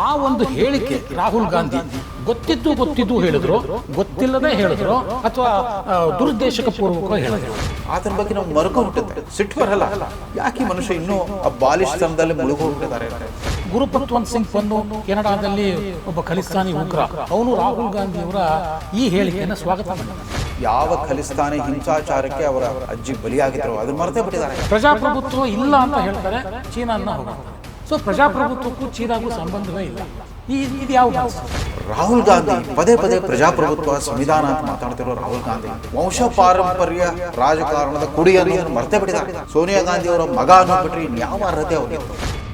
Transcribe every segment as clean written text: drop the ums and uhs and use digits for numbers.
ಆ ಒಂದು ಹೇಳಿಕೆ ರಾಹುಲ್ ಗಾಂಧಿ ಗೊತ್ತಿದ್ದು ಹೇಳಿದ್ರು, ಗೊತ್ತಿಲ್ಲದೆ ಹೇಳಿದ್ರು, ಅಥವಾ ದುರುದ್ದೇಶಕ ಪೂರ್ವಕವಾಗಿ ಹೇಳಿದ್ರು, ಆತನ ಬಗ್ಗೆ ನಾವು ಮರುಕೊಂಡ್ಬಿಟ್ಟಿದ್ದೆ, ಸಿಟ್ಟು ಬರಲ್ಲ. ಯಾಕೆ ಮನುಷ್ಯ ಇನ್ನೂ ಆ ಬಾಲಿಶತನದಲ್ಲಿ ಮುಳುಗೋಗ್ಬಿಟ್ಟಿದ್ದಾರೆ? ಗುರುಪತ್ವಂತ್ ಸಿಂಗ್ ಪನ್ನು ಕೆನಡಾದಲ್ಲಿ ಒಬ್ಬ ಖಲಿಸ್ತಾನಿ ಉಗ್ರ, ಅವನು ರಾಹುಲ್ ಗಾಂಧಿ ಅವರ ಈ ಹೇಳಿಕೆಯನ್ನು ಸ್ವಾಗತ ಮಾಡಿದ್ದಾರೆ. ಯಾವ ಖಲಿಸ್ತಾನಿ ಹಿಂಸಾಚಾರಕ್ಕೆ ಅವರ ಅಜ್ಜಿ ಬಲಿಯಾಗಿದ್ರು ಅದನ್ನ ಮರೆತೇ ಬಿಟ್ಟಿದ್ದಾರೆ. ಪ್ರಜಾಪ್ರಭುತ್ವ ಇಲ್ಲ ಅಂತ ಹೇಳ್ತಾರೆ, ಚೀನಾನ್ನ ಹೋಗ್ತಾರೆ. ಸೊ ಪ್ರಜಾಪ್ರಭುತ್ವಕ್ಕೂ ಚೀನಾಗೂ ಸಂಬಂಧವೇ ಇಲ್ಲ. ಇದು ಯಾವ ರಾಹುಲ್ ಗಾಂಧಿ ಪದೇ ಪದೇ ಪ್ರಜಾಪ್ರಭುತ್ವ ಸಂವಿಧಾನ ಅಂತ ಮಾತಾಡ್ತಿರೋ ರಾಹುಲ್ ಗಾಂಧಿ ವಂಶ ಪಾರಂಪರ್ಯ ರಾಜಕಾರಣದ ಕುಡಿಯನ್ನು ಮರೆತೇ ಬಿಟ್ಟಿದ್ದಾರೆ. ಸೋನಿಯಾ ಗಾಂಧಿ ಅವರ ಮಗ ಅನ್ನೋಬಿಟ್ರೆ ಇನ್ಯಾವ ಅರ್ಹತೆ ಅವರಿಗೆ?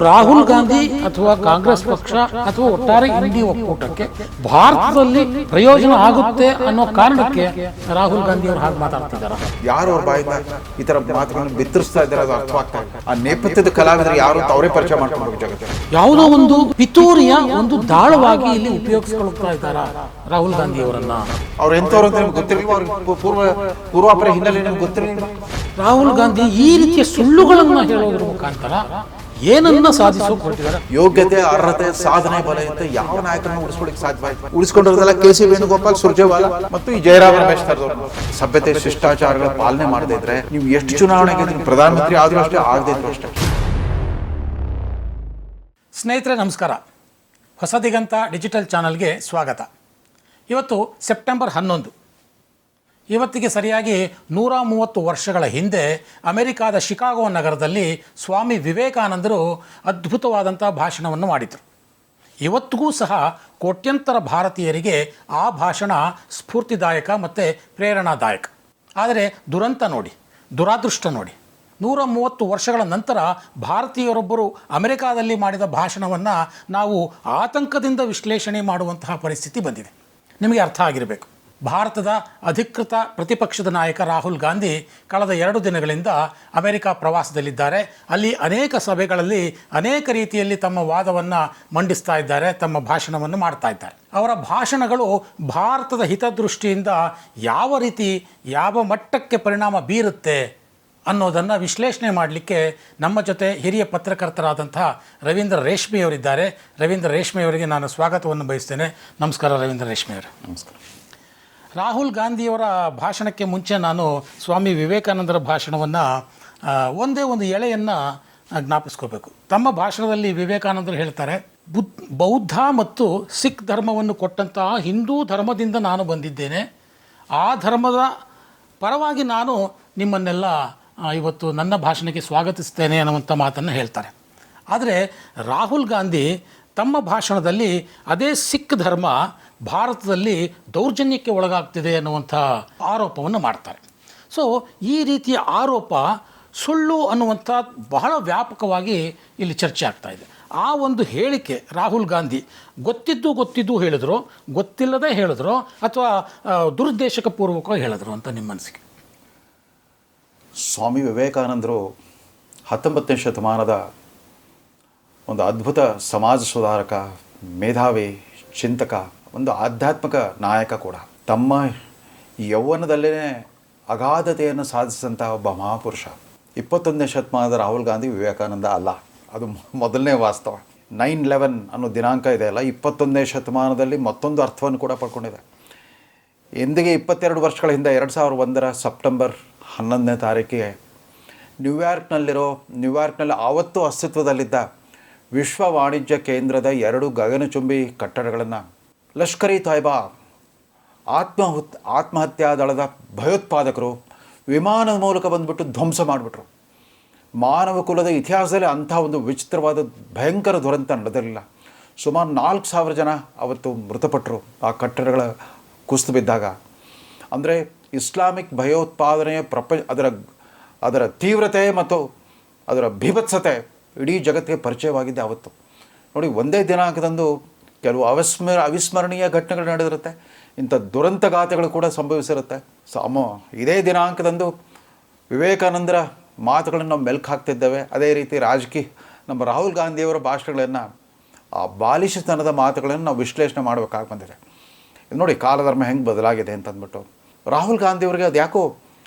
ರಾಹುಲ್ ಗಾಂಧಿ ಅಥವಾ ಕಾಂಗ್ರೆಸ್ ಪಕ್ಷ ಅಥವಾ ಒಟ್ಟಾರೆ ಇಂಡಿ ಒಕ್ಕೂಟಕ್ಕೆ ಭಾರತದಲ್ಲಿ ಪ್ರಯೋಜನ ಆಗುತ್ತೆ ಅನ್ನೋ ಕಾರಣಕ್ಕೆ ರಾಹುಲ್ ಗಾಂಧಿ ಅವರು ಹಾಗೆ ಮಾತಾಡ್ತಿದ್ದಾರೆ. ಯಾರು ಅವ್ರ ಬಾಯಿಂದ ಈ ತರ ಮಾತುಗಳನ್ನು ಬಿತ್ತರಿಸ್ತಾ ಇದ್ದಾರೆ ಅದು ಅರ್ಥವಾಗ್ತಾ ಇದೆ. ಆ ನೇಪಥ್ಯದ ಕಲಾವಿದರು ಯಾರು ಅವರೇ ಪರಿಚಯ ಮಾಡ್ಕೊಂಡು ಜಗತ್ತು ಯಾವುದೋ ಒಂದು ಪಿತೂರಿಯ ಒಂದು ದಾಳವಾಗಿ ಇಲ್ಲಿ ಉಪಯೋಗಿಸ್ಕೊಳ್ತಾ ಇದ್ದಾರೆ ರಾಹುಲ್ ಗಾಂಧಿ ಅವರನ್ನ. ಅವ್ರು ಎಂತವ್ರು ಅಂತ ನಿಮ್ಗೆ ಗೊತ್ತಿರಲಿಲ್ಲ, ಅವ್ರಿಗೆ ಪೂರ್ವಾಪರ ಹಿನ್ನೆಲೆ ನಿಮ್ಗೆ ಗೊತ್ತಿರಲಿಲ್ಲ. ರಾಹುಲ್ ಗಾಂಧಿ ಈ ರೀತಿಯ ಸುಳ್ಳುಗಳನ್ನ ಹೇಳೋದ್ರ ಮುಖಾಂತರ ಏನನ್ನ ಸಾಧಿಸೋಕೆ ಹೊರಟಿದ್ದಾರೆ? ಯೋಗ್ಯತೆ, ಅರ್ಹತೆ, ಸಾಧನೆ, ಬಲ ಅಂತ ಯಾವ ನಾಯಕರನ್ನು ಉಳಿಸ್ಕೊಳ್ಳಿಕ್ಕೆ ಸಾಧ್ಯವಾಯಿತು? ಉಳಿಸ್ಕೊಂಡಿರೋದೆಲ್ಲ ಕೆ.ಸಿ. ವೇಣುಗೋಪಾಲ್, ಸುರ್ಜೇವಾಲಾ ಮತ್ತು ಈ ಜಯರಾಮ್ ರಮೇಶ್ ತರದವರು. ಸಭ್ಯತೆ, ಶಿಷ್ಟಾಚಾರಗಳ ಪಾಲನೆ ಮಾಡದೇ ಇದ್ರೆ ನೀವು ಎಷ್ಟು ಚುನಾವಣೆಗೆ ಪ್ರಧಾನಮಂತ್ರಿ ಆದ್ರೂ ಅಷ್ಟೇ, ಆಗದೇ ಇದ್ರು ಅಷ್ಟೇ. ಸ್ನೇಹಿತರೆ ನಮಸ್ಕಾರ, ಹೊಸ ದಿಗಂತ ಡಿಜಿಟಲ್ ಚಾನಲ್ಗೆ ಸ್ವಾಗತ. ಇವತ್ತು ಸೆಪ್ಟೆಂಬರ್ 11. ಇವತ್ತಿಗೆ ಸರಿಯಾಗಿ 130 ವರ್ಷಗಳ ಹಿಂದೆ ಅಮೆರಿಕಾದ ಶಿಕಾಗೋ ನಗರದಲ್ಲಿ ಸ್ವಾಮಿ ವಿವೇಕಾನಂದರು ಅದ್ಭುತವಾದಂಥ ಭಾಷಣವನ್ನು ಮಾಡಿದರು. ಇವತ್ತಿಗೂ ಸಹ ಕೋಟ್ಯಂತರ ಭಾರತೀಯರಿಗೆ ಆ ಭಾಷಣ ಸ್ಫೂರ್ತಿದಾಯಕ ಮತ್ತು ಪ್ರೇರಣಾದಾಯಕ. ಆದರೆ ದುರಂತ ನೋಡಿ, ದುರಾದೃಷ್ಟ ನೋಡಿ, 130 ವರ್ಷಗಳ ನಂತರ ಭಾರತೀಯರೊಬ್ಬರು ಅಮೆರಿಕಾದಲ್ಲಿ ಮಾಡಿದ ಭಾಷಣವನ್ನು ನಾವು ಆತಂಕದಿಂದ ವಿಶ್ಲೇಷಣೆ ಮಾಡುವಂತಹ ಪರಿಸ್ಥಿತಿ ಬಂದಿದೆ. ನಿಮಗೆ ಅರ್ಥ ಆಗಿರಬೇಕು. ಭಾರತದ ಅಧಿಕೃತ ಪ್ರತಿಪಕ್ಷದ ನಾಯಕ ರಾಹುಲ್ ಗಾಂಧಿ ಕಳೆದ 2 ದಿನಗಳಿಂದ ಅಮೆರಿಕ ಪ್ರವಾಸದಲ್ಲಿದ್ದಾರೆ. ಅಲ್ಲಿ ಅನೇಕ ಸಭೆಗಳಲ್ಲಿ ಅನೇಕ ರೀತಿಯಲ್ಲಿ ತಮ್ಮ ವಾದವನ್ನು ಮಂಡಿಸ್ತಾ ಇದ್ದಾರೆ, ತಮ್ಮ ಭಾಷಣವನ್ನು ಮಾಡ್ತಾ ಇದ್ದಾರೆ. ಅವರ ಭಾಷಣಗಳು ಭಾರತದ ಹಿತದೃಷ್ಟಿಯಿಂದ ಯಾವ ರೀತಿ, ಯಾವ ಮಟ್ಟಕ್ಕೆ ಪರಿಣಾಮ ಬೀರುತ್ತೆ ಅನ್ನೋದನ್ನು ವಿಶ್ಲೇಷಣೆ ಮಾಡಲಿಕ್ಕೆ ನಮ್ಮ ಜೊತೆ ಹಿರಿಯ ಪತ್ರಕರ್ತರಾದಂತಹ ರವೀಂದ್ರ ರೇಷ್ಮೆ ಅವರಿದ್ದಾರೆ. ರವೀಂದ್ರ ರೇಷ್ಮೆ ಅವರಿಗೆ ನಾನು ಸ್ವಾಗತವನ್ನು ಬಯಸ್ತೇನೆ. ನಮಸ್ಕಾರ ರವೀಂದ್ರ ರೇಷ್ಮೆ ಅವರು. ನಮಸ್ಕಾರ. ರಾಹುಲ್ ಗಾಂಧಿಯವರ ಭಾಷಣಕ್ಕೆ ಮುಂಚೆ ನಾನು ಸ್ವಾಮಿ ವಿವೇಕಾನಂದರ ಭಾಷಣವನ್ನು ಒಂದೇ ಒಂದು ಎಳೆಯನ್ನು ಜ್ಞಾಪಿಸ್ಕೋಬೇಕು. ತಮ್ಮ ಭಾಷಣದಲ್ಲಿ ವಿವೇಕಾನಂದರು ಹೇಳ್ತಾರೆ, ಬೌದ್ಧ ಮತ್ತು ಸಿಖ್ ಧರ್ಮವನ್ನು ಕೊಟ್ಟಂತಹ ಹಿಂದೂ ಧರ್ಮದಿಂದ ನಾನು ಬಂದಿದ್ದೇನೆ. ಆ ಧರ್ಮದ ಪರವಾಗಿ ನಾನು ನಿಮ್ಮನ್ನೆಲ್ಲ ಇವತ್ತು ನನ್ನ ಭಾಷಣಕ್ಕೆ ಸ್ವಾಗತಿಸ್ತೇನೆ ಅನ್ನುವಂಥ ಮಾತನ್ನು ಹೇಳ್ತಾರೆ. ಆದರೆ ರಾಹುಲ್ ಗಾಂಧಿ ತಮ್ಮ ಭಾಷಣದಲ್ಲಿ ಅದೇ ಸಿಖ್ ಧರ್ಮ ಭಾರತದಲ್ಲಿ ದೌರ್ಜನ್ಯಕ್ಕೆ ಒಳಗಾಗ್ತಿದೆ ಅನ್ನುವಂಥ ಆರೋಪವನ್ನು ಮಾಡ್ತಾರೆ. ಸೊ ಈ ರೀತಿಯ ಆರೋಪ ಸುಳ್ಳು ಅನ್ನುವಂಥ ಬಹಳ ವ್ಯಾಪಕವಾಗಿ ಇಲ್ಲಿ ಚರ್ಚೆ ಆಗ್ತಾ ಇದೆ. ಆ ಒಂದು ಹೇಳಿಕೆ ರಾಹುಲ್ ಗಾಂಧಿ ಗೊತ್ತಿದ್ದು ಹೇಳಿದ್ರು, ಗೊತ್ತಿಲ್ಲದೆ ಹೇಳಿದ್ರು, ಅಥವಾ ದುರುದ್ದೇಶಕ ಪೂರ್ವಕವಾಗಿ ಹೇಳಿದ್ರು ಅಂತ ನಿಮ್ಮ ಮನಸ್ಸಿಗೆ? ಸ್ವಾಮಿ ವಿವೇಕಾನಂದರು 19ನೇ ಶತಮಾನದ ಒಂದು ಅದ್ಭುತ ಸಮಾಜ ಸುಧಾರಕ, ಮೇಧಾವಿ, ಚಿಂತಕ, ಒಂದು ಆಧ್ಯಾತ್ಮಿಕ ನಾಯಕ ಕೂಡ. ತಮ್ಮ ಯೌವನದಲ್ಲೇ ಅಗಾಧತೆಯನ್ನು ಸಾಧಿಸಿದಂಥ ಒಬ್ಬ ಮಹಾಪುರುಷ. 21ನೇ ಶತಮಾನದ ರಾಹುಲ್ ಗಾಂಧಿ ವಿವೇಕಾನಂದ ಅಲ್ಲ, ಅದು ಮೊದಲನೇ ವಾಸ್ತವ. 9/11 ಅನ್ನೋ ದಿನಾಂಕ ಇದೆಯಲ್ಲ, 21ನೇ ಶತಮಾನದಲ್ಲಿ ಮತ್ತೊಂದು ಅರ್ಥವನ್ನು ಕೂಡ ಪಡ್ಕೊಂಡಿದೆ. ಎಂದಿಗೆ 22 ವರ್ಷಗಳ ಹಿಂದೆ 2001 ಸೆಪ್ಟೆಂಬರ್ 11ನೇ ತಾರೀಕಿಗೆ ನ್ಯೂಯಾರ್ಕ್ನಲ್ಲಿ ಆವತ್ತು ಅಸ್ತಿತ್ವದಲ್ಲಿದ್ದ ವಿಶ್ವ ವಾಣಿಜ್ಯ ಕೇಂದ್ರದ 2 ಗಗನಚುಂಬಿ ಕಟ್ಟಡಗಳನ್ನು ಲಷ್ಕರ್ ಇ ತೊಯ್ಬಾ ಆತ್ಮಹತ್ಯಾ ದಳದ ಭಯೋತ್ಪಾದಕರು ವಿಮಾನದ ಮೂಲಕ ಬಂದುಬಿಟ್ಟು ಧ್ವಂಸ ಮಾಡಿಬಿಟ್ರು. ಮಾನವ ಕುಲದ ಇತಿಹಾಸದಲ್ಲಿ ಅಂಥ ಒಂದು ವಿಚಿತ್ರವಾದ ಭಯಂಕರ ದುರಂತ ನಡೆದಿರಲಿಲ್ಲ. ಸುಮಾರು 4,000 ಜನ ಅವತ್ತು ಮೃತಪಟ್ಟರು ಆ ಕಟ್ಟಡಗಳ ಕುಸಿದು ಬಿದ್ದಾಗ. ಅಂದರೆ ಇಸ್ಲಾಮಿಕ್ ಭಯೋತ್ಪಾದನೆಯ ಅದರ ತೀವ್ರತೆ ಮತ್ತು ಅದರ ಭೀಭತ್ಸತೆ ಇಡೀ ಜಗತ್ತಿಗೆ ಪರಿಚಯವಾಗಿದ್ದೆ ಆವತ್ತು. ನೋಡಿ, ಒಂದೇ ದಿನಾಂಕದಂದು ಕೆಲವು ಅವಿಸ್ಮರಣೀಯ ಘಟನೆಗಳು ನಡೆದಿರುತ್ತೆ, ಇಂಥ ದುರಂತಗಾಥೆಗಳು ಕೂಡ ಸಂಭವಿಸಿರುತ್ತೆ. ಇದೇ ದಿನಾಂಕದಂದು ವಿವೇಕಾನಂದರ ಮಾತುಗಳನ್ನು ನಾವು ಮೆಲ್ಕು ಹಾಕ್ತಿದ್ದೇವೆ. ಅದೇ ರೀತಿ ನಮ್ಮ ರಾಹುಲ್ ಗಾಂಧಿಯವರ ಭಾಷಣಗಳನ್ನು, ಆ ಬಾಲಿಶತನದ ಮಾತುಗಳನ್ನು ನಾವು ವಿಶ್ಲೇಷಣೆ ಮಾಡಬೇಕಾಗಿ ಬಂದಿದೆ. ಇದು ನೋಡಿ, ಕಾಲಧರ್ಮ ಹೆಂಗೆ ಬದಲಾಗಿದೆ ಅಂತಂದ್ಬಿಟ್ಟು. ರಾಹುಲ್ ಗಾಂಧಿಯವರಿಗೆ ಅದು ಯಾಕೋ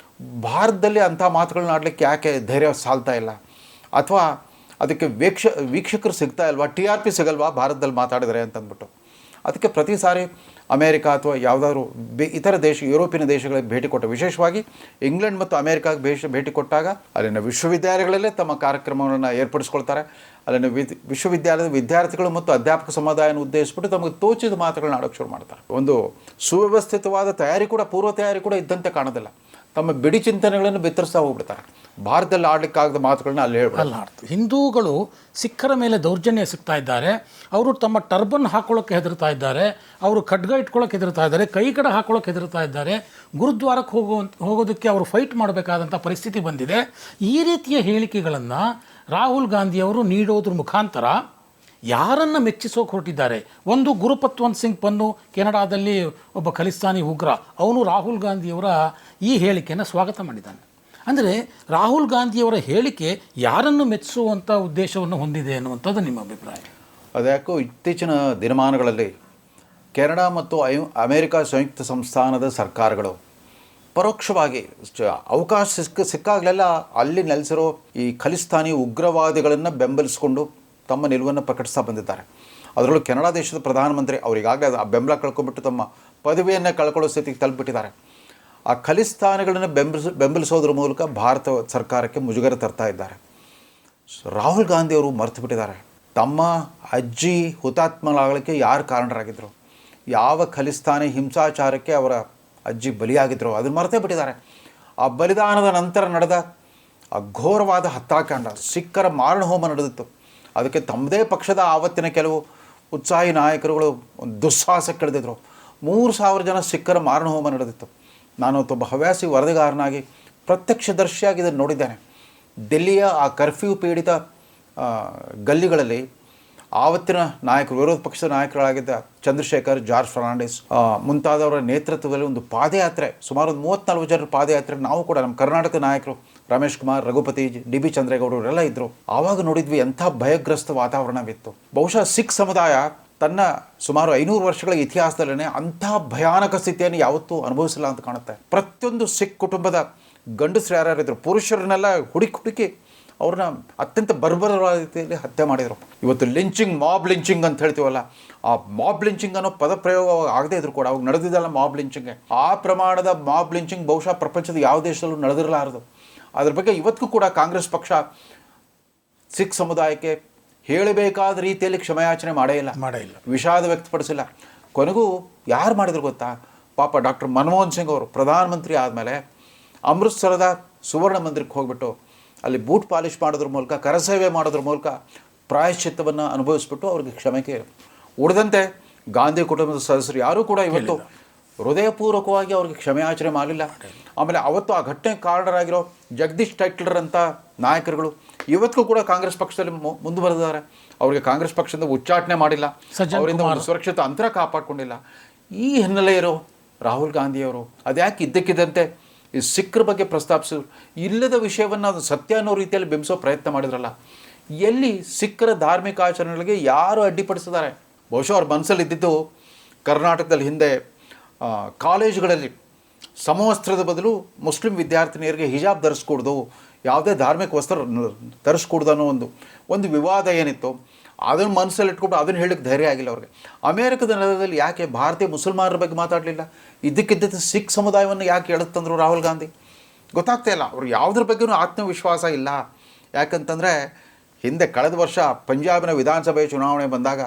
ಭಾರತದಲ್ಲಿ ಅಂಥ ಮಾತುಗಳನ್ನ ಆಡಲಿಕ್ಕೆ ಯಾಕೆ ಧೈರ್ಯ ಸಾಲ್ತಾ ಇಲ್ಲ, ಅಥವಾ ಅದಕ್ಕೆ ವೀಕ್ಷಕರು ಸಿಗ್ತಾ ಇಲ್ವಾ, TRP ಸಿಗಲ್ವಾ ಭಾರತದಲ್ಲಿ ಮಾತಾಡಿದರೆ ಅಂತಂದ್ಬಿಟ್ಟು. ಅದಕ್ಕೆ ಪ್ರತಿ ಸಾರಿ ಅಮೇರಿಕಾ ಅಥವಾ ಯಾವುದಾದ್ರೂ ಇತರ ಯುರೋಪಿಯನ್ ದೇಶಗಳಿಗೆ ಭೇಟಿ ಕೊಟ್ಟ, ವಿಶೇಷವಾಗಿ ಇಂಗ್ಲೆಂಡ್ ಮತ್ತು ಅಮೇರಿಕಾಗೆ ಭೇಟಿ ಕೊಟ್ಟಾಗ ಅಲ್ಲಿನ ವಿಶ್ವವಿದ್ಯಾಲಯಗಳಲ್ಲೇ ತಮ್ಮ ಕಾರ್ಯಕ್ರಮಗಳನ್ನು ಏರ್ಪಡಿಸ್ಕೊಳ್ತಾರೆ. ಅಲ್ಲಿನ ವಿಶ್ವವಿದ್ಯಾಲಯದ ವಿದ್ಯಾರ್ಥಿಗಳು ಮತ್ತು ಅಧ್ಯಾಪಕ ಸಮುದಾಯನ ಉದ್ದೇಶಿಸ್ಬಿಟ್ಟು ತಮಗೆ ತೋಚಿದ ಮಾತುಗಳನ್ನ ಆಡೋಕ್ಕೆ ಶುರು ಮಾಡ್ತಾರೆ. ಒಂದು ಸುವ್ಯವಸ್ಥಿತವಾದ ತಯಾರಿ ಕೂಡ, ಪೂರ್ವ ತಯಾರಿ ಕೂಡ ಇದ್ದಂತೆ ಕಾಣೋದಿಲ್ಲ. ತಮ್ಮ ಬಿಡಿ ಚಿಂತನೆಗಳನ್ನು ಬಿತ್ತರಿಸ್ತಾ ಹೋಗ್ಬಿಡ್ತಾರೆ. ಭಾರತದಲ್ಲಿ ಆಡಲಿಕ್ಕಾಗದ ಮಾತುಗಳನ್ನ ಅಲ್ಲಿ ಹೇಳ್ಬಿಡ್ತಾರೆ. ಹಿಂದೂಗಳು ಸಿಖ್ಖರ ಮೇಲೆ ದೌರ್ಜನ್ಯ ಸಿಗ್ತಾ ಇದ್ದಾರೆ, ಅವರು ತಮ್ಮ ಟರ್ಬನ್ ಹಾಕೊಳ್ಳೋಕ್ಕೆ ಹೆದರ್ತಾ ಇದ್ದಾರೆ, ಅವರು ಖಡ್ಗ ಇಟ್ಕೊಳ್ಳೋಕೆ ಹೆದರ್ತಾ ಇದ್ದಾರೆ, ಕೈ ಕಡ ಹಾಕೊಳ್ಳೋಕೆ ಹೆದರ್ತಾ ಇದ್ದಾರೆ, ಗುರುದ್ವಾರಕ್ಕೆ ಹೋಗೋದಕ್ಕೆ ಅವರು ಫೈಟ್ ಮಾಡಬೇಕಾದಂಥ ಪರಿಸ್ಥಿತಿ ಬಂದಿದೆ. ಈ ರೀತಿಯ ಹೇಳಿಕೆಗಳನ್ನು ರಾಹುಲ್ ಗಾಂಧಿಯವರು ನೀಡೋದ್ರ ಮುಖಾಂತರ ಯಾರನ್ನು ಮೆಚ್ಚಿಸೋಕೆ ಹೊರಟಿದ್ದಾರೆ? ಒಂದು ಗುರುಪತ್ವಂತ್ ಸಿಂಗ್ ಪನ್ನು, ಕೆನಡಾದಲ್ಲಿ ಒಬ್ಬ ಖಲಿಸ್ತಾನಿ ಉಗ್ರ, ಅವನು ರಾಹುಲ್ ಗಾಂಧಿಯವರ ಈ ಹೇಳಿಕೆಯನ್ನು ಸ್ವಾಗತ ಮಾಡಿದ್ದಾನೆ. ಅಂದರೆ ರಾಹುಲ್ ಗಾಂಧಿಯವರ ಹೇಳಿಕೆ ಯಾರನ್ನು ಮೆಚ್ಚಿಸುವಂಥ ಉದ್ದೇಶವನ್ನು ಹೊಂದಿದೆ ಅನ್ನುವಂಥದ್ದು ನಿಮ್ಮ ಅಭಿಪ್ರಾಯ? ಅದ್ಯಾಕೋ ಇತ್ತೀಚಿನ ದಿನಮಾನಗಳಲ್ಲಿ ಕೆನಡಾ ಮತ್ತು ಅಮೇರಿಕಾ ಸಂಯುಕ್ತ ಸಂಸ್ಥಾನದ ಸರ್ಕಾರಗಳು ಪರೋಕ್ಷವಾಗಿ ಅವಕಾಶ ಸಿಕ್ಕಾಗಲೆಲ್ಲ ಅಲ್ಲಿ ನೆಲೆಸಿರೋ ಈ ಖಲಿಸ್ತಾನಿ ಉಗ್ರವಾದಿಗಳನ್ನು ಬೆಂಬಲಿಸಿಕೊಂಡು ತಮ್ಮ ನಿಲುವನ್ನು ಪ್ರಕಟಿಸ್ತಾ ಬಂದಿದ್ದಾರೆ. ಅದರಲ್ಲೂ ಕೆನಡಾ ದೇಶದ ಪ್ರಧಾನಮಂತ್ರಿ ಅವರಿಗಾಗಲೇ ಆ ಬೆಂಬಲ ಕಳ್ಕೊಂಡ್ಬಿಟ್ಟು ತಮ್ಮ ಪದವಿಯನ್ನು ಕಳ್ಕೊಳ್ಳೋ ಸ್ಥಿತಿಗೆ ತಲುಪಿಬಿಟ್ಟಿದ್ದಾರೆ. ಆ ಖಲಿಸ್ತಾನಿಗಳನ್ನು ಬೆಂಬಲಿಸೋದ್ರ ಮೂಲಕ ಭಾರತ ಸರ್ಕಾರಕ್ಕೆ ಮುಜುಗರ ತರ್ತಾ ಇದ್ದಾರೆ. ರಾಹುಲ್ ಗಾಂಧಿಯವರು ಮರೆತು ಬಿಟ್ಟಿದ್ದಾರೆ ತಮ್ಮ ಅಜ್ಜಿ ಹುತಾತ್ಮರಾಗಲಿಕ್ಕೆ ಯಾರು ಕಾರಣರಾಗಿದ್ದರು, ಯಾವ ಖಲಿಸ್ತಾನಿ ಹಿಂಸಾಚಾರಕ್ಕೆ ಅವರ ಅಜ್ಜಿ ಬಲಿಯಾಗಿದ್ದರು, ಅದನ್ನು ಮರೆತೇ ಬಿಟ್ಟಿದ್ದಾರೆ. ಆ ಬಲಿದಾನದ ನಂತರ ನಡೆದ ಅಘೋರವಾದ ಹತ್ಯಾಕಾಂಡ, ಸಿಖ್ಖರ ಮಾರಣ ಹೋಮ ನಡೆದಿತ್ತು. ಅದಕ್ಕೆ ತಮ್ಮದೇ ಪಕ್ಷದ ಆವತ್ತಿನ ಕೆಲವು ಉತ್ಸಾಹಿ ನಾಯಕರುಗಳು ಒಂದು ದುಸ್ಸಾಹಸಕ್ಕಿಳಿದಿದ್ರು. 3,000 ಜನ ಸಿಖ್ಖರ ಮಾರಣ ಹೋಮ ನಡೆದಿತ್ತು. ನಾನು ಒಬ್ಬ ಹವ್ಯಾಸಿ ವರದಿಗಾರನಾಗಿ ಪ್ರತ್ಯಕ್ಷದರ್ಶಿಯಾಗಿ ಇದನ್ನು ನೋಡಿದ್ದೇನೆ. ದಿಲ್ಲಿಯ ಆ ಕರ್ಫ್ಯೂ ಪೀಡಿತ ಗಲ್ಲಿಗಳಲ್ಲಿ ಆವತ್ತಿನ ನಾಯಕರು, ವಿರೋಧ ಪಕ್ಷದ ನಾಯಕರಾಗಿದ್ದ ಚಂದ್ರಶೇಖರ್, ಜಾರ್ಜ್ ಫರ್ನಾಂಡಿಸ್ ಮುಂತಾದವರ ನೇತೃತ್ವದಲ್ಲಿ ಒಂದು ಪಾದಯಾತ್ರೆ, ಸುಮಾರು 34 ಜನರ ಪಾದಯಾತ್ರೆ ನಾವು ಕೂಡ, ನಮ್ಮ ಕರ್ನಾಟಕ ನಾಯಕರು ರಮೇಶ್ ಕುಮಾರ್, ರಘುಪತಿ, DB ಚಂದ್ರೇಗೌಡರು ಎಲ್ಲ ಇದ್ದರು. ಆವಾಗ ನೋಡಿದ್ವಿ ಎಂಥ ಭಯಗ್ರಸ್ತ ವಾತಾವರಣವಿತ್ತು. ಬಹುಶಃ ಸಿಖ್ ಸಮುದಾಯ ತನ್ನ ಸುಮಾರು 500 ವರ್ಷಗಳ ಇತಿಹಾಸದಲ್ಲೇ ಅಂಥ ಭಯಾನಕ ಸ್ಥಿತಿಯನ್ನು ಯಾವತ್ತೂ ಅನುಭವಿಸಿಲ್ಲ ಅಂತ ಕಾಣುತ್ತೆ. ಪ್ರತಿಯೊಂದು ಸಿಖ್ ಕುಟುಂಬದ ಗಂಡಸರು ಯಾರ್ಯಾರಿದ್ರು, ಪುರುಷರನ್ನೆಲ್ಲ ಹುಡುಕಿ ಅವ್ರನ್ನ ಅತ್ಯಂತ ಬರ್ಬರವಾದ ರೀತಿಯಲ್ಲಿ ಹತ್ಯೆ ಮಾಡಿದರು. ಇವತ್ತು ಲಿಂಚಿಂಗ್, ಮಾಬ್ ಲಿಂಚಿಂಗ್ ಅಂತ ಹೇಳ್ತೀವಲ್ಲ, ಆ ಮಾಬ್ ಲಿಂಚಿಂಗ್ ಅನ್ನೋ ಪದ ಪ್ರಯೋಗ ಆಗದೇ ಇದ್ರು ಕೂಡ ಅವಾಗ ನಡೆದಿದ್ದಲ್ಲ ಮಾಬ್ ಲಿಂಚಿಂಗ್. ಆ ಪ್ರಮಾಣದ ಮಾಬ್ ಲಿಂಚಿಂಗ್ ಬಹುಶಃ ಪ್ರಪಂಚದ ಯಾವ ದೇಶದಲ್ಲೂ ನಡೆದಿರಲಾರದು. ಅದ್ರ ಬಗ್ಗೆ ಇವತ್ತಿಗೂ ಕೂಡ ಕಾಂಗ್ರೆಸ್ ಪಕ್ಷ ಸಿಖ್ ಸಮುದಾಯಕ್ಕೆ ಹೇಳಬೇಕಾದ ರೀತಿಯಲ್ಲಿ ಕ್ಷಮೆಯಾಚನೆ ಮಾಡೇ ಇಲ್ಲ, ವಿಷಾದ ವ್ಯಕ್ತಪಡಿಸಿಲ್ಲ. ಕೊನೆಗೂ ಯಾರು ಮಾಡಿದ್ರು ಗೊತ್ತಾ? ಪಾಪ ಡಾಕ್ಟರ್ ಮನಮೋಹನ್ ಸಿಂಗ್ ಅವರು ಪ್ರಧಾನಮಂತ್ರಿ ಆದಮೇಲೆ ಅಮೃತ್ಸರದ ಸುವರ್ಣ ಮಂದಿರಕ್ಕೆ ಹೋಗ್ಬಿಟ್ಟು ಅಲ್ಲಿ ಬೂಟ್ ಪಾಲಿಷ್ ಮಾಡೋದ್ರ ಮೂಲಕ, ಕರಸೇವೆ ಮಾಡೋದ್ರ ಮೂಲಕ ಪ್ರಾಯಶ್ಚಿತ್ತವನ್ನು ಅನುಭವಿಸ್ಬಿಟ್ಟು ಅವ್ರಿಗೆ ಕ್ಷಮೆಗೆ ಉಳಿದಂತೆ ಗಾಂಧಿ ಕುಟುಂಬದ ಸದಸ್ಯರು ಯಾರೂ ಕೂಡ ಇವತ್ತು ಹೃದಯಪೂರ್ವಕವಾಗಿ ಅವ್ರಿಗೆ ಕ್ಷಮೆಯಾಚನೆ ಮಾಡಲಿಲ್ಲ. ಆಮೇಲೆ ಅವತ್ತು ಆ ಘಟನೆಗೆ ಕಾರಣರಾಗಿರೋ ಜಗದೀಶ್ ಟೈಟ್ಲರ್ ಅಂತ ನಾಯಕರುಗಳು ಇವತ್ತಿಗೂ ಕೂಡ ಕಾಂಗ್ರೆಸ್ ಪಕ್ಷದಲ್ಲಿ ಮುಂದುವರೆದಿದ್ದಾರೆ. ಅವರಿಗೆ ಕಾಂಗ್ರೆಸ್ ಪಕ್ಷದಿಂದ ಉಚ್ಚಾಟನೆ ಮಾಡಿಲ್ಲ, ಅವರಿಂದ ಒಂದು ಸುರಕ್ಷಿತ ಅಂತರ ಕಾಪಾಡಿಕೊಂಡಿಲ್ಲ. ಈ ಹಿನ್ನೆಲೆ ಇರೋ ರಾಹುಲ್ ಗಾಂಧಿಯವರು ಅದ್ಯಾಕೆ ಇದ್ದಕ್ಕಿದ್ದಂತೆ ಈ ಸಿಖ್ರ ಬಗ್ಗೆ ಪ್ರಸ್ತಾಪಿಸಿದ್ರು? ಇಲ್ಲದ ವಿಷಯವನ್ನು ಅದು ಸತ್ಯ ಅನ್ನೋ ರೀತಿಯಲ್ಲಿ ಬಿಂಬಿಸೋ ಪ್ರಯತ್ನ ಮಾಡಿದ್ರಲ್ಲ. ಎಲ್ಲಿ ಸಿಖ್ರ ಧಾರ್ಮಿಕ ಆಚರಣೆಗಳಿಗೆ ಯಾರು ಅಡ್ಡಿಪಡಿಸಿದ್ದಾರೆ? ಬಹುಶಃ ಅವ್ರ ಮನಸ್ಸಲ್ಲಿ ಇದ್ದಿದ್ದು ಕರ್ನಾಟಕದಲ್ಲಿ ಹಿಂದೆ ಕಾಲೇಜುಗಳಲ್ಲಿ ಸಮವಸ್ತ್ರದ ಬದಲು ಮುಸ್ಲಿಂ ವಿದ್ಯಾರ್ಥಿನಿಯರಿಗೆ ಹಿಜಾಬ್ ಧರಿಸ್ಕೊಡ್ದು, ಯಾವುದೇ ಧಾರ್ಮಿಕ ವಸ್ತ್ರ ಧರಿಸ್ಕೊಡ್ದು ಅನ್ನೋ ಒಂದು ವಿವಾದ ಏನಿತ್ತು, ಅದನ್ನು ಮನಸ್ಸಲ್ಲಿ ಇಟ್ಕೊಂಡು ಅದನ್ನು ಹೇಳಕ್ಕೆ ಧೈರ್ಯ ಆಗಿಲ್ಲ ಅವ್ರಿಗೆ. ಅಮೇರಿಕದ ನೆಲದಲ್ಲಿ ಯಾಕೆ ಭಾರತೀಯ ಮುಸಲ್ಮಾನರ ಬಗ್ಗೆ ಮಾತಾಡಲಿಲ್ಲ? ಇದ್ದಕ್ಕಿದ್ದ ಸಿಖ್ ಸಮುದಾಯವನ್ನು ಯಾಕೆ ಎಳೆತಂದರು ರಾಹುಲ್ ಗಾಂಧಿ? ಗೊತ್ತಾಗ್ತಾ ಇಲ್ಲ. ಅವ್ರು ಯಾವುದ್ರ ಬಗ್ಗೆಯೂ ಆತ್ಮವಿಶ್ವಾಸ ಇಲ್ಲ. ಯಾಕಂತಂದರೆ ಹಿಂದೆ ಕಳೆದ ವರ್ಷ ಪಂಜಾಬಿನ ವಿಧಾನಸಭೆ ಚುನಾವಣೆ ಬಂದಾಗ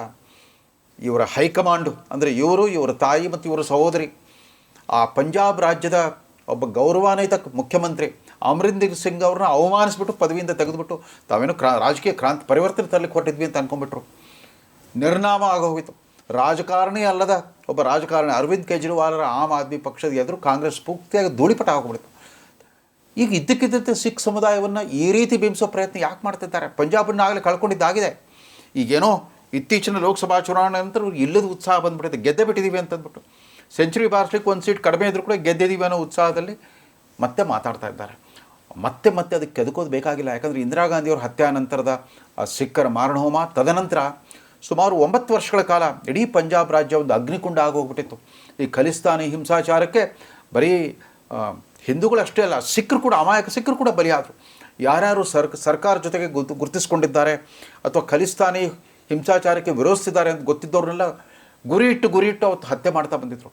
ಇವರ ಹೈಕಮಾಂಡು, ಅಂದರೆ ಇವರ ತಾಯಿ ಮತ್ತು ಇವರ ಸಹೋದರಿ, ಆ ಪಂಜಾಬ್ ರಾಜ್ಯದ ಒಬ್ಬ ಗೌರವಾನ್ವಿತ ಮುಖ್ಯಮಂತ್ರಿ ಅಮರಿಂದರ್ ಸಿಂಗ್ ಅವ್ರನ್ನ ಅವಮಾನಿಸ್ಬಿಟ್ಟು ಪದವಿಯಿಂದ ತೆಗೆದುಬಿಟ್ಟು ತಾವೇನು ರಾಜಕೀಯ ಪರಿವರ್ತನೆ ತರಲಿಕ್ಕೆ ಹೊರಟಿದ್ವಿ ಅಂತ ಅಂದ್ಕೊಂಡ್ಬಿಟ್ರು. ನಿರ್ನಾಮ ಆಗೋಗಿತ್ತು. ರಾಜಕಾರಣಿ ಅಲ್ಲದ ಒಬ್ಬ ರಾಜಕಾರಣಿ ಅರವಿಂದ್ ಕೇಜ್ರಿವಾಲರ ಆಮ್ ಆದ್ಮಿ ಪಕ್ಷದ ಎದುರು ಕಾಂಗ್ರೆಸ್ ಪೂರ್ತಿಯಾಗಿ ಧೂಳಿಪಟ ಆಗೋಗ್ಬಿಡ್ತು. ಈಗ ಇದ್ದಕ್ಕಿದ್ದಂತೆ ಸಿಖ್ ಸಮುದಾಯವನ್ನು ಈ ರೀತಿ ಬಿಂಬಿಸೋ ಪ್ರಯತ್ನ ಯಾಕೆ ಮಾಡ್ತಿದ್ದಾರೆ? ಪಂಜಾಬನ್ನಾಗಲೇ ಕಳ್ಕೊಂಡಿದ್ದಾಗಿದೆ. ಈಗೇನೋ ಇತ್ತೀಚಿನ ಲೋಕಸಭಾ ಚುನಾವಣೆ ನಂತರ ಇಲ್ಲದ ಉತ್ಸಾಹ ಬಂದುಬಿಟ್ಟಿದೆ, ಗೆದ್ದೆ ಬಿಟ್ಟಿದ್ದೀವಿ ಅಂತಂದ್ಬಿಟ್ಟು. ಸೆಂಚುರಿ ಬಾರಿಸ್ಲಿಕ್ಕೆ ಒಂದು ಸೀಟ್ ಕಡಿಮೆ ಇದ್ರೂ ಕೂಡ ಗೆದ್ದಿದ್ದೀವಿ ಅನ್ನೋ ಉತ್ಸಾಹದಲ್ಲಿ ಮತ್ತೆ ಮಾತಾಡ್ತಾ ಇದ್ದಾರೆ. ಮತ್ತೆ ಅದಕ್ಕೆ ಕೆದಕೋದು ಬೇಕಾಗಿಲ್ಲ. ಯಾಕಂದರೆ ಇಂದಿರಾ ಗಾಂಧಿಯವ್ರ ಹತ್ಯೆ ನಂತರದ ಆ ಸಿಖ್ಖರ ಮಾರಣಹೋಮ, ತದನಂತರ ಸುಮಾರು 9 ವರ್ಷಗಳ ಕಾಲ ಇಡೀ ಪಂಜಾಬ್ ರಾಜ್ಯ ಒಂದು ಅಗ್ನಿಕುಂಡ ಆಗೋಗ್ಬಿಟ್ಟಿತ್ತು. ಈ ಖಲಿಸ್ತಾನಿ ಹಿಂಸಾಚಾರಕ್ಕೆ ಬರೀ ಹಿಂದೂಗಳಷ್ಟೇ ಅಲ್ಲ, ಸಿಖ್ರು ಕೂಡ, ಅಮಾಯಕ ಸಿಖ್ರು ಕೂಡ ಬಲಿಯಾದರು. ಯಾರ್ಯಾರು ಸರ್ಕಾರ ಜೊತೆಗೆ ಗುರುತಿಸ್ಕೊಂಡಿದ್ದಾರೆ ಅಥವಾ ಖಲಿಸ್ತಾನಿ ಹಿಂಸಾಚಾರಕ್ಕೆ ವಿರೋಧಿಸಿದ್ದಾರೆ ಅಂತ ಗೊತ್ತಿದ್ದವ್ರನ್ನೆಲ್ಲ ಗುರಿ ಇಟ್ಟು ಅವತ್ತು ಹತ್ಯೆ ಮಾಡ್ತಾ ಬಂದಿದ್ರು.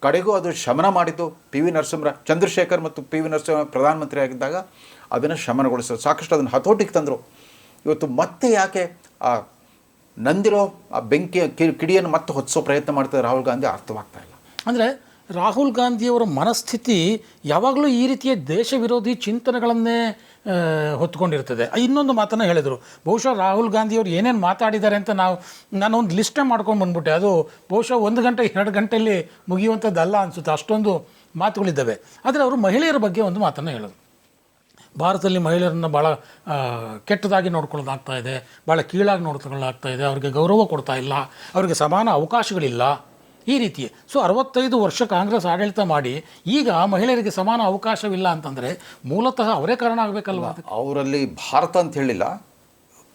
ಕಡೆಗೂ ಅದು ಶಮನ ಮಾಡಿದ್ದು ಚಂದ್ರಶೇಖರ್ ಮತ್ತು ಪಿ ವಿ ನರಸಿಂಹ ಪ್ರಧಾನಮಂತ್ರಿ ಆಗಿದ್ದಾಗ ಅದನ್ನು ಶಮನಗೊಳಿಸಿದ್ರು, ಸಾಕಷ್ಟು ಅದನ್ನು ಹತೋಟಿಗೆ ತಂದರು. ಇವತ್ತು ಮತ್ತೆ ಯಾಕೆ ಆ ನಂದಿರೋ ಆ ಬೆಂಕಿಯ ಕಿಡಿಯನ್ನು ಮತ್ತೆ ಹೊತ್ತಿಸೋ ಪ್ರಯತ್ನ ಮಾಡ್ತಾರೆ ರಾಹುಲ್ ಗಾಂಧಿ ಅರ್ಥವಾಗ್ತಾ ಇಲ್ಲ. ಅಂದರೆ ರಾಹುಲ್ ಗಾಂಧಿಯವರ ಮನಸ್ಥಿತಿ ಯಾವಾಗಲೂ ಈ ರೀತಿಯ ದೇಶ ವಿರೋಧಿ ಚಿಂತನೆಗಳನ್ನೇ ಹೊತ್ಕೊಂಡಿರ್ತದೆ. ಇನ್ನೊಂದು ಮಾತನ್ನು ಹೇಳಿದರು, ಬಹುಶಃ ರಾಹುಲ್ ಗಾಂಧಿಯವರು ಏನೇನು ಮಾತಾಡಿದ್ದಾರೆ ಅಂತ ನಾನು ಒಂದು ಲಿಸ್ಟೇ ಮಾಡ್ಕೊಂಡು ಬಂದ್ಬಿಟ್ಟೆ. ಅದು ಬಹುಶಃ 1 ಗಂಟೆ 2 ಗಂಟೆಯಲ್ಲಿ ಮುಗಿಯುವಂಥದ್ದಲ್ಲ ಅನಿಸುತ್ತೆ, ಅಷ್ಟೊಂದು ಮಾತುಗಳಿದ್ದಾವೆ. ಆದರೆ ಅವರು ಮಹಿಳೆಯರ ಬಗ್ಗೆ ಒಂದು ಮಾತನ್ನು ಹೇಳಿದ್ರು. ಭಾರತದಲ್ಲಿ ಮಹಿಳೆಯರನ್ನು ಭಾಳ ಕೆಟ್ಟದಾಗಿ ನೋಡ್ಕೊಳ್ಳೋದಾಗ್ತಾ ಇದೆ, ಭಾಳ ಕೀಳಾಗಿ ನೋಡ್ಕೊಳ್ಳೋದಾಗ್ತಾ ಇದೆ, ಅವ್ರಿಗೆ ಗೌರವ ಕೊಡ್ತಾ ಇಲ್ಲ, ಅವ್ರಿಗೆ ಸಮಾನ ಅವಕಾಶಗಳಿಲ್ಲ, ಈ ರೀತಿ. ಸೊ 65 ವರ್ಷ ಕಾಂಗ್ರೆಸ್ ಆಡಳಿತ ಮಾಡಿ ಈಗ ಮಹಿಳೆಯರಿಗೆ ಸಮಾನ ಅವಕಾಶವಿಲ್ಲ ಅಂತಂದರೆ ಮೂಲತಃ ಅವರೇ ಕಾರಣ ಆಗಬೇಕಲ್ವ? ಅವರಲ್ಲಿ ಭಾರತ ಅಂತ ಹೇಳಿಲ್ಲ,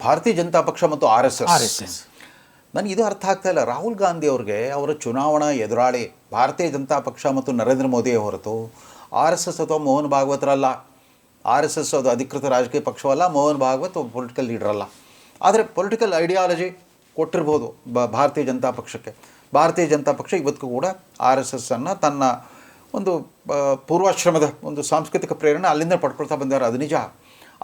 ಭಾರತೀಯ ಜನತಾ ಪಕ್ಷ ಮತ್ತು ಆರ್ ಎಸ್ ಎಸ್. ನನಗೆ ಇದು ಅರ್ಥ ಆಗ್ತಾ ಇಲ್ಲ. ರಾಹುಲ್ ಗಾಂಧಿ ಅವ್ರಿಗೆ ಅವರ ಚುನಾವಣಾ ಎದುರಾಳಿ ಭಾರತೀಯ ಜನತಾ ಪಕ್ಷ ಮತ್ತು ನರೇಂದ್ರ ಮೋದಿಯೇ ಹೊರತು ಆರ್ ಎಸ್ ಎಸ್ ಅಥವಾ ಮೋಹನ್ ಭಾಗವತರಲ್ಲ. ಆರ್ ಎಸ್ ಎಸ್ ಅದು ಅಧಿಕೃತ ರಾಜಕೀಯ ಪಕ್ಷವಲ್ಲ, ಮೋಹನ್ ಭಾಗವತ್ ಒಬ್ಬ ಪೊಲಿಟಿಕಲ್ ಲೀಡರ್ ಅಲ್ಲ. ಆದರೆ ಪೊಲಿಟಿಕಲ್ ಐಡಿಯಾಲಜಿ ಕೊಟ್ಟಿರ್ಬೋದು ಭಾರತೀಯ ಜನತಾ ಪಕ್ಷಕ್ಕೆ. ಭಾರತೀಯ ಜನತಾ ಪಕ್ಷ ಇವತ್ತಿಗೂ ಕೂಡ ಆರ್ ಎಸ್ ಎಸ್ಸನ್ನು ತನ್ನ ಒಂದು ಪೂರ್ವಾಶ್ರಮದ ಒಂದು ಸಾಂಸ್ಕೃತಿಕ ಪ್ರೇರಣೆ ಅಲ್ಲಿಂದ ಪಡ್ಕೊಳ್ತಾ ಬಂದಿದ್ದಾರೆ, ಅದು ನಿಜ.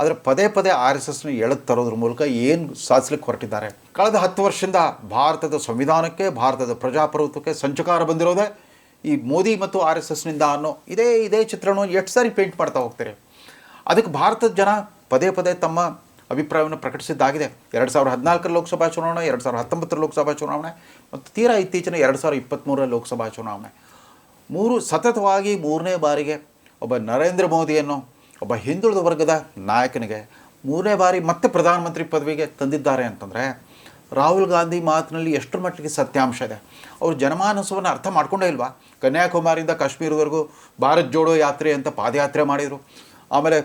ಆದರೆ ಪದೇ ಪದೇ ಆರ್ ಎಸ್ ಎಸ್ನ ಎಳೆದು ತರೋದ್ರ ಮೂಲಕ ಏನು ಸಾಧಿಸ್ಲಿಕ್ಕೆ ಹೊರಟಿದ್ದಾರೆ? ಕಳೆದ 10 ವರ್ಷದಿಂದ ಭಾರತದ ಸಂವಿಧಾನಕ್ಕೆ, ಭಾರತದ ಪ್ರಜಾಪ್ರಭುತ್ವಕ್ಕೆ ಸಂಚಕಾರ ಬಂದಿರೋದೇ ಈ ಮೋದಿ ಮತ್ತು ಆರ್ ಎಸ್ ಎಸ್ನಿಂದ ಅನ್ನೋ ಇದೇ ಚಿತ್ರಣವನ್ನು ಎಷ್ಟು ಸಾರಿ ಪೇಂಟ್ ಮಾಡ್ತಾ ಹೋಗ್ತಾರೆ. ಅದಕ್ಕೆ ಭಾರತದ ಜನ ಪದೇ ಪದೇ ತಮ್ಮ ಅಭಿಪ್ರಾಯವನ್ನು ಪ್ರಕಟಿಸಿದ್ದಾಗಿದೆ. 2014 ಲೋಕಸಭಾ ಚುನಾವಣೆ, 2019 ಲೋಕಸಭಾ ಚುನಾವಣೆ ಮತ್ತು ತೀರಾ ಇತ್ತೀಚಿನ 2023 ಲೋಕಸಭಾ ಚುನಾವಣೆ, ಸತತವಾಗಿ 3ನೇ ಬಾರಿಗೆ ಒಬ್ಬ ನರೇಂದ್ರ ಮೋದಿಯನ್ನು, ಒಬ್ಬ ಹಿಂದುಳಿದ ವರ್ಗದ ನಾಯಕನಿಗೆ 3ನೇ ಬಾರಿ ಮತ್ತೆ ಪ್ರಧಾನಮಂತ್ರಿ ಪದವಿಗೆ ತಂದಿದ್ದಾರೆ ಅಂತಂದರೆ ರಾಹುಲ್ ಗಾಂಧಿ ಮಾತಿನಲ್ಲಿ ಎಷ್ಟರ ಮಟ್ಟಿಗೆ ಸತ್ಯಾಂಶ ಇದೆ? ಅವರು ಜನಮಾನಸವನ್ನು ಅರ್ಥ ಮಾಡ್ಕೊಂಡೇ ಇಲ್ವಾ? ಕನ್ಯಾಕುಮಾರಿಯಿಂದ ಕಾಶ್ಮೀರದವರೆಗೂ ಭಾರತ್ ಜೋಡೋ ಯಾತ್ರೆ ಅಂತ ಪಾದಯಾತ್ರೆ ಮಾಡಿದರು. ಆಮೇಲೆ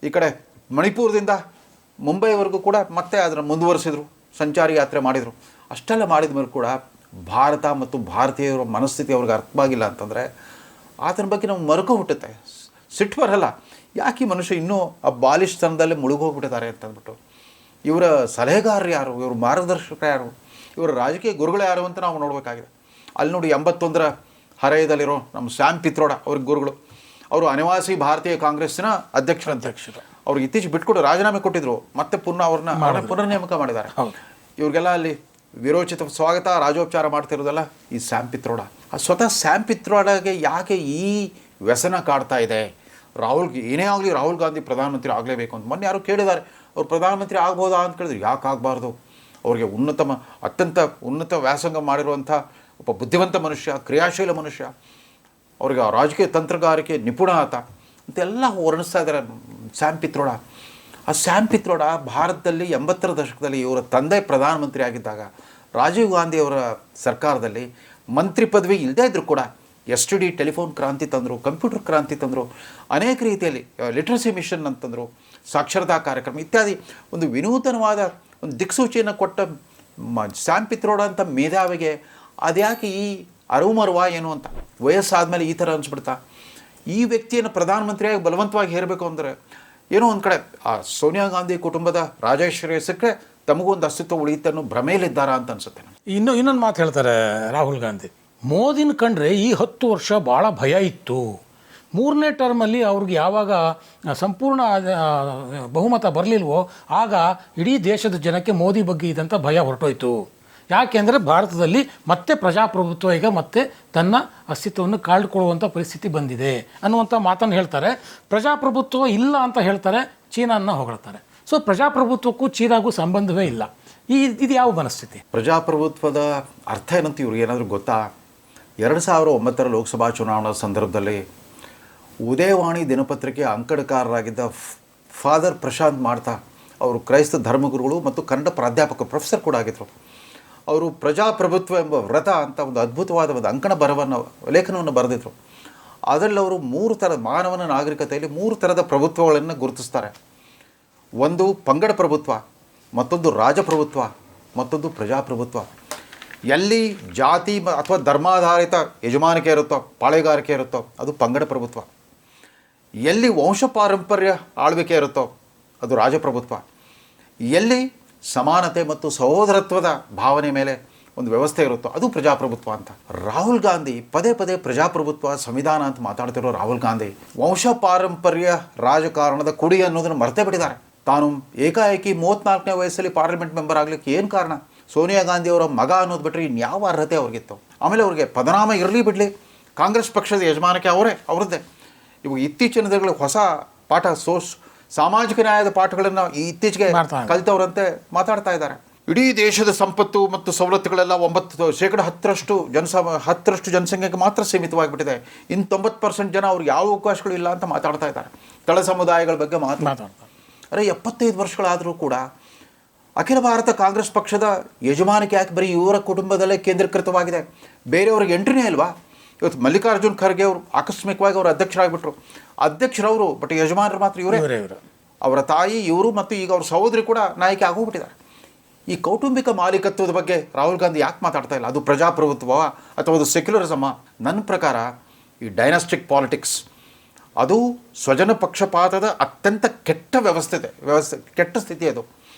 ಈ ಕಡೆ ಮಣಿಪುರದಿಂದ ಮುಂಬೈವರೆಗೂ ಕೂಡ ಮತ್ತೆ ಅದನ್ನು ಮುಂದುವರಿಸಿದರು, ಸಂಚಾರಿ ಯಾತ್ರೆ ಮಾಡಿದರು. ಅಷ್ಟೆಲ್ಲ ಮಾಡಿದ ಮೇಲೆ ಕೂಡ ಭಾರತ ಮತ್ತು ಭಾರತೀಯರ ಮನಸ್ಥಿತಿ ಅವ್ರಿಗೆ ಅರ್ಥವಾಗಿಲ್ಲ ಅಂತಂದರೆ ಆತನ ಬಗ್ಗೆ ನಾವು ಮರುಕ ಹುಟ್ಟುತ್ತೆ, ಸಿಟ್ಟು ಬರಲ್ಲ. ಯಾಕೆ ಈ ಮನುಷ್ಯ ಇನ್ನೂ ಆ ಬಾಲಿಷ್ತನದಲ್ಲೇ ಮುಳುಗೋಗ್ಬಿಟ್ಟಿದ್ದಾರೆ ಅಂತಂದ್ಬಿಟ್ಟು. ಇವರ ಸಲಹೆಗಾರರು ಯಾರು, ಇವರು ಮಾರ್ಗದರ್ಶಕ ಯಾರು, ಇವರ ರಾಜಕೀಯ ಗುರುಗಳು ಯಾರು ಅಂತ ನಾವು ನೋಡಬೇಕಾಗಿದೆ. ಅಲ್ಲಿ ನೋಡಿ 81ರ ಹರೆಯದಲ್ಲಿರೋ ನಮ್ಮ ಸ್ಯಾಮ್ ಪಿತ್ರೋಡ ಅವ್ರಿಗೆ ಗುರುಗಳು. ಅವರು ಅನಿವಾಸಿ ಭಾರತೀಯ ಕಾಂಗ್ರೆಸ್ಸಿನ ಅಧ್ಯಕ್ಷರು. ಅವ್ರಿಗೆ ಇತ್ತೀಚೆಗೆ ಬಿಟ್ಕೊಟ್ಟು ರಾಜೀನಾಮೆ ಕೊಟ್ಟಿದ್ರು, ಮತ್ತೆ ಅವ್ರನ್ನ ಪುನರ್ನೇಮಕ ಮಾಡಿದ್ದಾರೆ. ಇವ್ರಿಗೆಲ್ಲ ಅಲ್ಲಿ ವಿರೋಚಿತ ಸ್ವಾಗತ ರಾಜೋಪಚಾರ ಮಾಡ್ತಿರೋದಲ್ಲ ಈ ಸ್ಯಾಮ್ ಪಿತ್ರೋಡ. ಸ್ವತಃ ಸ್ಯಾಮ್ ಪಿತ್ರೋಡಗೆ ಯಾಕೆ ಈ ವ್ಯಸನ ಕಾಡ್ತಾ ಇದೆ? ಏನೇ ಆಗಲಿ ರಾಹುಲ್ ಗಾಂಧಿ ಪ್ರಧಾನಮಂತ್ರಿ ಆಗಲೇಬೇಕು ಅಂತ ಮೊನ್ನೆ ಯಾರು ಕೇಳಿದ್ದಾರೆ. ಅವ್ರು ಪ್ರಧಾನಮಂತ್ರಿ ಆಗ್ಬೋದಾ ಅಂತ ಕೇಳಿದ್ರು. ಯಾಕೆ ಆಗಬಾರ್ದು? ಅವ್ರಿಗೆ ಅತ್ಯಂತ ಉನ್ನತ ವ್ಯಾಸಂಗ ಮಾಡಿರುವಂಥ ಒಬ್ಬ ಬುದ್ಧಿವಂತ ಮನುಷ್ಯ, ಕ್ರಿಯಾಶೀಲ ಮನುಷ್ಯ, ಅವ್ರಿಗೆ ರಾಜಕೀಯ ತಂತ್ರಗಾರಿಕೆ ನಿಪುಣ ಆತ ಅಂತೆಲ್ಲ ವರ್ಣಿಸ್ತಾ ಇದ್ದಾರೆ ಸ್ಯಾಮ್ ಪಿತ್ರೋಡ. ಆ ಸ್ಯಾಮ್ ಪಿತ್ರೋಡ ಭಾರತದಲ್ಲಿ 80ರ ದಶಕದಲ್ಲಿ ಇವರ ತಂದೆ ಪ್ರಧಾನಮಂತ್ರಿ ಆಗಿದ್ದಾಗ ರಾಜೀವ್ ಗಾಂಧಿಯವರ ಸರ್ಕಾರದಲ್ಲಿ ಮಂತ್ರಿ ಪದವಿ ಇಲ್ಲದೇ ಇದ್ದರೂ ಕೂಡ STD ಟೆಲಿಫೋನ್ ಕ್ರಾಂತಿ ತಂದರು, ಕಂಪ್ಯೂಟರ್ ಕ್ರಾಂತಿ ತಂದರು, ಅನೇಕ ರೀತಿಯಲ್ಲಿ ಲಿಟ್ರಸಿ ಮಿಷನ್ ಅಂತಂದರು, ಸಾಕ್ಷರತಾ ಕಾರ್ಯಕ್ರಮ ಇತ್ಯಾದಿ ಒಂದು ವಿನೂತನವಾದ ಒಂದು ದಿಕ್ಸೂಚಿಯನ್ನು ಕೊಟ್ಟ ಸ್ಯಾಮ್ ಪಿತ್ರೋಡ ಅಂತ ಮೇಧಾವಿಗೆ ಅದ್ಯಾಕೆ ಈ ಅರುಮರುವ ಏನು ಅಂತ ವಯಸ್ಸಾದಮೇಲೆ ಈ ಥರ ಅನಿಸ್ಬಿಡ್ತಾ? ಈ ವ್ಯಕ್ತಿಯನ್ನು ಪ್ರಧಾನಮಂತ್ರಿಯಾಗಿ ಬಲವಂತವಾಗಿ ಹೇರಬೇಕು ಅಂದರೆ ಏನೋ ಒಂದು ಕಡೆ ಆ ಸೋನಿಯಾ ಗಾಂಧಿ ಕುಟುಂಬದ ರಾಜಶ್ರೇಯಸಕ್ಕೆ ತಮಗೂ ಒಂದು ಅಸ್ತಿತ್ವ ಉಳಿಯುತ್ತನ್ನೋ ಭ್ರಮೆಯಲ್ಲಿದ್ದಾರಾ ಅಂತ ಅನಿಸುತ್ತೆ. ಇನ್ನೊಂದು ಮಾತು ಹೇಳ್ತಾರೆ ರಾಹುಲ್ ಗಾಂಧಿ, ಮೋದಿನ ಕಂಡ್ರೆ ಈ 10 ವರ್ಷ ಭಾಳ ಭಯ ಇತ್ತು, 3ನೇ ಟರ್ಮಲ್ಲಿ ಅವ್ರಿಗೆ ಯಾವಾಗ ಸಂಪೂರ್ಣ ಬಹುಮತ ಬರಲಿಲ್ವೋ ಆಗ ಇಡೀ ದೇಶದ ಜನಕ್ಕೆ ಮೋದಿ ಬಗ್ಗೆ ಇದ್ದಂಥ ಭಯ ಹೊರಟೋಯ್ತು. ಯಾಕೆಂದರೆ ಭಾರತದಲ್ಲಿ ಮತ್ತೆ ಪ್ರಜಾಪ್ರಭುತ್ವ ಈಗ ಮತ್ತೆ ತನ್ನ ಅಸ್ತಿತ್ವವನ್ನು ಕಾಯ್ದುಕೊಳ್ಳುವಂಥ ಪರಿಸ್ಥಿತಿ ಬಂದಿದೆ ಅನ್ನುವಂಥ ಮಾತನ್ನು ಹೇಳ್ತಾರೆ. ಪ್ರಜಾಪ್ರಭುತ್ವ ಇಲ್ಲ ಅಂತ ಹೇಳ್ತಾರೆ, ಚೀನಾನ ಹೊಗಳ್ತಾರೆ. ಸೊ ಪ್ರಜಾಪ್ರಭುತ್ವಕ್ಕೂ ಚೀನಾಗೂ ಸಂಬಂಧವೇ ಇಲ್ಲ. ಇದು ಯಾವ ಮನಸ್ಥಿತಿ? ಪ್ರಜಾಪ್ರಭುತ್ವದ ಅರ್ಥ ಏನಂತ ಇವ್ರಿಗೆ ಏನಾದರೂ ಗೊತ್ತಾ? 2009ರ ಲೋಕಸಭಾ ಚುನಾವಣಾ ಸಂದರ್ಭದಲ್ಲಿ ಉದಯವಾಣಿ ದಿನಪತ್ರಿಕೆ ಅಂಕಣಕಾರರಾಗಿದ್ದ ಫಾದರ್ ಪ್ರಶಾಂತ್ ಮಾಡ್ತಾ, ಅವರು ಕ್ರೈಸ್ತ ಧರ್ಮಗುರುಗಳು ಮತ್ತು ಕನ್ನಡ ಪ್ರಾಧ್ಯಾಪಕ ಪ್ರೊಫೆಸರ್ ಕೂಡ ಆಗಿದ್ದರು. ಅವರು ಪ್ರಜಾಪ್ರಭುತ್ವ ಎಂಬ ವ್ರತ ಅಂತ ಒಂದು ಅದ್ಭುತವಾದ ಒಂದು ಅಂಕಣ ಲೇಖನವನ್ನು ಬರೆದಿದ್ರು. ಅದರಲ್ಲಿ ಅವರು 3 ಥರದ ಮಾನವನ ನಾಗರಿಕತೆಯಲ್ಲಿ 3 ಥರದ ಪ್ರಭುತ್ವಗಳನ್ನು ಗುರುತಿಸ್ತಾರೆ. ಒಂದು ಪಂಗಡ ಪ್ರಭುತ್ವ, ಮತ್ತೊಂದು ರಾಜಪ್ರಭುತ್ವ, ಮತ್ತೊಂದು ಪ್ರಜಾಪ್ರಭುತ್ವ. ಎಲ್ಲಿ ಜಾತಿ ಅಥವಾ ಧರ್ಮಾಧಾರಿತ ಯಜಮಾನಿಕೆ ಇರುತ್ತೋ, ಪಾಳೆಗಾರಿಕೆ ಇರುತ್ತೋ ಅದು ಪಂಗಡ ಪ್ರಭುತ್ವ. ಎಲ್ಲಿ ವಂಶ ಪಾರಂಪರ್ಯ ಆಳ್ವಿಕೆ ಇರುತ್ತೋ ಅದು ರಾಜಪ್ರಭುತ್ವ. ಎಲ್ಲಿ ಸಮಾನತೆ ಮತ್ತು ಸಹೋದರತ್ವದ ಭಾವನೆ ಮೇಲೆ ಒಂದು ವ್ಯವಸ್ಥೆ ಇರುತ್ತೋ ಅದು ಪ್ರಜಾಪ್ರಭುತ್ವ ಅಂತ. ರಾಹುಲ್ ಗಾಂಧಿ ಪದೇ ಪದೇ ಪ್ರಜಾಪ್ರಭುತ್ವ ಸಂವಿಧಾನ ಅಂತ ಮಾತಾಡ್ತಿರೋ ರಾಹುಲ್ ಗಾಂಧಿ ವಂಶ ಪಾರಂಪರ್ಯ ರಾಜಕಾರಣದ ಕುಡಿ ಅನ್ನೋದನ್ನು ಮರೆತೇ ಬಿಟ್ಟಿದ್ದಾರೆ. ತಾನು ಏಕಾಏಕಿ 34ನೇ ವಯಸ್ಸಲ್ಲಿ ಪಾರ್ಲಿಮೆಂಟ್ ಮೆಂಬರ್ ಆಗಲಿಕ್ಕೆ ಏನು ಕಾರಣ? ಸೋನಿಯಾ ಗಾಂಧಿ ಅವರ ಮಗ ಅನ್ನೋದು ಬಿಟ್ಟರೆ ಇನ್ಯಾವ ಅರ್ಹತೆ ಅವ್ರಿಗಿತ್ತು? ಆಮೇಲೆ ಅವ್ರಿಗೆ ಪದನಾಮ ಇರಲಿ ಬಿಡಲಿ, ಕಾಂಗ್ರೆಸ್ ಪಕ್ಷದ ಯಜಮಾನಕ್ಕೆ ಅವರದ್ದೇ. ಇವಾಗ ಇತ್ತೀಚಿನ ದಿನಗಳು ಹೊಸ ಪಾಠ ಸಾಮಾಜಿಕ ನ್ಯಾಯದ ಪಾಠಗಳನ್ನು ಇತ್ತೀಚೆಗೆ ಕಲಿತವರಂತೆ ಮಾತಾಡ್ತಾ ಇದ್ದಾರೆ. ಇಡೀ ದೇಶದ ಸಂಪತ್ತು ಮತ್ತು ಸವಲತ್ತುಗಳೆಲ್ಲ 10% ಜನಸಂಖ್ಯೆಗೆ ಮಾತ್ರ ಸೀಮಿತವಾಗಿಬಿಟ್ಟಿದೆ. ಇನ್ನು 90% ಜನ ಅವ್ರಿಗೆ ಯಾವ ಅವಕಾಶಗಳು ಇಲ್ಲ ಅಂತ ಮಾತಾಡ್ತಾ ಇದ್ದಾರೆ. ತಳ ಸಮುದಾಯಗಳ ಬಗ್ಗೆ ಮಾತಾಡ್ತಾರೆ. 75 ವರ್ಷಗಳಾದರೂ ಕೂಡ ಅಖಿಲ ಭಾರತ ಕಾಂಗ್ರೆಸ್ ಪಕ್ಷದ ಯಜಮಾನಿಕೆ ಯಾಕೆ ಬರೀ ಇವರ ಕುಟುಂಬದಲ್ಲೇ ಕೇಂದ್ರೀಕೃತವಾಗಿದೆ? ಬೇರೆಯವ್ರಿಗೆ ಎಂಟ್ರಿನೇ ಇಲ್ವಾ? ಇವತ್ತು ಮಲ್ಲಿಕಾರ್ಜುನ್ ಖರ್ಗೆ ಅವರು ಆಕಸ್ಮಿಕವಾಗಿ ಅವರು ಅಧ್ಯಕ್ಷರಾಗಿಬಿಟ್ರು. ಅಧ್ಯಕ್ಷರವರು, ಬಟ್ ಯಜಮಾನರು ಮಾತ್ರ ಇವರೇ. ಅವರ ತಾಯಿ ಇವರು ಮತ್ತು ಈಗ ಅವ್ರ ಸಹೋದರಿ ಕೂಡ ನಾಯಕಿ ಆಗೋಗ್ಬಿಟ್ಟಿದ್ದಾರೆ. ಈ ಕೌಟುಂಬಿಕ ಮಾಲೀಕತ್ವದ ಬಗ್ಗೆ ರಾಹುಲ್ ಗಾಂಧಿ ಯಾಕೆ ಮಾತಾಡ್ತಾ ಇಲ್ಲ? ಅದು ಪ್ರಜಾಪ್ರಭುತ್ವ ಅಥವಾ ಅದು ಸೆಕ್ಯುಲರಿಸಮ? ನನ್ನ ಪ್ರಕಾರ ಈ ಡೈನಾಸ್ಟಿಕ್ ಪಾಲಿಟಿಕ್ಸ್ ಅದು ಸ್ವಜನ ಪಕ್ಷಪಾತದ ಅತ್ಯಂತ ಕೆಟ್ಟ ಕೆಟ್ಟ ಸ್ಥಿತಿ. ಅದು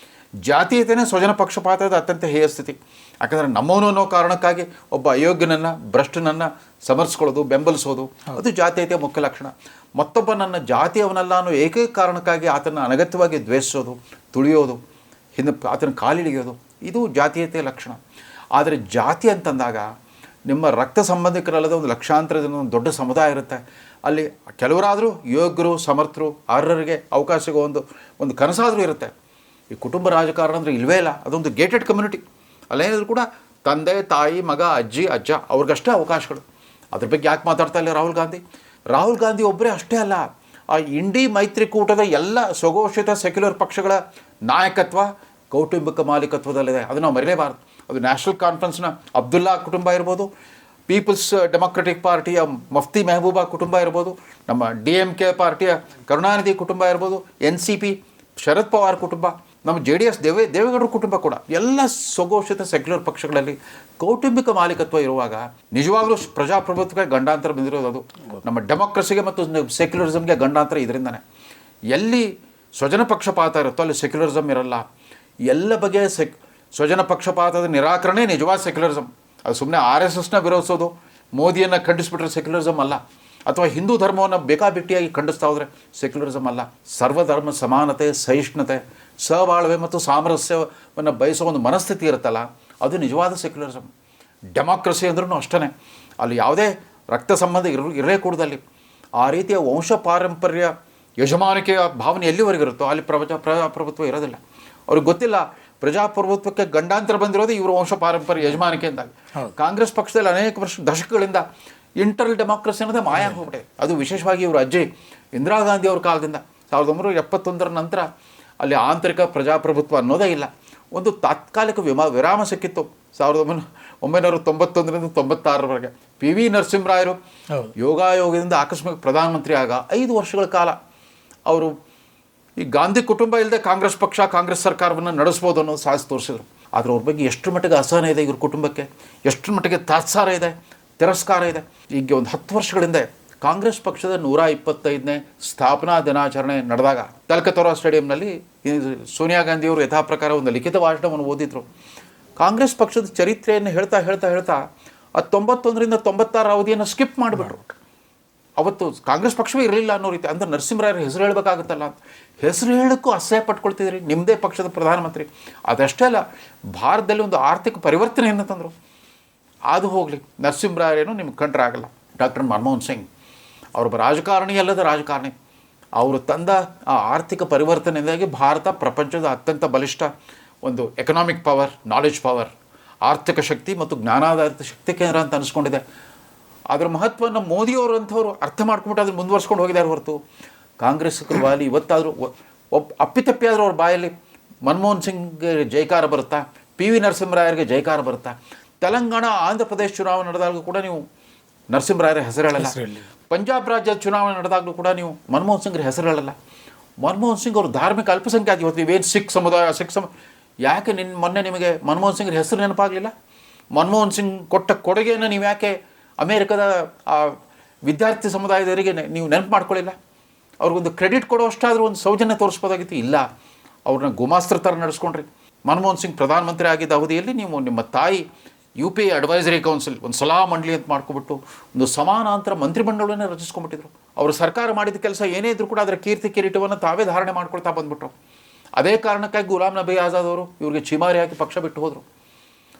ಜಾತೀಯತೆಯೇ ಸ್ವಜನ ಪಕ್ಷಪಾತದ ಅತ್ಯಂತ ಹೇಯ ಸ್ಥಿತಿ. ಯಾಕಂದರೆ ನಮ್ಮವನು ಅನ್ನೋ ಕಾರಣಕ್ಕಾಗಿ ಒಬ್ಬ ಅಯೋಗ್ಯನನ್ನು, ಭ್ರಷ್ಟನನ್ನು ಸಮರ್ಸ್ಕೊಳ್ಳೋದು, ಬೆಂಬಲಿಸೋದು ಅದು ಜಾತೀಯತೆಯ ಮುಖ್ಯ ಲಕ್ಷಣ. ಮತ್ತೊಬ್ಬನನ್ನು ಜಾತಿಯವನಲ್ಲ ಅನ್ನೋ ಏಕೈಕ ಕಾರಣಕ್ಕಾಗಿ ಆತನ ಅನಗತ್ಯವಾಗಿ ದ್ವೇಷಿಸೋದು, ತುಳಿಯೋದು, ಆತನ ಕಾಲಿಳಿಯೋದು ಇದು ಜಾತೀಯತೆಯ ಲಕ್ಷಣ. ಆದರೆ ಜಾತಿ ಅಂತಂದಾಗ ನಿಮ್ಮ ರಕ್ತ ಸಂಬಂಧಿಕರಲ್ಲದ ಒಂದು ಲಕ್ಷಾಂತರ ಜನ ಒಂದು ದೊಡ್ಡ ಸಮುದಾಯ ಇರುತ್ತೆ. ಅಲ್ಲಿ ಕೆಲವರಾದರೂ ಯೋಗ್ಯರು, ಸಮರ್ಥರು, ಅರ್ಹರಿಗೆ ಅವಕಾಶ ಸಿಗೋ ಒಂದು ಕನಸಾದರೂ ಇರುತ್ತೆ. ಈ ಕುಟುಂಬ ರಾಜಕಾರಣ ಅಂದರೆ ಇಲ್ಲವೇ ಇಲ್ಲ. ಅದೊಂದು ಗೇಟೆಡ್ ಕಮ್ಯುನಿಟಿ. ಅಲ್ಲೇನಾದರೂ ಕೂಡ ತಂದೆ, ತಾಯಿ, ಮಗ, ಅಜ್ಜಿ, ಅಜ್ಜ ಅವ್ರಿಗಷ್ಟೇ ಅವಕಾಶಗಳು. ಅದ್ರ ಬಗ್ಗೆ ಯಾಕೆ ಮಾತಾಡ್ತಾ ಇಲ್ಲ ರಾಹುಲ್ ಗಾಂಧಿ ಒಬ್ಬರೇ ಅಷ್ಟೇ ಅಲ್ಲ, ಆ ಇಂಡಿ ಮೈತ್ರಿಕೂಟದ ಎಲ್ಲ ಸ್ವಘೋಷಿತ ಸೆಕ್ಯುಲರ್ ಪಕ್ಷಗಳ ನಾಯಕತ್ವ ಕೌಟುಂಬಿಕ ಮಾಲೀಕತ್ವದಲ್ಲಿದೆ. ಅದು ನಾವು ಮರೆಯಲೇಬಾರದು. ಅದು ನ್ಯಾಷನಲ್ ಕಾನ್ಫರೆನ್ಸ್ನ ಅಬ್ದುಲ್ಲಾ ಕುಟುಂಬ ಇರ್ಬೋದು, ಪೀಪಲ್ಸ್ ಡೆಮೊಕ್ರೆಟಿಕ್ ಪಾರ್ಟಿಯ ಮಫ್ತಿ ಮೆಹಬೂಬಾ ಕುಟುಂಬ ಇರ್ಬೋದು, ನಮ್ಮ DMK ಪಾರ್ಟಿಯ ಕರುಣಾನಿಧಿ ಕುಟುಂಬ ಇರ್ಬೋದು, NCP ಶರದ್ ಪವಾರ್ ಕುಟುಂಬ, ನಮ್ಮ JDS ದೇವೇಗೌಡರ ಕುಟುಂಬ ಕೂಡ ಎಲ್ಲ ಸ್ವಘೋಷಿತ ಸೆಕ್ಯುಲರ್ ಪಕ್ಷಗಳಲ್ಲಿ ಕೌಟುಂಬಿಕ ಮಾಲೀಕತ್ವ ಇರುವಾಗ ನಿಜವಾಗ್ಲೂ ಪ್ರಜಾಪ್ರಭುತ್ವಕ್ಕೆ ಗಂಡಾಂತರ ಬಂದಿರೋದು. ಅದು ನಮ್ಮ ಡೆಮೋಕ್ರಸಿಗೆ ಮತ್ತು ಸೆಕ್ಯುಲರಿಸಮ್ಗೆ ಗಂಡಾಂತರ ಇದರಿಂದನೇ. ಎಲ್ಲಿ ಸ್ವಜನ ಪಕ್ಷಪಾತ ಇರುತ್ತೋ ಅಲ್ಲಿ ಸೆಕ್ಯುಲರಿಸಮ್ ಇರಲ್ಲ. ಎಲ್ಲ ಬಗೆಯ ಸ್ವಜನ ಪಕ್ಷಪಾತದ ನಿರಾಕರಣೆ ನಿಜವಾದ ಸೆಕ್ಯುಲರಿಸಮ್. ಅದು ಸುಮ್ಮನೆ RSSನ ವಿರೋಧಿಸೋದು, ಮೋದಿಯನ್ನು ಖಂಡಿಸ್ಬಿಟ್ರೆ ಸೆಕ್ಯುಲರಿಸಮ್ ಅಲ್ಲ, ಅಥವಾ ಹಿಂದೂ ಧರ್ಮವನ್ನು ಬೇಕಾಬಿಟ್ಟಿಯಾಗಿ ಖಂಡಿಸ್ತಾ ಹೋದರೆ ಸೆಕ್ಯುಲರಿಸಮ್ ಅಲ್ಲ. ಸರ್ವಧರ್ಮ ಸಮಾನತೆ, ಸಹಿಷ್ಣುತೆ, ಸಹಬಾಳ್ವೆ ಮತ್ತು ಸಾಮರಸ್ಯವನ್ನು ಬಯಸೋ ಒಂದು ಮನಸ್ಥಿತಿ ಇರುತ್ತಲ್ಲ ಅದು ನಿಜವಾದ ಸೆಕ್ಯುಲರಿಸಮ್. ಡೆಮಾಕ್ರಸಿ ಅಂದ್ರೂ ಅಷ್ಟೇ. ಅಲ್ಲಿ ಯಾವುದೇ ರಕ್ತ ಸಂಬಂಧ ಇರೇ ಕೂಡದಲ್ಲಿ ಆ ರೀತಿಯ ವಂಶ ಪಾರಂಪರ್ಯ ಯಜಮಾನಿಕೆಯ ಭಾವನೆ ಎಲ್ಲಿವರೆಗೆ ಇರುತ್ತೋ ಅಲ್ಲಿ ಪ್ರಜಾಪ್ರಭುತ್ವ ಇರೋದಿಲ್ಲ. ಅವ್ರಿಗೆ ಗೊತ್ತಿಲ್ಲ ಪ್ರಜಾಪ್ರಭುತ್ವಕ್ಕೆ ಗಂಡಾಂತರ ಬಂದಿರೋದು ಇವರು ವಂಶ ಪಾರಂಪರ್ಯ ಯಜಮಾನಿಕೆಯಿಂದಾಗಿ. ಕಾಂಗ್ರೆಸ್ ಪಕ್ಷದಲ್ಲಿ ಅನೇಕ ದಶಕಗಳಿಂದ ಇಂಟರ್ನಲ್ ಡೆಮಾಕ್ರಸಿ ಅನ್ನೋದೇ ಮಾಯ ಹೋಗ್ಬಿಟ್ಟಿದೆ. ಅದು ವಿಶೇಷವಾಗಿ ಇವರು ಅಜ್ಜಿ ಇಂದಿರಾ ಗಾಂಧಿ ಅವ್ರ ಕಾಲದಿಂದ 1971ರ ನಂತರ ಅಲ್ಲಿ ಆಂತರಿಕ ಪ್ರಜಾಪ್ರಭುತ್ವ ಅನ್ನೋದೇ ಇಲ್ಲ. ಒಂದು ತಾತ್ಕಾಲಿಕ ವಿರಾಮ ಸಿಕ್ಕಿತ್ತು 1991ರಿಂದ 96ರವರೆಗೆ. PV ನರಸಿಂಹರಾಯರು ಯೋಗಾಯೋಗದಿಂದ ಆಕಸ್ಮಿಕ ಪ್ರಧಾನಮಂತ್ರಿ ಆಗ 5 ವರ್ಷಗಳ ಕಾಲ ಅವರು ಈ ಗಾಂಧಿ ಕುಟುಂಬ ಇಲ್ಲದೆ ಕಾಂಗ್ರೆಸ್ ಪಕ್ಷ, ಕಾಂಗ್ರೆಸ್ ಸರ್ಕಾರವನ್ನು ನಡೆಸ್ಬೋದು ಅನ್ನೋದು ಸಾಧಿಸಿ ತೋರಿಸಿದ್ರು. ಆದರೆ ಅವ್ರ ಬಗ್ಗೆ ಎಷ್ಟರ ಮಟ್ಟಿಗೆ ಅಸಹನೆ ಇದೆ ಇವ್ರ ಕುಟುಂಬಕ್ಕೆ, ಎಷ್ಟರ ಮಟ್ಟಿಗೆ ತಾತ್ಸಾರ ಇದೆ, ತಿರಸ್ಕಾರ ಇದೆ. ಈಗ ಒಂದು 10 ವರ್ಷಗಳಿಂದ ಕಾಂಗ್ರೆಸ್ ಪಕ್ಷದ 125ನೇ ಸ್ಥಾಪನಾ ದಿನಾಚರಣೆ ನಡೆದಾಗ ಕಲ್ಕತ್ತೋರಾ ಸ್ಟೇಡಿಯಂನಲ್ಲಿ ಸೋನಿಯಾ ಗಾಂಧಿಯವರು ಯಥಾ ಪ್ರಕಾರ ಒಂದು ಲಿಖಿತ ಭಾಷಣವನ್ನು ಓದಿದ್ರು. ಕಾಂಗ್ರೆಸ್ ಪಕ್ಷದ ಚರಿತ್ರೆಯನ್ನು ಹೇಳ್ತಾ ಆ 91ರಿಂದ 96 ಅವಧಿಯನ್ನು ಸ್ಕಿಪ್ ಮಾಡಿಬಿಟ್ರು. ಅವತ್ತು ಕಾಂಗ್ರೆಸ್ ಪಕ್ಷವೇ ಇರಲಿಲ್ಲ ಅನ್ನೋ ರೀತಿ. ಅಂದರೆ ನರಸಿಂಹರಾಯರ ಹೆಸರು ಹೇಳಬೇಕಾಗುತ್ತಲ್ಲ ಅಂತ ಹೆಸರು ಹೇಳೋಕ್ಕೂ ಅಸಹ್ಯ ಪಟ್ಕೊಳ್ತಿದ್ರಿ ನಿಮ್ಮದೇ ಪಕ್ಷದ ಪ್ರಧಾನಮಂತ್ರಿ. ಅದಷ್ಟೇ ಅಲ್ಲ, ಭಾರತದಲ್ಲಿ ಒಂದು ಆರ್ಥಿಕ ಪರಿವರ್ತನೆಯನ್ನು ತಂದರು. ಅದು ಹೋಗಲಿ, ನರಸಿಂಹರಾಯರೇನು ನಿಮ್ಗೆ ಕಂಡ್ರೆ ಆಗಲ್ಲ. ಡಾಕ್ಟರ್ ಮನಮೋಹನ್ ಸಿಂಗ್ ಅವರೊಬ್ಬ ರಾಜಕಾರಣಿ ಅಲ್ಲದ ರಾಜಕಾರಣಿ. ಅವರು ತಂದ ಆ ಆರ್ಥಿಕ ಪರಿವರ್ತನೆಯಿಂದಾಗಿ ಭಾರತ ಪ್ರಪಂಚದ ಅತ್ಯಂತ ಬಲಿಷ್ಠ ಒಂದು ಎಕನಾಮಿಕ್ ಪವರ್, ನಾಲೆಡ್ಜ್ ಪವರ್, ಆರ್ಥಿಕ ಶಕ್ತಿ ಮತ್ತು ಜ್ಞಾನಾಧಾರಿತ ಶಕ್ತಿ ಕೇಂದ್ರ ಅಂತ ಅನಿಸ್ಕೊಂಡಿದೆ. ಅದರ ಮಹತ್ವವನ್ನು ಮೋದಿಯವರು ಅಂಥವ್ರು ಅರ್ಥ ಮಾಡ್ಕೊಂಬಿಟ್ಟು ಅದನ್ನು ಮುಂದುವರ್ಸ್ಕೊಂಡು ಹೋಗಿದ್ದಾರೆ ಹೊರತು ಕಾಂಗ್ರೆಸ್ಸಿಗರ ಬಾಯಲ್ಲಿ ಇವತ್ತಾದರೂ ಅಪ್ಪಿತಪ್ಪಿ ಆದರೂ ಅವ್ರ ಬಾಯಲ್ಲಿ ಮನಮೋಹನ್ ಸಿಂಗ್ಗೆ ಜೈಕಾರ ಬರುತ್ತಾ, PV ನರಸಿಂಹರಾಯರಿಗೆ ಜೈಕಾರ ಬರುತ್ತಾ? ತೆಲಂಗಾಣ, ಆಂಧ್ರ ಪ್ರದೇಶ ಚುನಾವಣೆ ನಡೆದಾಗಲೂ ಕೂಡ ನೀವು ನರಸಿಂಹರಾಯರ ಹೆಸರು ಹೇಳಲ್ಲ. ಪಂಜಾಬ್ ರಾಜ್ಯದ ಚುನಾವಣೆ ನಡೆದಾಗಲೂ ಕೂಡ ನೀವು ಮನಮೋಹನ್ ಸಿಂಗ್ರ ಹೆಸರು ಹೇಳಲ್ಲ. ಮನಮೋಹನ್ ಸಿಂಗ್ ಅವರು ಧಾರ್ಮಿಕ ಅಲ್ಪಸಂಖ್ಯಾತ. ಇವತ್ತು ನೀವೇನು ಸಿಖ್ ಸಮುದಾಯ ಯಾಕೆ ಮೊನ್ನೆ ನಿಮಗೆ ಮನಮೋಹನ್ ಸಿಂಗ್ರ ಹೆಸರು ನೆನಪಾಗಲಿಲ್ಲ? ಮನಮೋಹನ್ ಸಿಂಗ್ ಕೊಟ್ಟ ಕೊಡುಗೆಯನ್ನು ನೀವು ಯಾಕೆ ಅಮೇರಿಕದ ವಿದ್ಯಾರ್ಥಿ ಸಮುದಾಯದವರಿಗೆ ನೀವು ನೆನಪು ಮಾಡ್ಕೊಳ್ಳಿಲ್ಲ? ಅವ್ರಿಗೊಂದು ಕ್ರೆಡಿಟ್ ಕೊಡೋಷ್ಟಾದರೂ ಒಂದು ಸೌಜನ್ಯ ತೋರಿಸ್ಬೋದಾಗಿತ್ತು. ಇಲ್ಲ, ಅವ್ರನ್ನ ಗುಮಾಸ್ತ್ರ ಥರ ನಡೆಸ್ಕೊಂಡ್ರಿ. ಮನಮೋಹನ್ ಸಿಂಗ್ ಪ್ರಧಾನಮಂತ್ರಿ ಆಗಿದ್ದ ಅವಧಿಯಲ್ಲಿ ನೀವು ನಿಮ್ಮ ತಾಯಿ UPA ಅಡ್ವೈಸರಿ ಕೌನ್ಸಿಲ್ ಒಂದು ಸಲಹಾ ಮಂಡಳಿ ಅಂತ ಮಾಡ್ಕೊಬಿಟ್ಟು ಒಂದು ಸಮಾನಾಂತರ ಮಂತ್ರಿಮಂಡಲವನ್ನೇ ರಚಿಸ್ಕೊಂಡ್ಬಿಟ್ಟಿದ್ರು. ಅವರು ಸರ್ಕಾರ ಮಾಡಿದ ಕೆಲಸ ಏನೇ ಇದ್ರೂ ಕೂಡ ಅದರ ಕೀರ್ತಿ ಕಿರೀಟವನ್ನು ತಾವೇ ಧಾರಣೆ ಮಾಡ್ಕೊಳ್ತಾ ಬಂದ್ಬಿಟ್ರು. ಅದೇ ಕಾರಣಕ್ಕಾಗಿ ಗುಲಾಂ ನಬಿ ಆಜಾದ್ ಅವರು ಇವ್ರಿಗೆ ಚಿಮಾರಿ ಹಾಕಿ ಪಕ್ಷ ಬಿಟ್ಟು ಹೋದರು.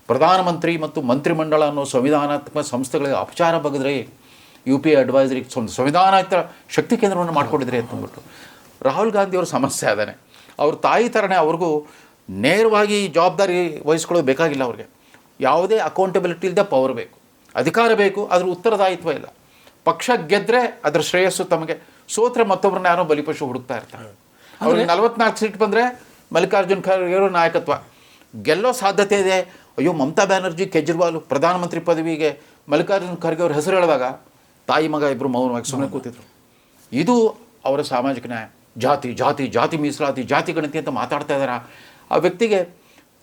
ಪ್ರಧಾನಮಂತ್ರಿ ಮತ್ತು ಮಂತ್ರಿಮಂಡಲ ಅನ್ನೋ ಸಂವಿಧಾನಾತ್ಮಕ ಸಂಸ್ಥೆಗಳಿಗೆ ಅಪಚಾರ ಬಗೆದ್ರೆ UPA ಅಡ್ವೈಸರಿ ಸಂವಿಧಾನಾತ್ಮಕ ಶಕ್ತಿ ಕೇಂದ್ರವನ್ನು ಮಾಡ್ಕೊಂಡಿದ್ರಿ ಅಂತಂದ್ಬಿಟ್ಟು ರಾಹುಲ್ ಗಾಂಧಿಯವ್ರ ಸಮಸ್ಯೆ ಅದಾನೆ. ಅವ್ರ ತಾಯಿ ಥರನೇ ಅವ್ರಿಗೂ ನೇರವಾಗಿ ಜವಾಬ್ದಾರಿ ವಹಿಸ್ಕೊಳ್ಳೋದು ಬೇಕಾಗಿಲ್ಲ. ಅವ್ರಿಗೆ ಯಾವುದೇ ಅಕೌಂಟಬಿಲಿಟಿ ಇಲ್ಲದೆ ಪವರ್ ಬೇಕು, ಅಧಿಕಾರ ಬೇಕು, ಅದ್ರ ಉತ್ತರದಾಯಿತ್ವ ಇಲ್ಲ. ಪಕ್ಷ ಗೆದ್ದರೆ ಅದರ ಶ್ರೇಯಸ್ಸು ತಮಗೆ, ಸೋತ್ರೆ ಮತ್ತೊಬ್ಬರನ್ನ ಯಾರೋ ಬಲಿಪಶು ಹುಡುಕ್ತಾ ಇರ್ತಾರೆ. ಅವ್ರಿಗೆ 44 ಸೀಟ್ ಬಂದರೆ ಮಲ್ಲಿಕಾರ್ಜುನ್ ಖರ್ಗೆ ನಾಯಕತ್ವ ಗೆಲ್ಲೋ ಸಾಧ್ಯತೆ ಇದೆ. ಅಯ್ಯೋ, ಮಮತಾ ಬ್ಯಾನರ್ಜಿ, ಕೇಜ್ರಿವಾಲ್ ಪ್ರಧಾನಮಂತ್ರಿ ಪದವಿಗೆ ಮಲ್ಲಿಕಾರ್ಜುನ್ ಖರ್ಗೆ ಅವ್ರ ಹೆಸರು ಹೇಳಿದಾಗ ತಾಯಿ ಮಗ ಇಬ್ಬರು ಮೌನವಾಗಿ ಸುಮ್ಮನೆ ಕೂತಿದ್ರು. ಇದು ಅವರ ಸಾಮಾಜಿಕ ನ್ಯಾಯ. ಜಾತಿ ಜಾತಿ ಜಾತಿ ಮೀಸಲಾತಿ, ಜಾತಿ ಗಣತಿ ಅಂತ ಮಾತಾಡ್ತಾ ಇದ್ದಾರೆ. ಆ ವ್ಯಕ್ತಿಗೆ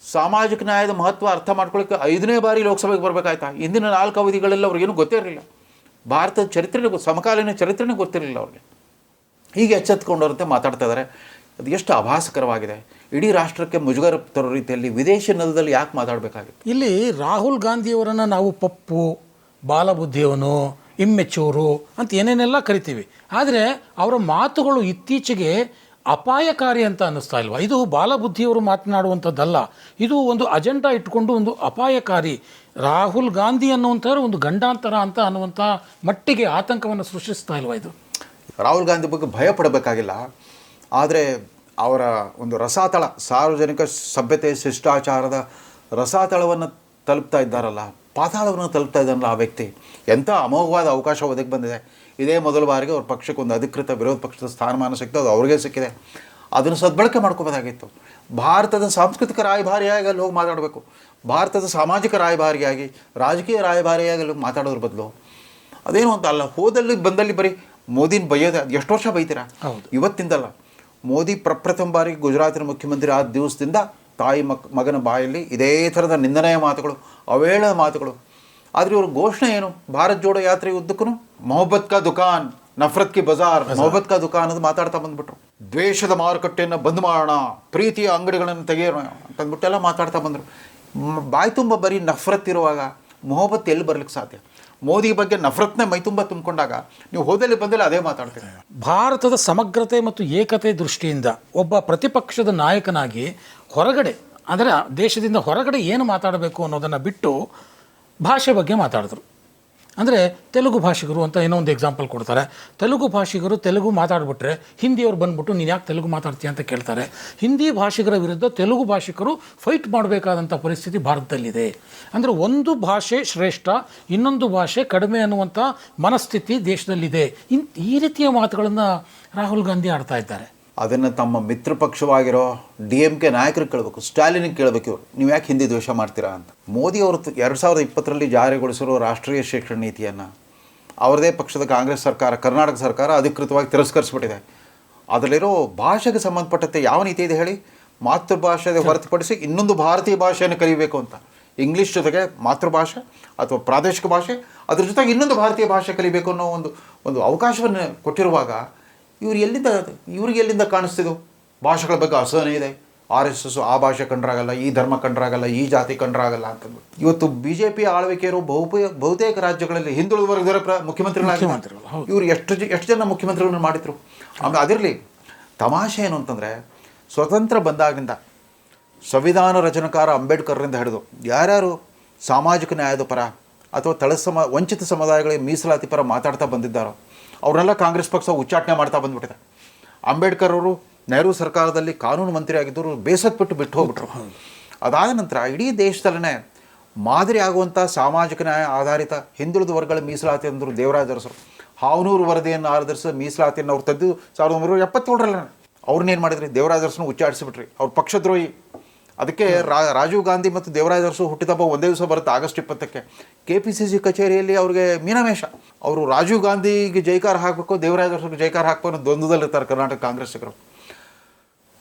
ಸಾಮಾಜಿಕ ನ್ಯಾಯದ ಮಹತ್ವ ಅರ್ಥ ಮಾಡ್ಕೊಳ್ಳೋಕ್ಕೆ 5ನೇ ಬಾರಿ ಲೋಕಸಭೆಗೆ ಬರಬೇಕಾಯ್ತಾ? ಇಂದಿನ 4 ಅವಧಿಗಳೆಲ್ಲ ಅವ್ರಿಗೇನು ಗೊತ್ತೇ ಇರಲಿಲ್ಲ. ಭಾರತದ ಚರಿತ್ರೆನೇ ಸಮಕಾಲೀನ ಚರಿತ್ರೆನೇ ಗೊತ್ತಿರಲಿಲ್ಲ ಅವ್ರಿಗೆ. ಹೀಗೆ ಎಚ್ಚೆತ್ಕೊಂಡವರಂತೆ ಮಾತಾಡ್ತಾ ಇದ್ದಾರೆ. ಅದು ಎಷ್ಟು ಅಭಾಸಕರವಾಗಿದೆ. ಇಡೀ ರಾಷ್ಟ್ರಕ್ಕೆ ಮುಜುಗರ ತರೋ ರೀತಿಯಲ್ಲಿ ವಿದೇಶಿ ನೆಲದಲ್ಲಿ ಯಾಕೆ ಮಾತಾಡಬೇಕಾಗಿತ್ತು? ಇಲ್ಲಿ ರಾಹುಲ್ ಗಾಂಧಿಯವರನ್ನು ನಾವು ಪಪ್ಪು, ಬಾಲಬುದ್ಧಿಯವನು, ಇಮ್ಮೆಚೂರು ಅಂತ ಏನೇನೆಲ್ಲ ಕರಿತೀವಿ. ಆದರೆ ಅವರ ಮಾತುಗಳು ಇತ್ತೀಚೆಗೆ ಅಪಾಯಕಾರಿ ಅಂತ ಅನ್ನಿಸ್ತಾ ಇಲ್ವಾ? ಇದು ಬಾಲಬುದ್ಧಿಯವರು ಮಾತನಾಡುವಂಥದ್ದಲ್ಲ. ಇದು ಒಂದು ಅಜೆಂಡಾ ಇಟ್ಕೊಂಡು ಒಂದು ಅಪಾಯಕಾರಿ, ರಾಹುಲ್ ಗಾಂಧಿ ಅನ್ನುವಂಥವ್ರು ಒಂದು ಗಂಡಾಂತರ ಅಂತ ಅನ್ನುವಂಥ ಮಟ್ಟಿಗೆ ಆತಂಕವನ್ನು ಸೃಷ್ಟಿಸ್ತಾ ಇಲ್ವಾ ಇದು? ರಾಹುಲ್ ಗಾಂಧಿ ಬಗ್ಗೆ ಭಯ ಪಡಬೇಕಾಗಿಲ್ಲ. ಆದರೆ ಅವರ ಒಂದು ರಸಾತಳ, ಸಾರ್ವಜನಿಕ ಸಭ್ಯತೆ ಶಿಷ್ಟಾಚಾರದ ರಸಾತಳವನ್ನು ತಲುಪ್ತಾ ಇದ್ದಾರಲ್ಲ, ಪಾತಾಳವನ್ನು ತಲುಪ್ತಾ ಇದ್ದಾರಲ್ಲ ಆ ವ್ಯಕ್ತಿ, ಎಂಥ ಅಮೋಘವಾದ ಅವಕಾಶ ಒದಗಿ ಬಂದಿದೆ. ಇದೇ ಮೊದಲ ಬಾರಿಗೆ ಅವ್ರ ಪಕ್ಷಕ್ಕೆ ಒಂದು ಅಧಿಕೃತ ವಿರೋಧ ಪಕ್ಷದ ಸ್ಥಾನಮಾನ ಸಿಕ್ತು. ಅದು ಅವ್ರಿಗೆ ಸಿಕ್ಕಿದೆ. ಅದನ್ನು ಸದ್ಬಳಕೆ ಮಾಡ್ಕೋಬೋದಾಗಿತ್ತು. ಭಾರತದ ಸಾಂಸ್ಕೃತಿಕ ರಾಯಭಾರಿಯಾಗಿ ಅಲ್ಲಿ ಹೋಗಿ ಮಾತಾಡಬೇಕು. ಭಾರತದ ಸಾಮಾಜಿಕ ರಾಯಭಾರಿಯಾಗಿ, ರಾಜಕೀಯ ರಾಯಭಾರಿಯಾಗಿ ಅಲ್ಲಿ ಮಾತಾಡೋದ್ರ ಬದಲು ಅದೇನು ಅಂತ ಅಲ್ಲ, ಹೋದಲ್ಲಿ ಬಂದಲ್ಲಿ ಬರೀ ಮೋದಿನ ಬೈಯೋದು. ಅದು ಎಷ್ಟು ವರ್ಷ ಬೈತೀರಾ? ಇವತ್ತಿಂದಲ್ಲ. ಮೋದಿ ಪ್ರಪ್ರಥಮ ಬಾರಿಗೆ ಗುಜರಾತಿನ ಮುಖ್ಯಮಂತ್ರಿ ಆದ ದಿವಸದಿಂದ ತಾಯಿ ಮಗನ ಬಾಯಲ್ಲಿ ಇದೇ ಥರದ ನಿಂದನೆಯ ಮಾತುಗಳು, ಅವೇಳದ ಮಾತುಗಳು. ಆದರೆ ಇವ್ರ ಘೋಷಣೆ ಏನು? ಭಾರತ್ ಜೋಡೋ ಯಾತ್ರೆ ಉದ್ದಕ್ಕೂ ಮೊಹಬ್ಬತ್ ಕಾ ದುಕಾನ್, ನಫರತ್ ಕಿ ಬಜಾರ್, ಮೊಹಬ್ಬತ್ ಕಾ ದುಕಾನ್ ಅದು ಮಾತಾಡ್ತಾ ಬಂದ್ಬಿಟ್ರು. ದ್ವೇಷದ ಮಾರುಕಟ್ಟೆಯನ್ನು ಬಂದ್ ಮಾಡೋಣ, ಪ್ರೀತಿಯ ಅಂಗಡಿಗಳನ್ನು ತೆಗೆಯೋಣ ಅಂತಂದ್ಬಿಟ್ಟೆಲ್ಲ ಮಾತಾಡ್ತಾ ಬಂದರು. ಬಾಯಿ ತುಂಬ ಬರೀ ನಫರತ್ ಇರುವಾಗ ಮೊಹಬ್ಬತ್ ಎಲ್ಲಿ ಬರ್ಲಿಕ್ಕೆ ಸಾಧ್ಯ? ಮೋದಿ ಬಗ್ಗೆ ನಫರತ್ನೇ ಮೈತುಂಬ ತುಂಬಿಕೊಂಡಾಗ ನೀವು ಹೋದಲ್ಲಿ ಬಂದಲ್ಲಿ ಅದೇ ಮಾತಾಡ್ತೀರಿ. ಭಾರತದ ಸಮಗ್ರತೆ ಮತ್ತು ಏಕತೆ ದೃಷ್ಟಿಯಿಂದ ಒಬ್ಬ ಪ್ರತಿಪಕ್ಷದ ನಾಯಕನಾಗಿ ಹೊರಗಡೆ, ಅಂದರೆ ದೇಶದಿಂದ ಹೊರಗಡೆ ಏನು ಮಾತಾಡಬೇಕು ಅನ್ನೋದನ್ನು ಬಿಟ್ಟು ಭಾಷೆ ಬಗ್ಗೆ ಮಾತಾಡಿದ್ರು. ಅಂದರೆ ತೆಲುಗು ಭಾಷಿಗರು ಅಂತ ಏನೋ ಒಂದು ಎಕ್ಸಾಂಪಲ್ ಕೊಡ್ತಾರೆ. ತೆಲುಗು ಭಾಷಿಗರು ತೆಲುಗು ಮಾತಾಡ್ಬಿಟ್ರೆ ಹಿಂದಿಯವ್ರು ಬಂದ್ಬಿಟ್ಟು ನೀನು ಯಾಕೆ ತೆಲುಗು ಮಾತಾಡ್ತೀಯ ಅಂತ ಕೇಳ್ತಾರೆ. ಹಿಂದಿ ಭಾಷಿಗರ ವಿರುದ್ಧ ತೆಲುಗು ಭಾಷಿಕರು ಫೈಟ್ ಮಾಡಬೇಕಾದಂಥ ಪರಿಸ್ಥಿತಿ ಭಾರತದಲ್ಲಿದೆ. ಅಂದರೆ ಒಂದು ಭಾಷೆ ಶ್ರೇಷ್ಠ, ಇನ್ನೊಂದು ಭಾಷೆ ಕಡಿಮೆ ಅನ್ನುವಂಥ ಮನಸ್ಥಿತಿ ದೇಶದಲ್ಲಿದೆ. ಈ ರೀತಿಯ ಮಾತುಗಳನ್ನು ರಾಹುಲ್ ಗಾಂಧಿ ಆಡ್ತಾ ಇದ್ದಾರೆ. ಅದನ್ನು ತಮ್ಮ ಮಿತ್ರ ಪಕ್ಷವಾಗಿರೋ DMK ನಾಯಕರಿಗೆ ಕೇಳಬೇಕು, ಸ್ಟಾಲಿನಿಗೆ ಕೇಳಬೇಕು. ಇವರು ನೀವು ಯಾಕೆ ಹಿಂದಿ ದ್ವೇಷ ಮಾಡ್ತೀರಾ ಅಂತ. ಮೋದಿ ಅವರು 2020ರಲ್ಲಿ ಜಾರಿಗೊಳಿಸಿರೋ ರಾಷ್ಟ್ರೀಯ ಶಿಕ್ಷಣ ನೀತಿಯನ್ನು ಅವರದೇ ಪಕ್ಷದ ಕಾಂಗ್ರೆಸ್ ಸರ್ಕಾರ, ಕರ್ನಾಟಕ ಸರ್ಕಾರ ಅಧಿಕೃತವಾಗಿ ತಿರಸ್ಕರಿಸ್ಬಿಟ್ಟಿದೆ. ಅದರಲ್ಲಿರೋ ಭಾಷೆಗೆ ಸಂಬಂಧಪಟ್ಟಂತೆ ಯಾವ ನೀತಿ ಇದೆ ಹೇಳಿ? ಮಾತೃಭಾಷೆ ಹೊರತುಪಡಿಸಿ ಇನ್ನೊಂದು ಭಾರತೀಯ ಭಾಷೆಯನ್ನು ಕಲಿಬೇಕು ಅಂತ. ಇಂಗ್ಲೀಷ್ ಜೊತೆಗೆ ಮಾತೃಭಾಷೆ ಅಥವಾ ಪ್ರಾದೇಶಿಕ ಭಾಷೆ, ಅದ್ರ ಜೊತೆಗೆ ಇನ್ನೊಂದು ಭಾರತೀಯ ಭಾಷೆ ಕಲಿಬೇಕು ಅನ್ನೋ ಒಂದು ಅವಕಾಶವನ್ನು ಕೊಟ್ಟಿರುವಾಗ ಇವ್ರಿಗೆ ಎಲ್ಲಿಂದ ಕಾಣಿಸ್ತಿದ್ದು? ಭಾಷೆಗಳ ಬಗ್ಗೆ ಅಸಹನೆ ಇದೆ. RSS ಆ ಭಾಷೆ ಕಂಡ್ರಾಗಲ್ಲ, ಈ ಧರ್ಮ ಕಂಡ್ರಾಗಲ್ಲ, ಈ ಜಾತಿ ಕಂಡ್ರಾಗಲ್ಲ ಅಂತಂದ್ಬಿಟ್ಟು ಇವತ್ತು BJP ಆಳ್ವಿಕೆಯರು ಬಹುತೇಕ ರಾಜ್ಯಗಳಲ್ಲಿ ಹಿಂದುಳಿದ ವರ್ಗದವರ ಮುಖ್ಯಮಂತ್ರಿಗಳಾಗಿದ್ದಾರೆ. ಇವರು ಎಷ್ಟು ಜನ ಮುಖ್ಯಮಂತ್ರಿಗಳನ್ನ ಮಾಡಿದ್ರು. ಆಮೇಲೆ ಅದಿರಲಿ, ತಮಾಷೆ ಏನು ಅಂತಂದರೆ ಸ್ವತಂತ್ರ ಬಂದಾಗಿನಿಂದ ಸಂವಿಧಾನ ರಚನಾಕಾರ ಅಂಬೇಡ್ಕರ್ರಿಂದ ಹಿಡಿದು ಯಾರ್ಯಾರು ಸಾಮಾಜಿಕ ನ್ಯಾಯದ ಪರ ಅಥವಾ ವಂಚಿತ ಸಮುದಾಯಗಳಿಗೆ ಮೀಸಲಾತಿ ಪರ ಮಾತಾಡ್ತಾ ಬಂದಿದ್ದಾರೋ ಅವರೆಲ್ಲ ಕಾಂಗ್ರೆಸ್ ಪಕ್ಷ ಉಚ್ಚಾಟನೆ ಮಾಡ್ತಾ ಬಂದ್ಬಿಟ್ಟಿದೆ. ಅಂಬೇಡ್ಕರ್ ಅವರು ನೆಹರು ಸರ್ಕಾರದಲ್ಲಿ ಕಾನೂನು ಮಂತ್ರಿ ಆಗಿದ್ದರು, ಬೇಸತ್ಬಿಟ್ಟು ಬಿಟ್ಟು ಹೋಗ್ಬಿಟ್ರು. ಅದಾದ ನಂತರ ಇಡೀ ದೇಶದಲ್ಲೇ ಮಾದರಿ ಆಗುವಂಥ ಸಾಮಾಜಿಕ ನ್ಯಾಯ ಆಧಾರಿತ ಹಿಂದುಳಿದ ವರ್ಗಗಳ ಮೀಸಲಾತಿ ಅಂದರು ದೇವರಾಜ ಅರಸರು. ಹಾವನೂರು ವರದಿಯನ್ನು ಆಧರಿಸಿದ ಮೀಸಲಾತಿಯನ್ನು ಅವ್ರು ತೆಗೆದು 1977ರಲ್ಲಿ ಅವ್ರನ್ನೇನು ಮಾಡಿದ್ರಿ? ದೇವರಾಜ ಅರಸನ್ನು ಉಚ್ಚಾಟಿಸಿಬಿಟ್ರಿ. ಅವ್ರ ಪಕ್ಷದ್ರೋಹಿ. ಅದಕ್ಕೆ ರಾಜೀವ್ ಗಾಂಧಿ ಮತ್ತು ದೇವರಾಜ ಅರಸು ಹುಟ್ಟಿದಬ್ಬ ಒಂದೇ ದಿವಸ ಬರುತ್ತೆ, ಆಗಸ್ಟ್ 20ಕ್ಕೆ. KPCC ಕಚೇರಿಯಲ್ಲಿ ಅವ್ರಿಗೆ ಮೀನಮೇಷ. ಅವರು ರಾಜೀವ್ ಗಾಂಧಿಗೆ ಜೈಕಾರ ಹಾಕಬೇಕು, ದೇವರಾಜ ಅರಸುಗೆ ಜೈಕಾರ ಹಾಕಬೇಕು ಅನ್ನೋ ದ್ವಂದ್ವದಲ್ಲಿರ್ತಾರೆ ಕರ್ನಾಟಕ ಕಾಂಗ್ರೆಸ್ಸಿಗರು.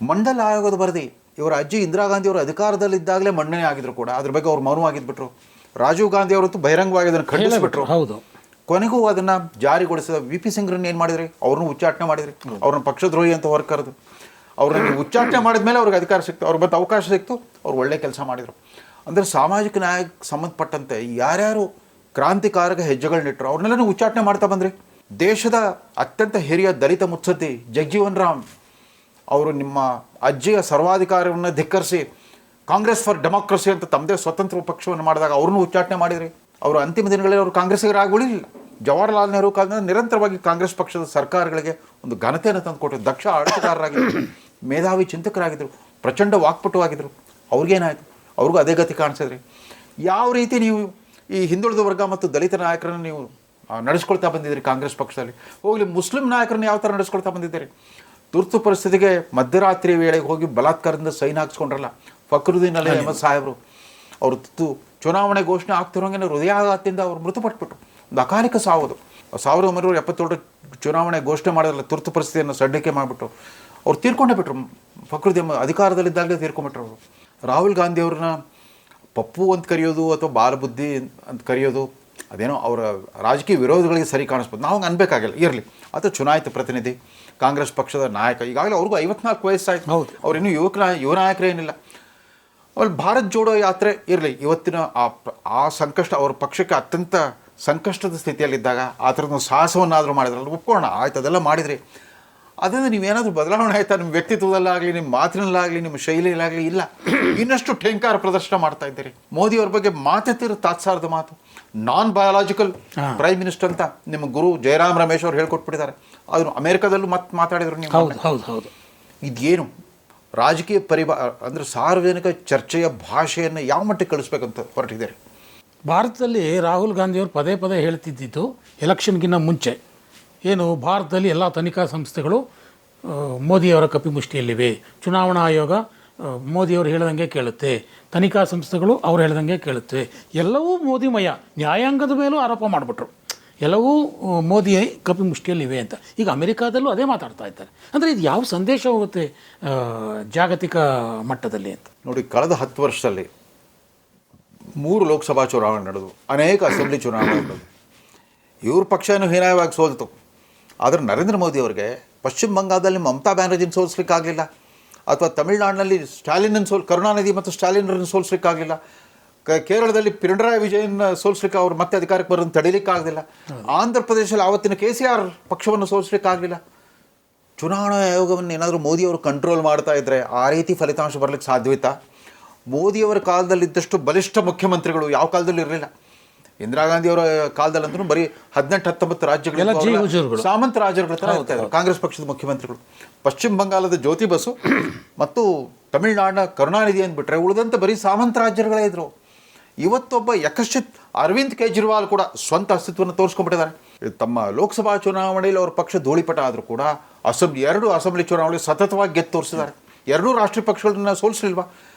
ಮಂಡಲ ಆಯೋಗದ ವರದಿ, ಇವರ ಅಜ್ಜಿ ಇಂದಿರಾ ಗಾಂಧಿ ಅವರು ಅಧಿಕಾರದಲ್ಲಿದ್ದಾಗಲೇ ಮಂಡನೆ ಆಗಿದ್ರು ಕೂಡ ಅದ್ರ ಬಗ್ಗೆ ಅವ್ರು ಮೌನವಾಗಿದ್ಬಿಟ್ರು. ರಾಜೀವ್ ಗಾಂಧಿ ಅವರಂತೂ ಬಹಿರಂಗವಾಗಿ ಅದನ್ನು ಖಂಡಿಸಿಬಿಟ್ರು. ಹೌದು. ಕೊನೆಗೂ ಅದನ್ನು ಜಾರಿಗೊಳಿಸಿದ ವಿ ಪಿ ಸಿಂಗ್ರನ್ನ ಏನು ಮಾಡಿದ್ರಿ, ಅವ್ರನ್ನೂ ಉಚ್ಚಾಟನೆ ಮಾಡಿದ್ರಿ, ಅವ್ರನ್ನ ಪಕ್ಷದ್ರೋಹಿ ಅಂತ ಹೊರಕರೆದು ಅವ್ರನ್ನ ಉಚ್ಚಾಟನೆ ಮಾಡಿದ ಮೇಲೆ ಅವ್ರಿಗೆ ಅಧಿಕಾರ ಸಿಕ್ತು, ಅವ್ರಿಗೆ ಮತ್ತೆ ಅವಕಾಶ ಸಿಕ್ತು, ಅವ್ರು ಒಳ್ಳೆ ಕೆಲಸ ಮಾಡಿದರು. ಅಂದರೆ ಸಾಮಾಜಿಕ ನ್ಯಾಯಕ್ಕೆ ಸಂಬಂಧಪಟ್ಟಂತೆ ಯಾರ್ಯಾರು ಕ್ರಾಂತಿಕಾರಕ ಹೆಜ್ಜೆಗಳನ್ನಿಟ್ಟರು ಅವ್ರನ್ನೆಲ್ಲ ಉಚ್ಚಾಟನೆ ಮಾಡ್ತಾ ಬಂದ್ರಿ. ದೇಶದ ಅತ್ಯಂತ ಹಿರಿಯ ದಲಿತ ಮುತ್ಸದ್ದಿ ಜಗಜೀವನ್ ರಾಮ್ ಅವರು ನಿಮ್ಮ ಅಜ್ಜಿಯ ಸರ್ವಾಧಿಕಾರವನ್ನು ಧಿಕ್ಕರಿಸಿ ಕಾಂಗ್ರೆಸ್ ಫಾರ್ ಡೆಮಾಕ್ರಸಿ ಅಂತ ತಮ್ಮದೇ ಸ್ವತಂತ್ರ ಪಕ್ಷವನ್ನು ಮಾಡಿದಾಗ ಅವ್ರನ್ನೂ ಉಚ್ಚಾಟನೆ ಮಾಡಿದ್ರಿ. ಅವರು ಅಂತಿಮ ದಿನಗಳಲ್ಲಿ ಅವರು ಕಾಂಗ್ರೆಸ್ಸಿಗರಾಗಿ ಉಳಿಲಿಲ್ಲ. ಜವಾಹರ್ಲಾಲ್ ನೆಹರು ಕಾಲದಿಂದ ನಿರಂತರವಾಗಿ ಕಾಂಗ್ರೆಸ್ ಪಕ್ಷದ ಸರ್ಕಾರಗಳಿಗೆ ಒಂದು ಘನತೆಯನ್ನು ತಂದುಕೊಟ್ಟರು. ದಕ್ಷ ಆಡಳಿತಗಾರರಾಗಿದ್ದರು, ಮೇಧಾವಿ ಚಿಂತಕರಾಗಿದ್ದರು, ಪ್ರಚಂಡ ವಾಕ್ಪಟುವಾಗಿದ್ದರು. ಅವ್ರಿಗೇನಾಯಿತು? ಅವ್ರಿಗೂ ಅದೇ ಗತಿ ಕಾಣಿಸಿದ್ರಿ. ಯಾವ ರೀತಿ ನೀವು ಈ ಹಿಂದುಳಿದ ವರ್ಗ ಮತ್ತು ದಲಿತ ನಾಯಕರನ್ನು ನೀವು ನಡೆಸ್ಕೊಳ್ತಾ ಬಂದಿದ್ದೀರಿ ಕಾಂಗ್ರೆಸ್ ಪಕ್ಷದಲ್ಲಿ? ಹೋಗಲಿ, ಮುಸ್ಲಿಂ ನಾಯಕರನ್ನು ಯಾವ ಥರ ನಡೆಸ್ಕೊಳ್ತಾ ಬಂದಿದ್ದೀರಿ? ತುರ್ತು ಪರಿಸ್ಥಿತಿಗೆ ಮಧ್ಯರಾತ್ರಿ ವೇಳೆಗೆ ಹೋಗಿ ಬಲಾತ್ಕಾರದಿಂದ ಸೈನ್ ಹಾಕ್ಸ್ಕೊಂಡ್ರಲ್ಲ ಫಕ್ರುದ್ದೀನ್ ಅಲಿ ಅಹಮದ್ ಸಾಹೇಬರು, ಅವರು ಚುನಾವಣೆ ಘೋಷಣೆ ಆಗ್ತಿರೋಂಗೆ ಹೃದಯಾಘಾತದಿಂದ ಅವರು ಮೃತಪಟ್ಬಿಟ್ರು. ಒಂದು ಅಕಾಲಿಕ ಸಾವುದು. 1977 ಚುನಾವಣೆ ಘೋಷಣೆ ಮಾಡೋದ್ರಲ್ಲ, ತುರ್ತು ಪರಿಸ್ಥಿತಿಯನ್ನು ಸಡ್ಲಿಕೆ ಮಾಡಿಬಿಟ್ಟು ಅವ್ರು ತೀರ್ಕೊಂಡೇ ಬಿಟ್ರು. ಫಕ್ರುದ್ದೀನ್ ಅಧಿಕಾರದಲ್ಲಿದ್ದಾಗಲೇ ತೀರ್ಕೊಂಡ್ಬಿಟ್ರು ಅವರು. ರಾಹುಲ್ ಗಾಂಧಿ ಅವ್ರನ್ನ ಪಪ್ಪು ಅಂತ ಕರೆಯೋದು ಅಥವಾ ಬಾಲಬುದ್ಧಿ ಅಂತ ಕರೆಯೋದು ಅದೇನೋ ಅವರ ರಾಜಕೀಯ ವಿರೋಧಿಗಳಿಗೆ ಸರಿ ಕಾಣಿಸ್ಬೋದು, ನಾವು ಹಂಗೆ ಅನ್ಬೇಕಾಗಿಲ್ಲ, ಇರಲಿ. ಅಥವಾ ಚುನಾಯಿತ ಪ್ರತಿನಿಧಿ, ಕಾಂಗ್ರೆಸ್ ಪಕ್ಷದ ನಾಯಕ, ಈಗಾಗಲೇ ಅವ್ರಿಗೂ 54 ವಯಸ್ಸಾಯ್ತು. ಹೌದು, ಅವ್ರು ಇನ್ನೂ ಯುವ ನಾಯಕರೇನಿಲ್ಲ. ಅಲ್ಲಿ ಭಾರತ್ ಜೋಡೋ ಯಾತ್ರೆ ಇರಲಿ, ಇವತ್ತಿನ ಆ ಸಂಕಷ್ಟ ಅವ್ರ ಪಕ್ಷಕ್ಕೆ ಅತ್ಯಂತ ಸಂಕಷ್ಟದ ಸ್ಥಿತಿಯಲ್ಲಿದ್ದಾಗ ಆ ಥರದ ಸಾಹಸವನ್ನಾದರೂ ಮಾಡಿದ್ರಲ್ಲ, ಒಪ್ಕೊಳ್ಳೋಣ, ಆಯ್ತು, ಅದೆಲ್ಲ ಮಾಡಿದ್ರಿ. ಅದರಿಂದ ನೀವೇನಾದರೂ ಬದಲಾವಣೆ ಆಯಿತಾ ನಿಮ್ಮ ವ್ಯಕ್ತಿತ್ವದಲ್ಲಾಗಲಿ, ನಿಮ್ಮ ಮಾತಿನಲ್ಲಾಗಲಿ, ನಿಮ್ಮ ಶೈಲಿಯಲ್ಲಾಗಲಿ? ಇಲ್ಲ. ಇನ್ನಷ್ಟು ಠೇಂಕಾರ ಪ್ರದರ್ಶನ ಮಾಡ್ತಾ ಇದ್ದೀರಿ. ಮೋದಿಯವ್ರ ಬಗ್ಗೆ ಮಾತೆತ್ತಿರೋ ತಾತ್ಸಾರದ ಮಾತು, ನಾನ್ ಬಯಾಲಜಿಕಲ್ ಪ್ರೈಮ್ ಮಿನಿಸ್ಟರ್ ಅಂತ ನಿಮ್ಮ ಗುರು ಜಯರಾಮ್ ರಮೇಶ್ ಅವ್ರು ಹೇಳ್ಕೊಟ್ಬಿಟ್ಟಿದ್ದಾರೆ. ಅದನ್ನು ಅಮೆರಿಕದಲ್ಲೂ ಮತ್ತೆ ಮಾತಾಡಿದ್ರು ನೀವು. ಹೌದು. ಇದೇನು ರಾಜಕೀಯ ಅಂದರೆ ಸಾರ್ವಜನಿಕ ಚರ್ಚೆಯ ಭಾಷೆಯನ್ನು ಯಾವ ಮಟ್ಟಿಗೆ ಕಳಿಸ್ಬೇಕಂತ ಹೊರಟಿದ್ದಾರೆ? ಭಾರತದಲ್ಲಿ ರಾಹುಲ್ ಗಾಂಧಿಯವರು ಪದೇ ಪದೇ ಹೇಳ್ತಿದ್ದಿದ್ದು ಎಲೆಕ್ಷನ್ಗಿಂತ ಮುಂಚೆ ಏನು, ಭಾರತದಲ್ಲಿ ಎಲ್ಲ ತನಿಖಾ ಸಂಸ್ಥೆಗಳು ಮೋದಿಯವರ ಕಪಿಮುಷ್ಟಿಯಲ್ಲಿವೆ, ಚುನಾವಣಾ ಆಯೋಗ ಮೋದಿಯವರು ಹೇಳ್ದಂಗೆ ಕೇಳುತ್ತೆ, ತನಿಖಾ ಸಂಸ್ಥೆಗಳು ಅವ್ರು ಹೇಳ್ದಂಗೆ ಕೇಳುತ್ತೆ, ಎಲ್ಲವೂ ಮೋದಿಮಯ, ನ್ಯಾಯಾಂಗದ ಮೇಲೂ ಆರೋಪ ಮಾಡಿಬಿಟ್ರು, ಎಲ್ಲವೂ ಮೋದಿ ಕಪಿಮುಷ್ಟಿಯಲ್ಲಿವೆ ಅಂತ. ಈಗ ಅಮೆರಿಕಾದಲ್ಲೂ ಅದೇ ಮಾತಾಡ್ತಾ ಇದ್ದಾರೆ. ಅಂದರೆ ಇದು ಯಾವ ಸಂದೇಶ ಹೋಗುತ್ತೆ ಜಾಗತಿಕ ಮಟ್ಟದಲ್ಲಿ ಅಂತ ನೋಡಿ. ಕಳೆದ 10 ವರ್ಷದಲ್ಲಿ 3 ಲೋಕಸಭಾ ಚುನಾವಣೆ ನಡೆದು, ಅನೇಕ ಅಸೆಂಬ್ಲಿ ಚುನಾವಣೆ ನಡೆದು, ಇವ್ರ ಪಕ್ಷನೂ ಹೀನಾಯವಾಗಿ ಸೋಲ್ತು. ಆದರೆ ನರೇಂದ್ರ ಮೋದಿ ಅವರಿಗೆ ಪಶ್ಚಿಮ ಬಂಗಾಳದಲ್ಲಿ ಮಮತಾ ಬ್ಯಾನರ್ಜಿನ ಸೋಲಿಸ್ಲಿಕ್ಕಾಗಲಿಲ್ಲ, ಅಥವಾ ತಮಿಳುನಾಡಿನಲ್ಲಿ ಕರುಣಾನಿಧಿ ಮತ್ತು ಸ್ಟಾಲಿನ್ರನ್ನು ಸೋಲಿಸ್ಲಿಕ್ಕಾಗಲಿಲ್ಲ, ಕೇರಳದಲ್ಲಿ ಪಿಣರಾಯಿ ವಿಜಯನ್ ಸೋಲಿಸ್ಲಿಕ್ಕೆ ಅವ್ರು ಮತ್ತೆ ಅಧಿಕಾರಕ್ಕೆ ಬರೋದನ್ನು ತಡೀಲಿಕ್ಕಾಗಲಿಲ್ಲ, ಆಂಧ್ರ ಪ್ರದೇಶದಲ್ಲಿ ಆವತ್ತಿನ KCR ಪಕ್ಷವನ್ನು ಸೋಲಿಸ್ಲಿಕ್ಕಾಗಲಿಲ್ಲ. ಚುನಾವಣಾ ಆಯೋಗವನ್ನು ಏನಾದರೂ ಮೋದಿಯವರು ಕಂಟ್ರೋಲ್ ಮಾಡ್ತಾ ಇದ್ದರೆ ಆ ರೀತಿ ಫಲಿತಾಂಶ ಬರಲಿಕ್ಕೆ ಸಾಧ್ಯವಿತ್ತಾ? ಮೋದಿಯವರ ಕಾಲದಲ್ಲಿದ್ದಷ್ಟು ಬಲಿಷ್ಠ ಮುಖ್ಯಮಂತ್ರಿಗಳು ಯಾವ ಕಾಲದಲ್ಲೂ ಇರಲಿಲ್ಲ. ಇಂದಿರಾ ಗಾಂಧಿ ಅವರ ಕಾಲದಲ್ಲಂತೂ ಬರೀ 18-19 ರಾಜ್ಯಗಳು ಸಾಮಂತ ರಾಜರುಗಳ ಥರ ಇರ್ತಾರೆ ಕಾಂಗ್ರೆಸ್ ಪಕ್ಷದ ಮುಖ್ಯಮಂತ್ರಿಗಳು. ಪಶ್ಚಿಮ ಬಂಗಾಳದ ಜ್ಯೋತಿ ಬಸು ಮತ್ತು ತಮಿಳುನಾಡಿನ ಕರುಣಾನಿಧಿ ಅಂದ್ಬಿಟ್ರೆ ಉಳಿದಂತೆ ಬರೀ ಸಾಮಂತ ರಾಜ್ಯಗಳೇ ಇದ್ರು. ಇವತ್ತೊಬ್ಬ ಯಕಶ್ಚಿತ್ ಅರವಿಂದ್ ಕೇಜ್ರಿವಾಲ್ ಕೂಡ ಸ್ವಂತ ಅಸ್ತಿತ್ವವನ್ನು ತೋರಿಸ್ಕೊಂಡ್ಬಿಟ್ಟಿದ್ದಾರೆ. ತಮ್ಮ ಲೋಕಸಭಾ ಚುನಾವಣೆಯಲ್ಲಿ ಅವ್ರ ಪಕ್ಷ ಧೂಳಿಪಟ ಆದರೂ ಕೂಡ 2 ಅಸೆಂಬ್ಲಿ ಚುನಾವಣೆ ಸತತವಾಗಿ ಗೆದ್ದು ತೋರಿಸಿದ್ದಾರೆ. 2 ರಾಷ್ಟ್ರೀಯ ಪಕ್ಷಗಳನ್ನ ಸೋಲಿಸಲಿಲ್ವಾ?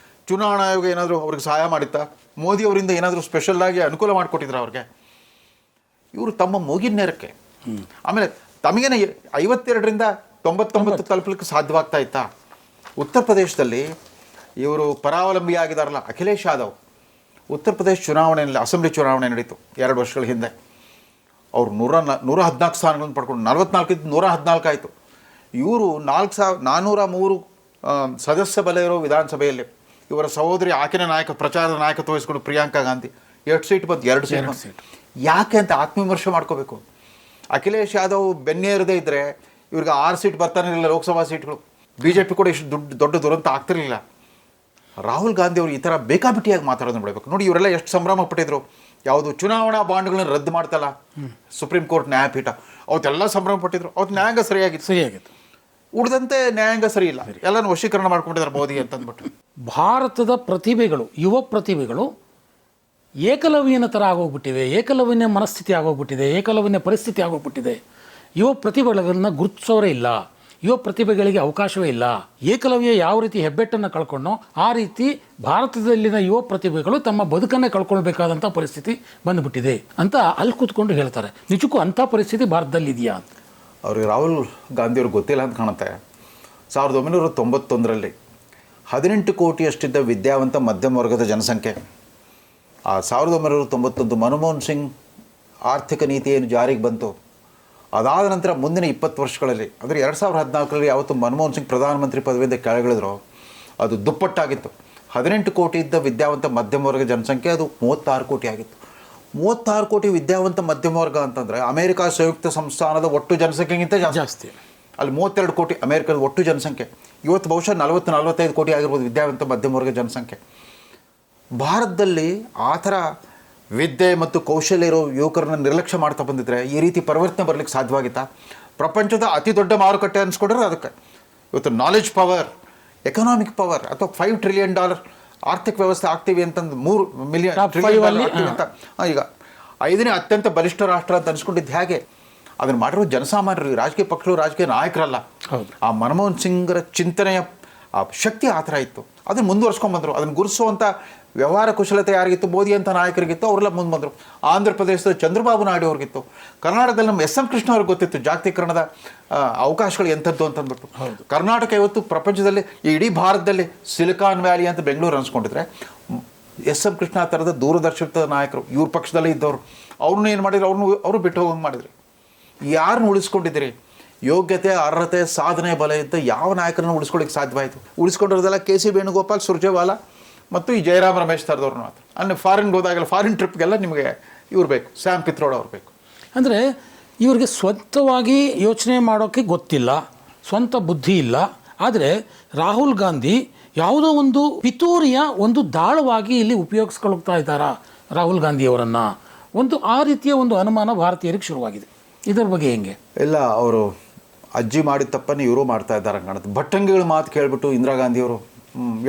ಚುನಾವಣಾ ಆಯೋಗ ಏನಾದರೂ ಅವ್ರಿಗೆ ಸಹಾಯ ಮಾಡಿತ್ತಾ? ಮೋದಿ ಅವರಿಂದ ಏನಾದರೂ ಸ್ಪೆಷಲ್ಲಾಗಿ ಅನುಕೂಲ ಮಾಡಿಕೊಟ್ಟಿದ್ರು ಅವ್ರಿಗೆ? ಇವರು ತಮ್ಮ ಮೂಗಿನ ನೇರಕ್ಕೆ ಆಮೇಲೆ ತಮಗೇನೆ 52ರಿಂದ 99 ತಲುಪಲಿಕ್ಕೆ ಸಾಧ್ಯವಾಗ್ತಾ ಇತ್ತಾ? ಉತ್ತರ ಪ್ರದೇಶದಲ್ಲಿ ಇವರು ಪರಾವಲಂಬಿ ಆಗಿದಾರಲ್ಲ ಅಖಿಲೇಶ್ ಯಾದವ್, ಉತ್ತರ ಪ್ರದೇಶ ಚುನಾವಣೆಯಲ್ಲಿ ಅಸೆಂಬ್ಲಿ ಚುನಾವಣೆ ನಡೀತು 2 ವರ್ಷಗಳ ಹಿಂದೆ. ಅವರು 114 ಸ್ಥಾನಗಳನ್ನು ಪಡ್ಕೊಂಡು 44 114 ಆಯಿತು. ಇವರು 403 ಸದಸ್ಯ ಬಲ ಇರೋ ವಿಧಾನಸಭೆಯಲ್ಲಿ ಇವರ ಸಹೋದರಿ ಆಕೆನ ಪ್ರಚಾರದ ನಾಯಕತ್ವ ವಹಿಸ್ಕೊಂಡು ಪ್ರಿಯಾಂಕಾ ಗಾಂಧಿ 8 ಸೀಟ್ ಬಂತು, 2 ಸೀಟ್. ಯಾಕೆ ಅಂತ ಆತ್ಮವಿಮರ್ಶೆ ಮಾಡ್ಕೋಬೇಕು. ಅಖಿಲೇಶ್ ಯಾದವ್ ಬೆನ್ನೇರದೇ ಇದ್ದರೆ ಇವ್ರಿಗೆ 6 ಸೀಟ್ ಬರ್ತಾನೆ ಇರಲಿಲ್ಲ ಲೋಕಸಭಾ ಸೀಟ್ಗಳು. BJP ಕೂಡ ಇಷ್ಟು ದೊಡ್ಡ ದುರಂತ ಆಗ್ತಿರಲಿಲ್ಲ. ರಾಹುಲ್ ಗಾಂಧಿ ಅವರು ಈ ಥರ ಬೇಕಾಬಿಟ್ಟಿಯಾಗಿ ಮಾತಾಡೋದನ್ನು ಬಿಡಬೇಕು. ನೋಡಿ, ಇವರೆಲ್ಲ ಎಷ್ಟು ಸಂಭ್ರಮ ಪಟ್ಟಿದ್ರು. ಯಾವುದು ಚುನಾವಣಾ ಬಾಂಡ್ಗಳನ್ನ ರದ್ದು ಮಾಡ್ತಲ್ಲ ಸುಪ್ರೀಂ ಕೋರ್ಟ್ ನ್ಯಾಯಪೀಠ, ಅವತ್ತೆಲ್ಲ ಸಂಭ್ರಮ ಪಟ್ಟಿದ್ರು. ಅವತ್ತು ನ್ಯಾಯಾಂಗ ಸರಿಯಾಗಿತ್ತು. ಉಳಿದಂತೆ ನ್ಯಾಯಾಂಗ ಸರಿ ಇಲ್ಲ, ಎಲ್ಲನೂ ವಶೀಕರಣ ಮಾಡ್ಕೊಂಡಿದ್ದಾರೆ ಮೋದಿ ಅಂತಂದ್ಬಿಟ್ಟು. ಭಾರತದ ಪ್ರತಿಭೆಗಳು, ಯುವ ಪ್ರತಿಭೆಗಳು ಏಕಲವ್ಯನ ಥರ ಆಗೋಗ್ಬಿಟ್ಟಿವೆ, ಏಕಲವ್ಯನ ಮನಸ್ಥಿತಿ ಆಗೋಗ್ಬಿಟ್ಟಿದೆ, ಏಕಲವ್ಯನ ಪರಿಸ್ಥಿತಿ ಆಗೋಗ್ಬಿಟ್ಟಿದೆ. ಯುವ ಪ್ರತಿಭೆಗಳನ್ನ ಗುರುತಿಸೋರೇ ಇಲ್ಲ, ಯುವ ಪ್ರತಿಭೆಗಳಿಗೆ ಅವಕಾಶವೇ ಇಲ್ಲ. ಏಕಲವ್ಯ ಯಾವ ರೀತಿ ಹೆಬ್ಬೆಟ್ಟನ್ನು ಕಳ್ಕೊಂಡೋ ಆ ರೀತಿ ಭಾರತದಲ್ಲಿನ ಯುವ ಪ್ರತಿಭೆಗಳು ತಮ್ಮ ಬದುಕನ್ನೇ ಕಳ್ಕೊಳ್ಬೇಕಾದಂಥ ಪರಿಸ್ಥಿತಿ ಬಂದುಬಿಟ್ಟಿದೆ ಅಂತ ಅಲ್ಲಿ ಕೂತ್ಕೊಂಡು ಹೇಳ್ತಾರೆ. ನಿಜಕ್ಕೂ ಅಂಥ ಪರಿಸ್ಥಿತಿ ಭಾರತದಲ್ಲಿ ಇದೆಯಾ ಅಂತ ಅವ್ರಿಗೆ ರಾಹುಲ್ ಗಾಂಧಿಯವ್ರಿಗೆ ಗೊತ್ತಿಲ್ಲ ಅಂತ ಕಾಣುತ್ತೆ. 1991ರಲ್ಲಿ 18 ಕೋಟಿಯಷ್ಟಿದ್ದ ವಿದ್ಯಾವಂತ ಮಧ್ಯಮ ವರ್ಗದ ಜನಸಂಖ್ಯೆ, ಆ 1991 ಮನಮೋಹನ್ ಸಿಂಗ್ ಆರ್ಥಿಕ ನೀತಿ ಏನು ಜಾರಿಗೆ ಬಂತು, ಅದಾದ ನಂತರ ಮುಂದಿನ 20 ವರ್ಷಗಳಲ್ಲಿ ಅಂದರೆ 2014ರಲ್ಲಿ ಯಾವತ್ತು ಮನಮೋಹನ್ ಸಿಂಗ್ ಪ್ರಧಾನಮಂತ್ರಿ ಪದವಿಯಿಂದ ಕೆಳಗಿಳಿದ್ರು ಅದು ದುಪ್ಪಟ್ಟಾಗಿತ್ತು. 18 ಕೋಟಿ ಇದ್ದ ವಿದ್ಯಾವಂತ ಮಧ್ಯಮ ವರ್ಗ ಜನಸಂಖ್ಯೆ ಅದು 36 ಕೋಟಿ ಆಗಿತ್ತು. 36 ಕೋಟಿ ವಿದ್ಯಾವಂತ ಮಧ್ಯಮ ವರ್ಗ ಅಂತಂದರೆ ಅಮೇರಿಕಾ ಸಂಯುಕ್ತ ಸಂಸ್ಥಾನದ ಒಟ್ಟು ಜನಸಂಖ್ಯೆಗಿಂತ ಜಾಸ್ತಿ. ಅಲ್ಲಿ 32 ಕೋಟಿ ಅಮೇರಿಕದ ಒಟ್ಟು ಜನಸಂಖ್ಯೆ. ಇವತ್ತು ಬಹುಶಃ 40-45 ಕೋಟಿ ಆಗಿರ್ಬೋದು ವಿದ್ಯಾವಂತ ಮಧ್ಯಮ ವರ್ಗ ಜನಸಂಖ್ಯೆ. ಭಾರತದಲ್ಲಿ ಆ ಥರ ವಿದ್ಯೆ ಮತ್ತು ಕೌಶಲ್ಯ ಇರೋ ಯುವಕರನ್ನ ನಿರ್ಲಕ್ಷ್ಯ ಮಾಡ್ತಾ ಬಂದಿದ್ರೆ ಈ ರೀತಿ ಪರಿವರ್ತನೆ ಬರಲಿಕ್ಕೆ ಸಾಧ್ಯವಾಗಿತ್ತಾ? ಪ್ರಪಂಚದ ಅತಿ ದೊಡ್ಡ ಮಾರುಕಟ್ಟೆ ಅನ್ಸ್ಕೊಂಡ್ರೆ ಅದಕ್ಕೆ. ಇವತ್ತು ನಾಲೆಜ್ ಪವರ್, ಎಕನಾಮಿಕ್ ಪವರ್ ಅಥವಾ $5 ಟ್ರಿಲಿಯನ್ ಆರ್ಥಿಕ ವ್ಯವಸ್ಥೆ ಆಗ್ತೀವಿ ಅಂತಂದು 3 ಮಿಲಿಯನ್ ಆಗ್ತೀವಿ ಅಂತ ಈಗ 5ನೇ ಅತ್ಯಂತ ಬಲಿಷ್ಠ ರಾಷ್ಟ್ರ ಅಂತ ಅನ್ಸ್ಕೊಂಡಿದ್ದು ಹೇಗೆ? ಅದನ್ನು ಮಾಡಿರೋ ಜನಸಾಮಾನ್ಯರು, ರಾಜಕೀಯ ಪಕ್ಷಗಳು, ರಾಜಕೀಯ ನಾಯಕರಲ್ಲ. ಆ ಮನಮೋಹನ್ ಸಿಂಗ್ರ ಚಿಂತನೆಯ ಆ ಶಕ್ತಿ ಆ ಥರ ಇತ್ತು. ಅದನ್ನು ಮುಂದುವರ್ಸ್ಕೊಂಡ್ಬಂದರು. ಅದನ್ನು ಗುರುಸುವಂಥ ವ್ಯವಹಾರ ಕುಶಲತೆ ಯಾರಿಗಿತ್ತು? ಮೋದಿ ಅಂತ ನಾಯಕರಿಗಿತ್ತು, ಅವರೆಲ್ಲ ಮುಂದೆ ಬಂದರು. ಆಂಧ್ರ ಪ್ರದೇಶದ ಚಂದ್ರಬಾಬು ನಾಯ್ಡು ಅವ್ರಿಗಿತ್ತು. ಕರ್ನಾಟಕದಲ್ಲಿ ನಮ್ಮ ಎಸ್ ಎಂ ಕೃಷ್ಣ ಅವ್ರಿಗೆ ಗೊತ್ತಿತ್ತು ಜಾಗತೀಕರಣದ ಅವಕಾಶಗಳು ಎಂಥದ್ದು ಅಂತಂದ್ಬಿಟ್ಟು. ಕರ್ನಾಟಕ ಇವತ್ತು ಪ್ರಪಂಚದಲ್ಲಿ ಇಡೀ ಭಾರತದಲ್ಲಿ ಸಿಲಿಕಾನ್ ವ್ಯಾಲಿ ಅಂತ ಬೆಂಗಳೂರು ಅನ್ಸ್ಕೊಂಡಿದ್ರೆ ಎಸ್ ಎಂ ಕೃಷ್ಣ ಆ ಥರದ ದೂರದರ್ಶಕದ ನಾಯಕರು ಇವ್ರ ಪಕ್ಷದಲ್ಲೇ ಇದ್ದವರು. ಅವ್ರನ್ನ ಏನು ಮಾಡಿದ್ರು? ಅವರು ಬಿಟ್ಟು ಹೋಗಂಗೆ ಮಾಡಿದ್ರು. ಯಾರನ್ನ ಉಳಿಸ್ಕೊಂಡಿದ್ದೀರಿ? ಯೋಗ್ಯತೆ, ಅರ್ಹತೆ, ಸಾಧನೆ, ಬಲ ಅಂತ ಯಾವ ನಾಯಕರನ್ನು ಉಳಿಸ್ಕೊಳ್ಳಿಕ್ಕೆ ಸಾಧ್ಯವಾಯಿತು? ಉಳಿಸ್ಕೊಂಡಿರೋದೆಲ್ಲ ಕೆ.ಸಿ. ವೇಣುಗೋಪಾಲ್, ಸುರ್ಜೇವಾಲಾ ಮತ್ತು ಈ ಜಯರಾಮ್ ರಮೇಶ್ ಥರದವ್ರು ಮಾತ್ರ. ಅಲ್ಲಿ ಫಾರಿನ್ಗೆ ಹೋದಾಗೆಲ್ಲ ಫಾರಿನ್ ಟ್ರಿಪ್ಗೆಲ್ಲ ನಿಮಗೆ ಇವ್ರು ಬೇಕು, ಸ್ಯಾಮ್ ಪಿತ್ರೋಡ ಅವ್ರು ಬೇಕು. ಅಂದರೆ ಇವ್ರಿಗೆ ಸ್ವಂತವಾಗಿ ಯೋಚನೆ ಮಾಡೋಕ್ಕೆ ಗೊತ್ತಿಲ್ಲ, ಸ್ವಂತ ಬುದ್ಧಿ ಇಲ್ಲ. ಆದರೆ ರಾಹುಲ್ ಗಾಂಧಿ ಯಾವುದೋ ಒಂದು ಪಿತೂರಿಯ ಒಂದು ದಾಳವಾಗಿ ಇಲ್ಲಿ ಉಪಯೋಗಿಸ್ಕೊಳ್ತಾ ಇದ್ದಾರಾ ರಾಹುಲ್ ಗಾಂಧಿಯವರನ್ನು? ಒಂದು ಆ ರೀತಿಯ ಒಂದು ಅನುಮಾನ ಭಾರತೀಯರಿಗೆ ಶುರುವಾಗಿದೆ. ಇದರ ಬಗ್ಗೆ ಹೆಂಗೆ? ಎಲ್ಲ ಅವರು ಅಜ್ಜಿ ಮಾಡಿದ ತಪ್ಪನ್ನು ಇವರು ಮಾಡ್ತಾ ಇದ್ದಾರೆ ಕಾಣುತ್ತೆ. ಭಟ್ಟಂಗಿಗಳ ಮಾತು ಕೇಳಿಬಿಟ್ಟು ಇಂದಿರಾ ಗಾಂಧಿಯವರು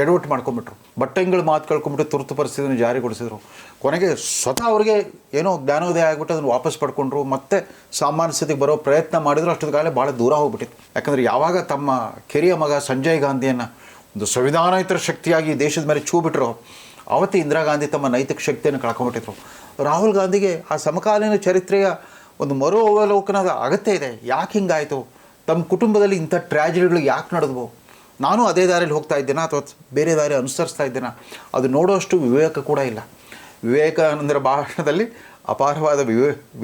ಎಡವಟ್ಟು ಮಾಡ್ಕೊಂಬಿಟ್ರು. ಭಟ್ಟಂಗಿಗಳ ಮಾತು ಕೇಳ್ಕೊಂಬಿಟ್ಟು ತುರ್ತು ಪರಿಸ್ಥಿತಿಯನ್ನು ಜಾರಿಗೊಳಿಸಿದ್ರು. ಕೊನೆಗೆ ಸ್ವತಃ ಅವರಿಗೆ ಏನೋ ಜ್ಞಾನೋದಯ ಆಗಿಬಿಟ್ಟು ಅದನ್ನು ವಾಪಸ್ ಪಡ್ಕೊಂಡ್ರು. ಮತ್ತೆ ಸಾಮಾನ್ಯ ಸ್ಥಿತಿಗೆ ಬರೋ ಪ್ರಯತ್ನ ಮಾಡಿದ್ರು. ಅಷ್ಟೊತ್ತಿಗಾಗಲೇ ಭಾಳ ದೂರ ಹೋಗ್ಬಿಟ್ಟಿತ್ತು. ಯಾಕಂದರೆ ಯಾವಾಗ ತಮ್ಮ ಕಿರಿಯ ಮಗ ಸಂಜಯ್ ಗಾಂಧಿಯನ್ನು ಒಂದು ಸಂವಿಧಾನೇತರ ಶಕ್ತಿಯಾಗಿ ದೇಶದ ಮೇಲೆ ಛೂ ಬಿಟ್ಟರು, ಆವತ್ತು ಇಂದಿರಾ ಗಾಂಧಿ ತಮ್ಮ ನೈತಿಕ ಶಕ್ತಿಯನ್ನು ಕಳ್ಕೊಂಬಿಟ್ಟಿದ್ರು. ರಾಹುಲ್ ಗಾಂಧಿಗೆ ಆ ಸಮಕಾಲೀನ ಚರಿತ್ರೆಯ ಒಂದು ಮರು ಅವಲೋಕನದ ಅಗತ್ಯ ಇದೆ. ಯಾಕೆ ಹಿಂಗಾಯಿತು? ತಮ್ಮ ಕುಟುಂಬದಲ್ಲಿ ಇಂಥ ಟ್ರ್ಯಾಜಿಡಿಗಳು ಯಾಕೆ ನಡೆದವು? ನಾನು ಅದೇ ದಾರಿಯಲ್ಲಿ ಹೋಗ್ತಾ ಇದ್ದೇನಾ ಅಥವಾ ಬೇರೆ ದಾರಿ ಅನುಸರಿಸ್ತಾ ಇದ್ದೇನಾ? ಅದು ನೋಡೋಷ್ಟು ವಿವೇಕ ಕೂಡ ಇಲ್ಲ. ವಿವೇಕಾನಂದರ ಭಾಷಣದಲ್ಲಿ ಅಪಾರವಾದ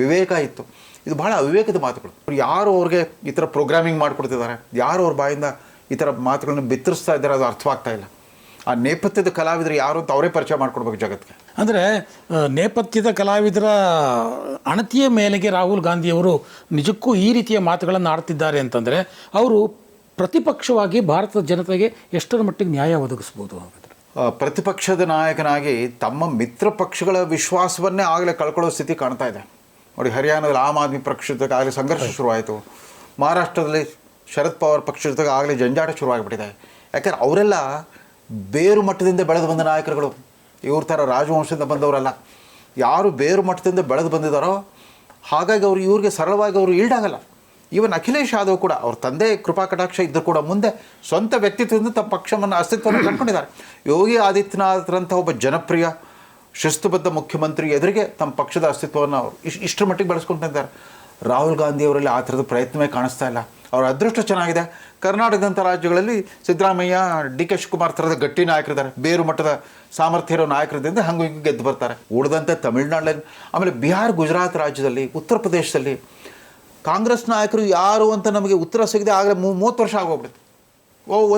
ವಿವೇಕ ಇತ್ತು. ಇದು ಭಾಳ ಅವಿವೇಕದ ಮಾತುಗಳು. ಯಾರು ಅವ್ರಿಗೆ ಈ ಥರ ಪ್ರೋಗ್ರಾಮಿಂಗ್ ಮಾಡಿಕೊಡ್ತಿದ್ದಾರೆ, ಯಾರು ಅವ್ರ ಬಾಯಿಂದ ಈ ಥರ ಮಾತುಗಳನ್ನ ಬಿತ್ತರಿಸ್ತಾ ಇದ್ದಾರೆ, ಅದು ಅರ್ಥವಾಗ್ತಾ ಇಲ್ಲ. ಆ ನೇಪಥ್ಯದ ಕಲಾವಿದರು ಯಾರು ಅಂತ ಅವರೇ ಪರಿಚಯ ಮಾಡ್ಕೊಡ್ಬೇಕು ಜಗತ್ತಿಗೆ. ಅಂದರೆ ನೇಪಥ್ಯದ ಕಲಾವಿದರ ಅಣತಿಯ ಮೇಲೆಗೆ ರಾಹುಲ್ ಗಾಂಧಿಯವರು ನಿಜಕ್ಕೂ ಈ ರೀತಿಯ ಮಾತುಗಳನ್ನು ಆಡ್ತಿದ್ದಾರೆ ಅಂತಂದರೆ ಅವರು ಪ್ರತಿಪಕ್ಷವಾಗಿ ಭಾರತದ ಜನತೆಗೆ ಎಷ್ಟರ ಮಟ್ಟಿಗೆ ನ್ಯಾಯ ಒದಗಿಸ್ಬೋದು? ಹಾಗಾದರೆ ಪ್ರತಿಪಕ್ಷದ ನಾಯಕನಾಗಿ ತಮ್ಮ ಮಿತ್ರ ಪಕ್ಷಗಳ ವಿಶ್ವಾಸವನ್ನೇ ಆಗಲೇ ಕಳ್ಕೊಳ್ಳೋ ಸ್ಥಿತಿ ಕಾಣ್ತಾ ಇದೆ. ನೋಡಿ, ಹರಿಯಾಣದಲ್ಲಿ ಆಮ್ ಆದ್ಮಿ ಪಕ್ಷದಾಗ ಆಗಲೇ ಸಂಘರ್ಷ ಶುರುವಾಯಿತು. ಮಹಾರಾಷ್ಟ್ರದಲ್ಲಿ ಶರದ್ ಪವಾರ್ ಪಕ್ಷದಾಗ ಆಗಲೇ ಜಂಜಾಟ ಶುರುವಾಗಿಬಿಟ್ಟಿದೆ. ಯಾಕಂದ್ರೆ ಅವರೆಲ್ಲ ಬೇರು ಮಟ್ಟದಿಂದ ಬೆಳೆದು ಬಂದ ನಾಯಕರುಗಳು. ಇವ್ರ ಥರ ರಾಜವಂಶದಿಂದ ಬಂದವರಲ್ಲ. ಯಾರು ಬೇರು ಮಟ್ಟದಿಂದ ಬೆಳೆದು ಬಂದಿದ್ದಾರೋ ಹಾಗಾಗಿ ಅವರು ಇವ್ರಿಗೆ ಸರಳವಾಗಿ ಅವರು ಈಲ್ಡಾಗಲ್ಲ. ಈವನ್ ಅಖಿಲೇಶ್ ಯಾದವ್ ಕೂಡ ಅವ್ರ ತಂದೆ ಕೃಪಾ ಕಟಾಕ್ಷ ಇದ್ದರೂ ಕೂಡ ಮುಂದೆ ಸ್ವಂತ ವ್ಯಕ್ತಿತ್ವದಿಂದ ತಮ್ಮ ಪಕ್ಷವನ್ನು ಅಸ್ತಿತ್ವವನ್ನು ಕಂಡುಕೊಂಡಿದ್ದಾರೆ. ಯೋಗಿ ಆದಿತ್ಯನಾಥ್ರಂಥ ಒಬ್ಬ ಜನಪ್ರಿಯ ಶಿಸ್ತುಬದ್ಧ ಮುಖ್ಯಮಂತ್ರಿ ಎದುರಿಗೆ ತಮ್ಮ ಪಕ್ಷದ ಅಸ್ತಿತ್ವವನ್ನು ಅವರು ಇಷ್ಟರ ಮಟ್ಟಿಗೆ ಬೆಳೆಸ್ಕೊಂಡಿದ್ದಾರೆ. ರಾಹುಲ್ ಗಾಂಧಿಯವರಲ್ಲಿ ಆ ಥರದ ಪ್ರಯತ್ನವೇ ಕಾಣಿಸ್ತಾ ಇಲ್ಲ. ಅವರ ಅದೃಷ್ಟ ಚೆನ್ನಾಗಿದೆ. ಕರ್ನಾಟಕದಂಥ ರಾಜ್ಯಗಳಲ್ಲಿ ಸಿದ್ದರಾಮಯ್ಯ, ಡಿ ಕೆ ಶಿವಕುಮಾರ್ ಥರದ ಗಟ್ಟಿ ನಾಯಕರಿದ್ದಾರೆ. ಬೇರು ಮಟ್ಟದ ಸಾಮರ್ಥ್ಯ ಇರೋ ನಾಯಕರಿಂದ ಹಂಗೂ ಹಿಂಗೆ ಗೆದ್ದು ಬರ್ತಾರೆ. ಉಳಿದಂತೆ ತಮಿಳುನಾಡಲ್ಲಿ, ಆಮೇಲೆ ಬಿಹಾರ್, ಗುಜರಾತ್ ರಾಜ್ಯದಲ್ಲಿ, ಉತ್ತರ ಪ್ರದೇಶದಲ್ಲಿ ಕಾಂಗ್ರೆಸ್ ನಾಯಕರು ಯಾರು ಅಂತ ನಮಗೆ ಉತ್ತರ ಸಿಗದೆ ಆಗಲೇ 30 ವರ್ಷ ಆಗೋಗ್ಬಿಡುತ್ತೆ.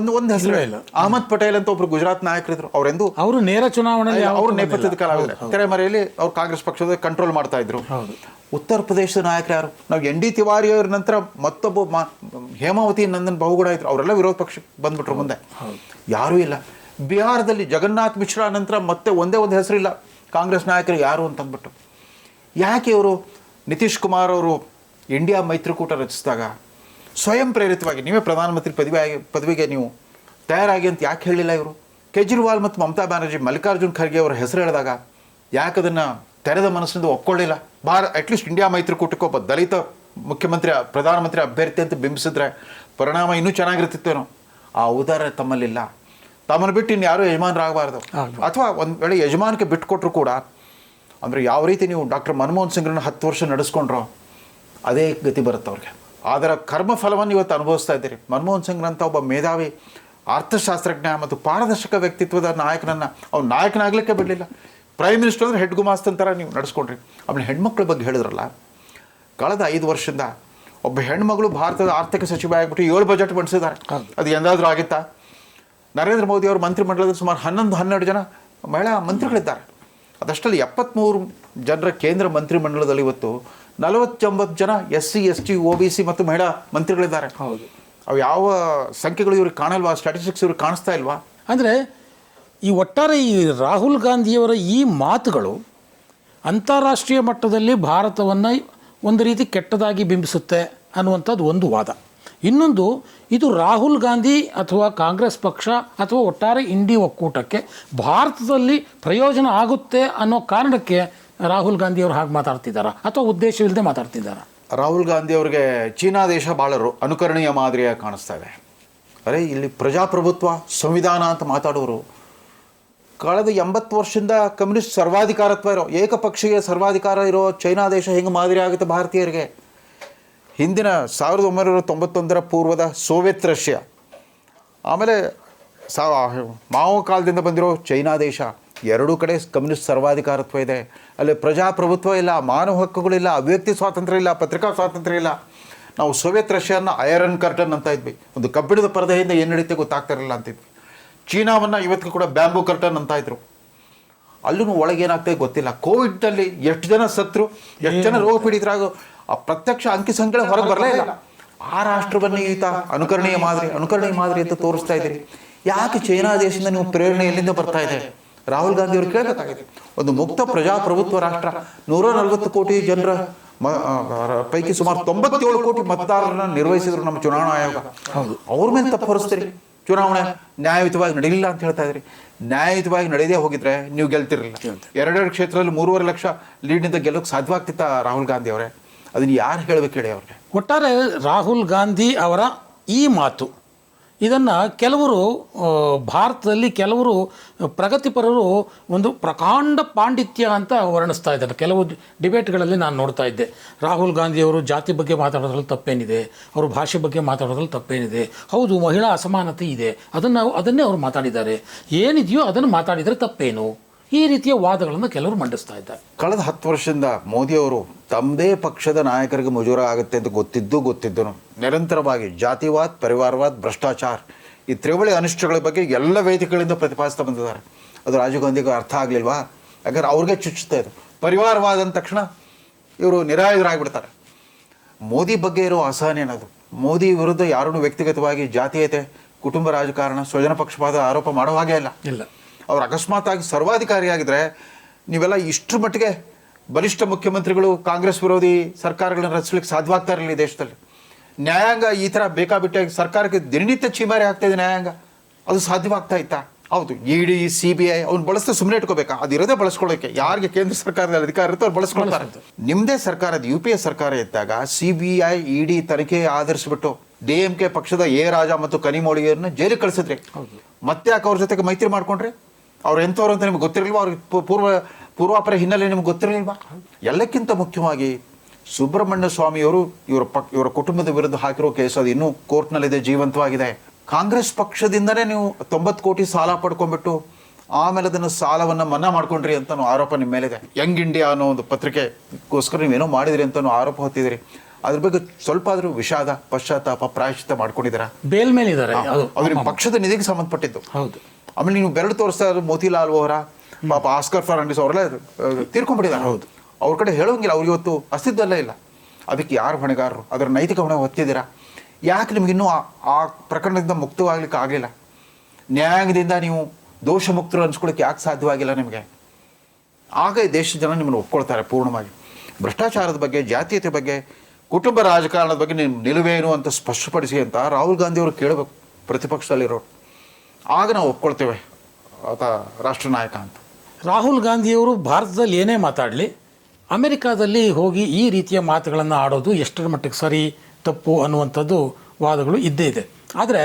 ಒಂದು ಹೆಸರು ಇಲ್ಲ. ಅಹಮದ್ ಪಟೇಲ್ ಅಂತ ಒಬ್ರು ಗುಜರಾತ್ ನಾಯಕರಿದ್ರು. ಅವರೆಂದು ಅವರು ನೇರ ಚುನಾವಣೆಯಲ್ಲಿ ಅವರು ನೇಪಥ್ಯದ ಕಲಾವಿದರು. ತೆರೆಮರೆಯಲ್ಲಿ ಅವ್ರು ಕಾಂಗ್ರೆಸ್ ಪಕ್ಷದ ಕಂಟ್ರೋಲ್ ಮಾಡ್ತಾ ಇದ್ರು. ಉತ್ತರ ಪ್ರದೇಶದ ನಾಯಕರು ಯಾರು? ನಾವು ಎನ್ ಡಿ ತಿವಾರಿ ಅವ್ರ ನಂತರ ಮತ್ತೊಬ್ಬ ಹೇಮಾವತಿ ನಂದನ್ ಬಹುಗುಣ ಇದ್ರು. ಅವರೆಲ್ಲ ವಿರೋಧ ಪಕ್ಷಕ್ಕೆ ಬಂದ್ಬಿಟ್ರು. ಮುಂದೆ ಯಾರೂ ಇಲ್ಲ. ಬಿಹಾರದಲ್ಲಿ ಜಗನ್ನಾಥ್ ಮಿಶ್ರಾ ನಂತರ ಮತ್ತೆ ಒಂದೇ ಒಂದು ಹೆಸರಿಲ್ಲ ಕಾಂಗ್ರೆಸ್ ನಾಯಕರು ಯಾರು ಅಂತಂದ್ಬಿಟ್ಟು. ಯಾಕೆ ಇವರು ನಿತೀಶ್ ಕುಮಾರ್ ಅವರು ಇಂಡಿಯಾ ಮೈತ್ರಿಕೂಟ ರಚಿಸಿದಾಗ ಸ್ವಯಂ ಪ್ರೇರಿತವಾಗಿ ನೀವೇ ಪ್ರಧಾನಮಂತ್ರಿ ಪದವಿಗೆ ನೀವು ತಯಾರಾಗಿ ಅಂತ ಯಾಕೆ ಹೇಳಿಲ್ಲ ಇವರು? ಕೇಜ್ರಿವಾಲ್ ಮತ್ತು ಮಮತಾ ಬ್ಯಾನರ್ಜಿ, ಮಲ್ಲಿಕಾರ್ಜುನ್ ಖರ್ಗೆ ಅವರ ಹೆಸರು ಹೇಳಿದಾಗ ಯಾಕೆ ಅದನ್ನು ತೆರೆದ ಮನಸ್ಸಿನಿಂದ ಒಪ್ಕೊಳ್ಳಿಲ್ಲ? ಅಟ್ಲೀಸ್ಟ್ ಇಂಡಿಯಾ ಮೈತ್ರಿಕೂಟಕ್ಕೆ ಒಬ್ಬ ದಲಿತ ಪ್ರಧಾನಮಂತ್ರಿ ಅಭ್ಯರ್ಥಿ ಅಂತ ಬಿಂಬಿಸಿದ್ರೆ ಪರಿಣಾಮ ಇನ್ನೂ ಚೆನ್ನಾಗಿರ್ತಿತ್ತೇನೋ. ಆ ಉದಾರ ತಮ್ಮಲ್ಲಿಲ್ಲ. ತಮ್ಮನ್ನು ಬಿಟ್ಟು ಇನ್ನು ಯಾರೂ ಯಜಮಾನರಾಗಬಾರ್ದು. ಅಥವಾ ಒಂದು ವೇಳೆ ಯಜಮಾನಕ್ಕೆ ಬಿಟ್ಟುಕೊಟ್ರು ಕೂಡ ಅಂದರೆ ಯಾವ ರೀತಿ ನೀವು ಡಾಕ್ಟರ್ ಮನಮೋಹನ್ ಸಿಂಗ್ರನ್ನ 10 ವರ್ಷ ನಡೆಸ್ಕೊಂಡ್ರೋ ಅದೇ ಗತಿ ಬರುತ್ತೆ ಅವ್ರಿಗೆ. ಅದರ ಕರ್ಮಫಲವನ್ನು ಇವತ್ತು ಅನುಭವಿಸ್ತಾ ಇದ್ದೀರಿ. ಮನಮೋಹನ್ ಸಿಂಗ್ರಂಥ ಒಬ್ಬ ಮೇಧಾವಿ ಅರ್ಥಶಾಸ್ತ್ರಜ್ಞ ಮತ್ತು ಪಾರದರ್ಶಕ ವ್ಯಕ್ತಿತ್ವದ ನಾಯಕನನ್ನು ಅವ್ನು ನಾಯಕನಾಗಲಿಕ್ಕೆ ಬಿಡಲಿಲ್ಲ. ಪ್ರೈಮ್ ಮಿನಿಸ್ಟರ್ ಅಂದರೆ ಹೆಡ್ ಗುಮಾಸ್ತನ್ ಥರ ನೀವು ನಡೆಸ್ಕೊಂಡ್ರಿ. ಆಮೇಲೆ ಹೆಣ್ಮಕ್ಳ ಬಗ್ಗೆ ಹೇಳಿದ್ರಲ್ಲ, ಕಳೆದ 5 ವರ್ಷದಿಂದ ಒಬ್ಬ ಹೆಣ್ಮಗಳು ಭಾರತದ ಆರ್ಥಿಕ ಸಚಿವ ಆಗಿಬಿಟ್ಟು 7 ಬಜೆಟ್ ಮಂಡಿಸಿದ್ದಾರೆ. ಅದು ಎಂದಾದರೂ ಆಗಿತ್ತಾ? ನರೇಂದ್ರ ಮೋದಿ ಅವರು ಮಂತ್ರಿಮಂಡಲದಲ್ಲಿ ಸುಮಾರು 11-12 ಜನ ಮಹಿಳಾ ಮಂತ್ರಿಗಳಿದ್ದಾರೆ. ಅದಷ್ಟರಲ್ಲಿ 73 ಜನರ ಕೇಂದ್ರ ಮಂತ್ರಿಮಂಡಲದಲ್ಲಿ ಇವತ್ತು 49 ಜನ SC ST OBC ಮತ್ತು ಮಹಿಳಾ ಮಂತ್ರಿಗಳಿದ್ದಾರೆ. ಹೌದು. ಅವು ಯಾವ ಸಂಖ್ಯೆಗಳು ಇವ್ರಿಗೆ ಕಾಣಲ್ವಾ? ಸ್ಟ್ಯಾಟಿಸ್ಟಿಕ್ಸ್ ಇವ್ರಿಗೆ ಕಾಣಿಸ್ತಾ ಇಲ್ವಾ? ಅಂದರೆ ಈ ಒಟ್ಟಾರೆ ಈ ರಾಹುಲ್ ಗಾಂಧಿಯವರ ಈ ಮಾತುಗಳು ಅಂತಾರಾಷ್ಟ್ರೀಯ ಮಟ್ಟದಲ್ಲಿ ಭಾರತವನ್ನು ಒಂದು ರೀತಿ ಕೆಟ್ಟದಾಗಿ ಬಿಂಬಿಸುತ್ತೆ ಅನ್ನುವಂಥದ್ದು ಒಂದು ವಾದ. ಇನ್ನೊಂದು, ಇದು ರಾಹುಲ್ ಗಾಂಧಿ ಅಥವಾ ಕಾಂಗ್ರೆಸ್ ಪಕ್ಷ ಅಥವಾ ಒಟ್ಟಾರೆ ಇಂಡಿ ಒಕ್ಕೂಟಕ್ಕೆ ಭಾರತದಲ್ಲಿ ಪ್ರಯೋಜನ ಆಗುತ್ತೆ ಅನ್ನೋ ಕಾರಣಕ್ಕೆ ರಾಹುಲ್ ಗಾಂಧಿಯವರು ಹಾಗೆ ಮಾತಾಡ್ತಿದ್ದಾರಾ ಅಥವಾ ಉದ್ದೇಶವಿಲ್ಲದೆ ಮಾತಾಡ್ತಿದ್ದಾರಾ? ರಾಹುಲ್ ಗಾಂಧಿ ಅವರಿಗೆ ಚೀನಾ ದೇಶ ಭಾಳ ಅನುಕರಣೀಯ ಮಾದರಿಯಾಗಿ ಕಾಣಿಸ್ತಾ ಇದೆ. ಅರೆ, ಇಲ್ಲಿ ಪ್ರಜಾಪ್ರಭುತ್ವ ಸಂವಿಧಾನ ಅಂತ ಮಾತಾಡೋರು ಕಳೆದ 80 ವರ್ಷದಿಂದ ಕಮ್ಯುನಿಸ್ಟ್ ಸರ್ವಾಧಿಕಾರತ್ವ ಇರೋ, ಏಕಪಕ್ಷೀಯ ಸರ್ವಾಧಿಕಾರ ಇರೋ ಚೈನಾ ದೇಶ ಹೆಂಗೆ ಮಾದರಿ ಆಗುತ್ತೆ ಭಾರತೀಯರಿಗೆ? ಹಿಂದಿನ 1991 ಪೂರ್ವದ ಸೋವಿಯತ್ ರಷ್ಯಾ, ಆಮೇಲೆ ಮಾವೋ ಕಾಲದಿಂದ ಬಂದಿರೋ ಚೈನಾ ದೇಶ, ಎರಡೂ ಕಡೆ ಕಮ್ಯುನಿಸ್ಟ್ ಸರ್ವಾಧಿಕಾರತ್ವ ಇದೆ. ಅಲ್ಲಿ ಪ್ರಜಾಪ್ರಭುತ್ವ ಇಲ್ಲ, ಮಾನವ ಹಕ್ಕುಗಳಿಲ್ಲ, ಅಭಿವ್ಯಕ್ತಿ ಸ್ವಾತಂತ್ರ್ಯ ಇಲ್ಲ, ಪತ್ರಿಕಾ ಸ್ವಾತಂತ್ರ್ಯ ಇಲ್ಲ. ನಾವು ಸೋವಿಯತ್ ರಷ್ಯಾನ ಐರನ್ ಕರ್ಟನ್ ಅಂತ ಇದ್ವಿ, ಒಂದು ಕಬ್ಬಿಣದ ಪರದೆಯಿಂದ ಏನು ನಡೀತೆ ಗೊತ್ತಾಗ್ತಾ ಇರಲಿಲ್ಲ ಅಂತಿದ್ವಿ. ಚೀನಾವನ್ನು ಇವತ್ತಿಗೂ ಕೂಡ ಬ್ಯಾಂಬೂ ಕರ್ಟನ್ ಅಂತ ಇದ್ರು. ಅಲ್ಲೂ ಒಳಗೇನಾಗ್ತದೆ ಗೊತ್ತಿಲ್ಲ. ಕೋವಿಡ್ನಲ್ಲಿ ಎಷ್ಟು ಜನ ಸತ್ರು, ಎಷ್ಟು ಜನ ರೋಗ ಪೀಡಿತರಾಗೋ ಆ ಪ್ರತ್ಯಕ್ಷ ಅಂಕಿ ಸಂಖ್ಯೆ ಹೊರಗೆ ಬರಲೇ ಇಲ್ಲ. ಆ ರಾಷ್ಟ್ರವನ್ನು ಈತ ಅನುಕರಣೀಯ ಮಾದರಿ ಅಂತ ತೋರಿಸ್ತಾ ಇದ್ದೀರಿ. ಯಾಕೆ ಚೈನಾ ದೇಶದಿಂದ ನೀವು ಪ್ರೇರಣೆ ಎಲ್ಲಿಂದ ಬರ್ತಾ ಇದೆ? ರಾಹುಲ್ ಗಾಂಧಿ ಅವರು ಕೇಳಬೇಕಾಗಿದೆ. ಒಂದು ಮುಕ್ತ ಪ್ರಜಾಪ್ರಭುತ್ವ ರಾಷ್ಟ್ರ, 140 ಕೋಟಿ ಜನರ ಪೈಕಿ ಸುಮಾರು 97 ಕೋಟಿ ಮತದಾರರನ್ನ ನಿರ್ವಹಿಸಿದ್ರು ನಮ್ಮ ಚುನಾವಣಾ ಆಯೋಗ. ಅವ್ರ ಮೇಲೆ ತಪ್ಪು ಹೊರಿಸ್ತೀರಿ. ಚುನಾವಣೆ ನ್ಯಾಯಯುತವಾಗಿ ನಡೀಲಿಲ್ಲ ಅಂತ ಹೇಳ್ತಾ ಇದ್ರಿ. ನ್ಯಾಯಯುತವಾಗಿ ನಡೆಯದೇ ಹೋಗಿದ್ರೆ ನೀವು ಗೆಲ್ತಿರಲಿಲ್ಲ. 2 ಕ್ಷೇತ್ರದಲ್ಲಿ 3.5 ಲಕ್ಷ ಲೀಡ್ನಿಂದ ಗೆಲ್ಲೋಕ್ಕೆ ಸಾಧ್ಯವಾಗ್ತಿತ್ತ ರಾಹುಲ್ ಗಾಂಧಿ ಅವರೇ? ಅದನ್ನು ಯಾರು ಹೇಳಬೇಕು ಹೇಳಿ ಅವ್ರಿಗೆ? ಒಟ್ಟಾರೆ ರಾಹುಲ್ ಗಾಂಧಿ ಅವರ ಈ ಮಾತು ಇದನ್ನು ಕೆಲವರು ಭಾರತದಲ್ಲಿ ಕೆಲವರು ಪ್ರಗತಿಪರರು ಒಂದು ಪ್ರಕಾಂಡ ಪಾಂಡಿತ್ಯ ಅಂತ ವರ್ಣಿಸ್ತಾ ಇದ್ದಾರೆ. ಕೆಲವು ಡಿಬೇಟ್ಗಳಲ್ಲಿ ನಾನು ನೋಡ್ತಾ ಇದ್ದೆ, ರಾಹುಲ್ ಗಾಂಧಿಯವರು ಜಾತಿ ಬಗ್ಗೆ ಮಾತಾಡೋದ್ರಲ್ಲಿ ತಪ್ಪೇನಿದೆ, ಅವರು ಭಾಷೆ ಬಗ್ಗೆ ಮಾತಾಡೋದ್ರಲ್ಲಿ ತಪ್ಪೇನಿದೆ, ಹೌದು ಮಹಿಳಾ ಅಸಮಾನತೆ ಇದೆ, ಅದನ್ನೇ ಅವರು ಮಾತಾಡಿದ್ದಾರೆ, ಏನಿದೆಯೋ ಅದನ್ನು ಮಾತಾಡಿದರೆ ತಪ್ಪೇನು, ಈ ರೀತಿಯ ವಾದಗಳನ್ನು ಕೆಲವರು ಮಂಡಿಸ್ತಾ ಇದ್ದಾರೆ. ಕಳೆದ 10 ವರ್ಷದಿಂದ ಮೋದಿಯವರು ತಮ್ಮದೇ ಪಕ್ಷದ ನಾಯಕರಿಗೆ ಮುಜುರ ಆಗುತ್ತೆ ಅಂತ ಗೊತ್ತಿದ್ದನು ನಿರಂತರವಾಗಿ ಜಾತಿವಾದ್, ಪರಿವಾರವಾದ್, ಭ್ರಷ್ಟಾಚಾರ, ಈ ತ್ರಿವಳಿ ಅನಿಷ್ಟಗಳ ಬಗ್ಗೆ ಎಲ್ಲ ವೇದಿಕೆಗಳಿಂದ ಪ್ರತಿಪಾದಿಸ್ತಾ ಬಂದಿದ್ದಾರೆ. ಅದು ರಾಜೀವ್ ಗಾಂಧಿಗೆ ಅರ್ಥ ಆಗಲಿಲ್ವಾ? ಯಾಕಂದ್ರೆ ಅವ್ರಿಗೆ ಚುಚ್ಚುತ್ತಾ ಇದೆ. ಪರಿವಾರವಾದ ಅಂದ ತಕ್ಷಣ ಇವರು ನಿರಾಯುಧರಾಗಿಬಿಡ್ತಾರೆ. ಮೋದಿ ಬಗ್ಗೆ ಇರೋ ಅಸಹನೆ ಅನ್ನೋದು, ಮೋದಿ ವಿರುದ್ಧ ಯಾರನ್ನು ವ್ಯಕ್ತಿಗತವಾಗಿ ಜಾತೀಯತೆ, ಕುಟುಂಬ ರಾಜಕಾರಣ, ಸ್ವಜನ ಪಕ್ಷಪಾತ ಆರೋಪ ಮಾಡೋ ಹಾಗೆ ಇಲ್ಲ. ಅವ್ರು ಅಕಸ್ಮಾತ್ತಾಗಿ ಸರ್ವಾಧಿಕಾರಿಯಾಗಿದ್ದರೆ ನೀವೆಲ್ಲ ಇಷ್ಟರ ಮಟ್ಟಿಗೆ ಬಲಿಷ್ಠ ಮುಖ್ಯಮಂತ್ರಿಗಳು ಕಾಂಗ್ರೆಸ್ ವಿರೋಧಿ ಸರ್ಕಾರಗಳನ್ನ ರಚಿಸ್ಲಿಕ್ಕೆ ಸಾಧ್ಯವಾಗ್ತಾ ಇರಲಿಲ್ಲ ಈ ದೇಶದಲ್ಲಿ. ನ್ಯಾಯಾಂಗ ಈ ಥರ ಬೇಕಾಬಿಟ್ಟಾಗಿ ಸರ್ಕಾರಕ್ಕೆ ದಿನನಿತ್ಯ ಚೀಮಾರಿ ಆಗ್ತಾಯಿದೆ ನ್ಯಾಯಾಂಗ, ಅದು ಸಾಧ್ಯವಾಗ್ತಾ ಇತ್ತಾ? ಹೌದು, ED CBI ಅವ್ನು ಬಳಸ್ತಾ ಸುಮ್ಮನೆ ಇಟ್ಕೋಬೇಕಾ? ಅದು ಇರೋದೇ ಬಳಸ್ಕೊಳ್ಳೋಕ್ಕೆ. ಯಾರಿಗೆ ಕೇಂದ್ರ ಸರ್ಕಾರದ ಅಧಿಕಾರ ಇರುತ್ತೋ ಅವ್ರು ಬಳಸ್ಕೊಳ್ತಾರೆ. ನಿಮ್ಮದೇ ಸರ್ಕಾರದ UPA ಸರ್ಕಾರ ಇದ್ದಾಗ CBI ED ತನಿಖೆ ಆಧರಿಸಿಬಿಟ್ಟು DMK ಪಕ್ಷದ ರಾಜಾ ಮತ್ತು ಕನಿಮೋಳಿಯನ್ನು ಜೈಲಿಗೆ ಕಳಿಸಿದ್ರಿ. ಮತ್ತೆ ಯಾಕೆ ಅವ್ರ ಜೊತೆಗೆ ಮೈತ್ರಿ ಮಾಡ್ಕೊಂಡ್ರಿ? ಅವ್ರು ಎಂಥವ್ರು ಅಂತ ನಿಮ್ಗೆ ಗೊತ್ತಿರಲಿಲ್ವಾ? ಅವ್ರಿಗೆ ಪೂರ್ವಾಪರ ಹಿನ್ನೆಲೆ ನಿಮ್ಗೆ ಗೊತ್ತಿರಲಿಲ್ವಾ? ಎಲ್ಲಕ್ಕಿಂತ ಮುಖ್ಯವಾಗಿ ಸುಬ್ರಹ್ಮಣ್ಯ ಸ್ವಾಮಿಯವರು ಇವರ ಕುಟುಂಬದ ವಿರುದ್ಧ ಹಾಕಿರೋ ಕೇಸ್ ಅದು ಇನ್ನೂ ಕೋರ್ಟ್ನಲ್ಲಿದೆ, ಜೀವಂತವಾಗಿದೆ. ಕಾಂಗ್ರೆಸ್ ಪಕ್ಷದಿಂದನೇ ನೀವು 90 ಕೋಟಿ ಸಾಲ ಪಡ್ಕೊಂಡ್ಬಿಟ್ಟು ಆಮೇಲೆ ಅದನ್ನು ಸಾಲವನ್ನು ಮನ್ನಾ ಮಾಡ್ಕೊಂಡ್ರಿ ಅಂತ ಆರೋಪ ನಿಮ್ಮ ಮೇಲಿದೆ. ಯಂಗ್ ಇಂಡಿಯಾ ಅನ್ನೋ ಒಂದು ಪತ್ರಿಕೆಗೋಸ್ಕರ ನೀವೇನೋ ಮಾಡಿದಿರಿ ಅಂತ ಆರೋಪ ಹೊತ್ತಿದ್ದೀರಿ. ಅದ್ರ ಬಗ್ಗೆ ಸ್ವಲ್ಪ ಆದರೂ ವಿಷಾದ, ಪಶ್ಚಾತ್ತಾಪ, ಪ್ರಾಯಶ್ಚಿತ್ತ ಮಾಡ್ಕೊಂಡಿದ್ದೀರಾ? ಬೇಲ್ ಮೇಲಿದ್ದಾರೆ. ಅದು ನಿಮ್ಮ ಪಕ್ಷದ ನಿಧಿಗೆ ಸಂಬಂಧಪಟ್ಟಿದ್ದು. ಹೌದು. ಆಮೇಲೆ ನೀವು ಬೆರಳು ತೋರಿಸ್ತಾ ಇರೋದು ಮೋತಿಲಾಲ್ ವೋಹರಾ, ಪಾಪ ಆಸ್ಕರ್ ಫರ್ನಾಂಡಿಸ್ ಅವರೆಲ್ಲ ತೀರ್ಕೊಂಡ್ಬಿಟ್ಟಿದ್ದಾರೆ. ಹೌದು, ಅವ್ರ ಕಡೆ ಹೇಳೋಂಗಿಲ್ಲ, ಅವ್ರಿಗೆ ಇವತ್ತು ಅಸ್ತಿತ್ವದಲ್ಲೇ ಇಲ್ಲ. ಅದಕ್ಕೆ ಯಾರು ಹೊಣೆಗಾರರು? ಅದರ ನೈತಿಕ ಹೊಣೆ ಹೊತ್ತಿದ್ದೀರಾ? ಯಾಕೆ ನಿಮಗಿನ್ನೂ ಆ ಪ್ರಕರಣದಿಂದ ಮುಕ್ತವಾಗ್ಲಿಕ್ಕೆ ಆಗಲಿಲ್ಲ? ನ್ಯಾಯಾಂಗದಿಂದ ನೀವು ದೋಷ ಮುಕ್ತರು ಅನ್ಸ್ಕೊಳ್ಳೋಕ್ಕೆ ಯಾಕೆ ಸಾಧ್ಯವಾಗಿಲ್ಲ ನಿಮಗೆ? ಆಗ ಈ ದೇಶದ ಜನ ನಿಮ್ಮನ್ನು ಒಪ್ಕೊಳ್ತಾರೆ ಪೂರ್ಣವಾಗಿ. ಭ್ರಷ್ಟಾಚಾರದ ಬಗ್ಗೆ, ಜಾತೀಯತೆ ಬಗ್ಗೆ, ಕುಟುಂಬ ರಾಜಕಾರಣದ ಬಗ್ಗೆ ನಿಮ್ಮ ನಿಲುವೇನು ಅಂತ ಸ್ಪಷ್ಟಪಡಿಸಿ ಅಂತ ರಾಹುಲ್ ಗಾಂಧಿ ಅವರು ಕೇಳಬೇಕು ಪ್ರತಿಪಕ್ಷದಲ್ಲಿರೋರು. ಆಗ ನಾವು ಒಪ್ಕೊಳ್ತೇವೆ ಆತ ರಾಷ್ಟ್ರ ನಾಯಕ ಅಂತ. ರಾಹುಲ್ ಗಾಂಧಿಯವರು ಭಾರತದಲ್ಲಿ ಏನೇ ಮಾತಾಡಲಿ, ಅಮೆರಿಕಾದಲ್ಲಿ ಹೋಗಿ ಈ ರೀತಿಯ ಮಾತುಗಳನ್ನು ಆಡೋದು ಎಷ್ಟರ ಮಟ್ಟಿಗೆ ಸರಿ ತಪ್ಪು ಅನ್ನುವಂಥದ್ದು ವಾದಗಳು ಇದ್ದೇ ಇದೆ. ಆದರೆ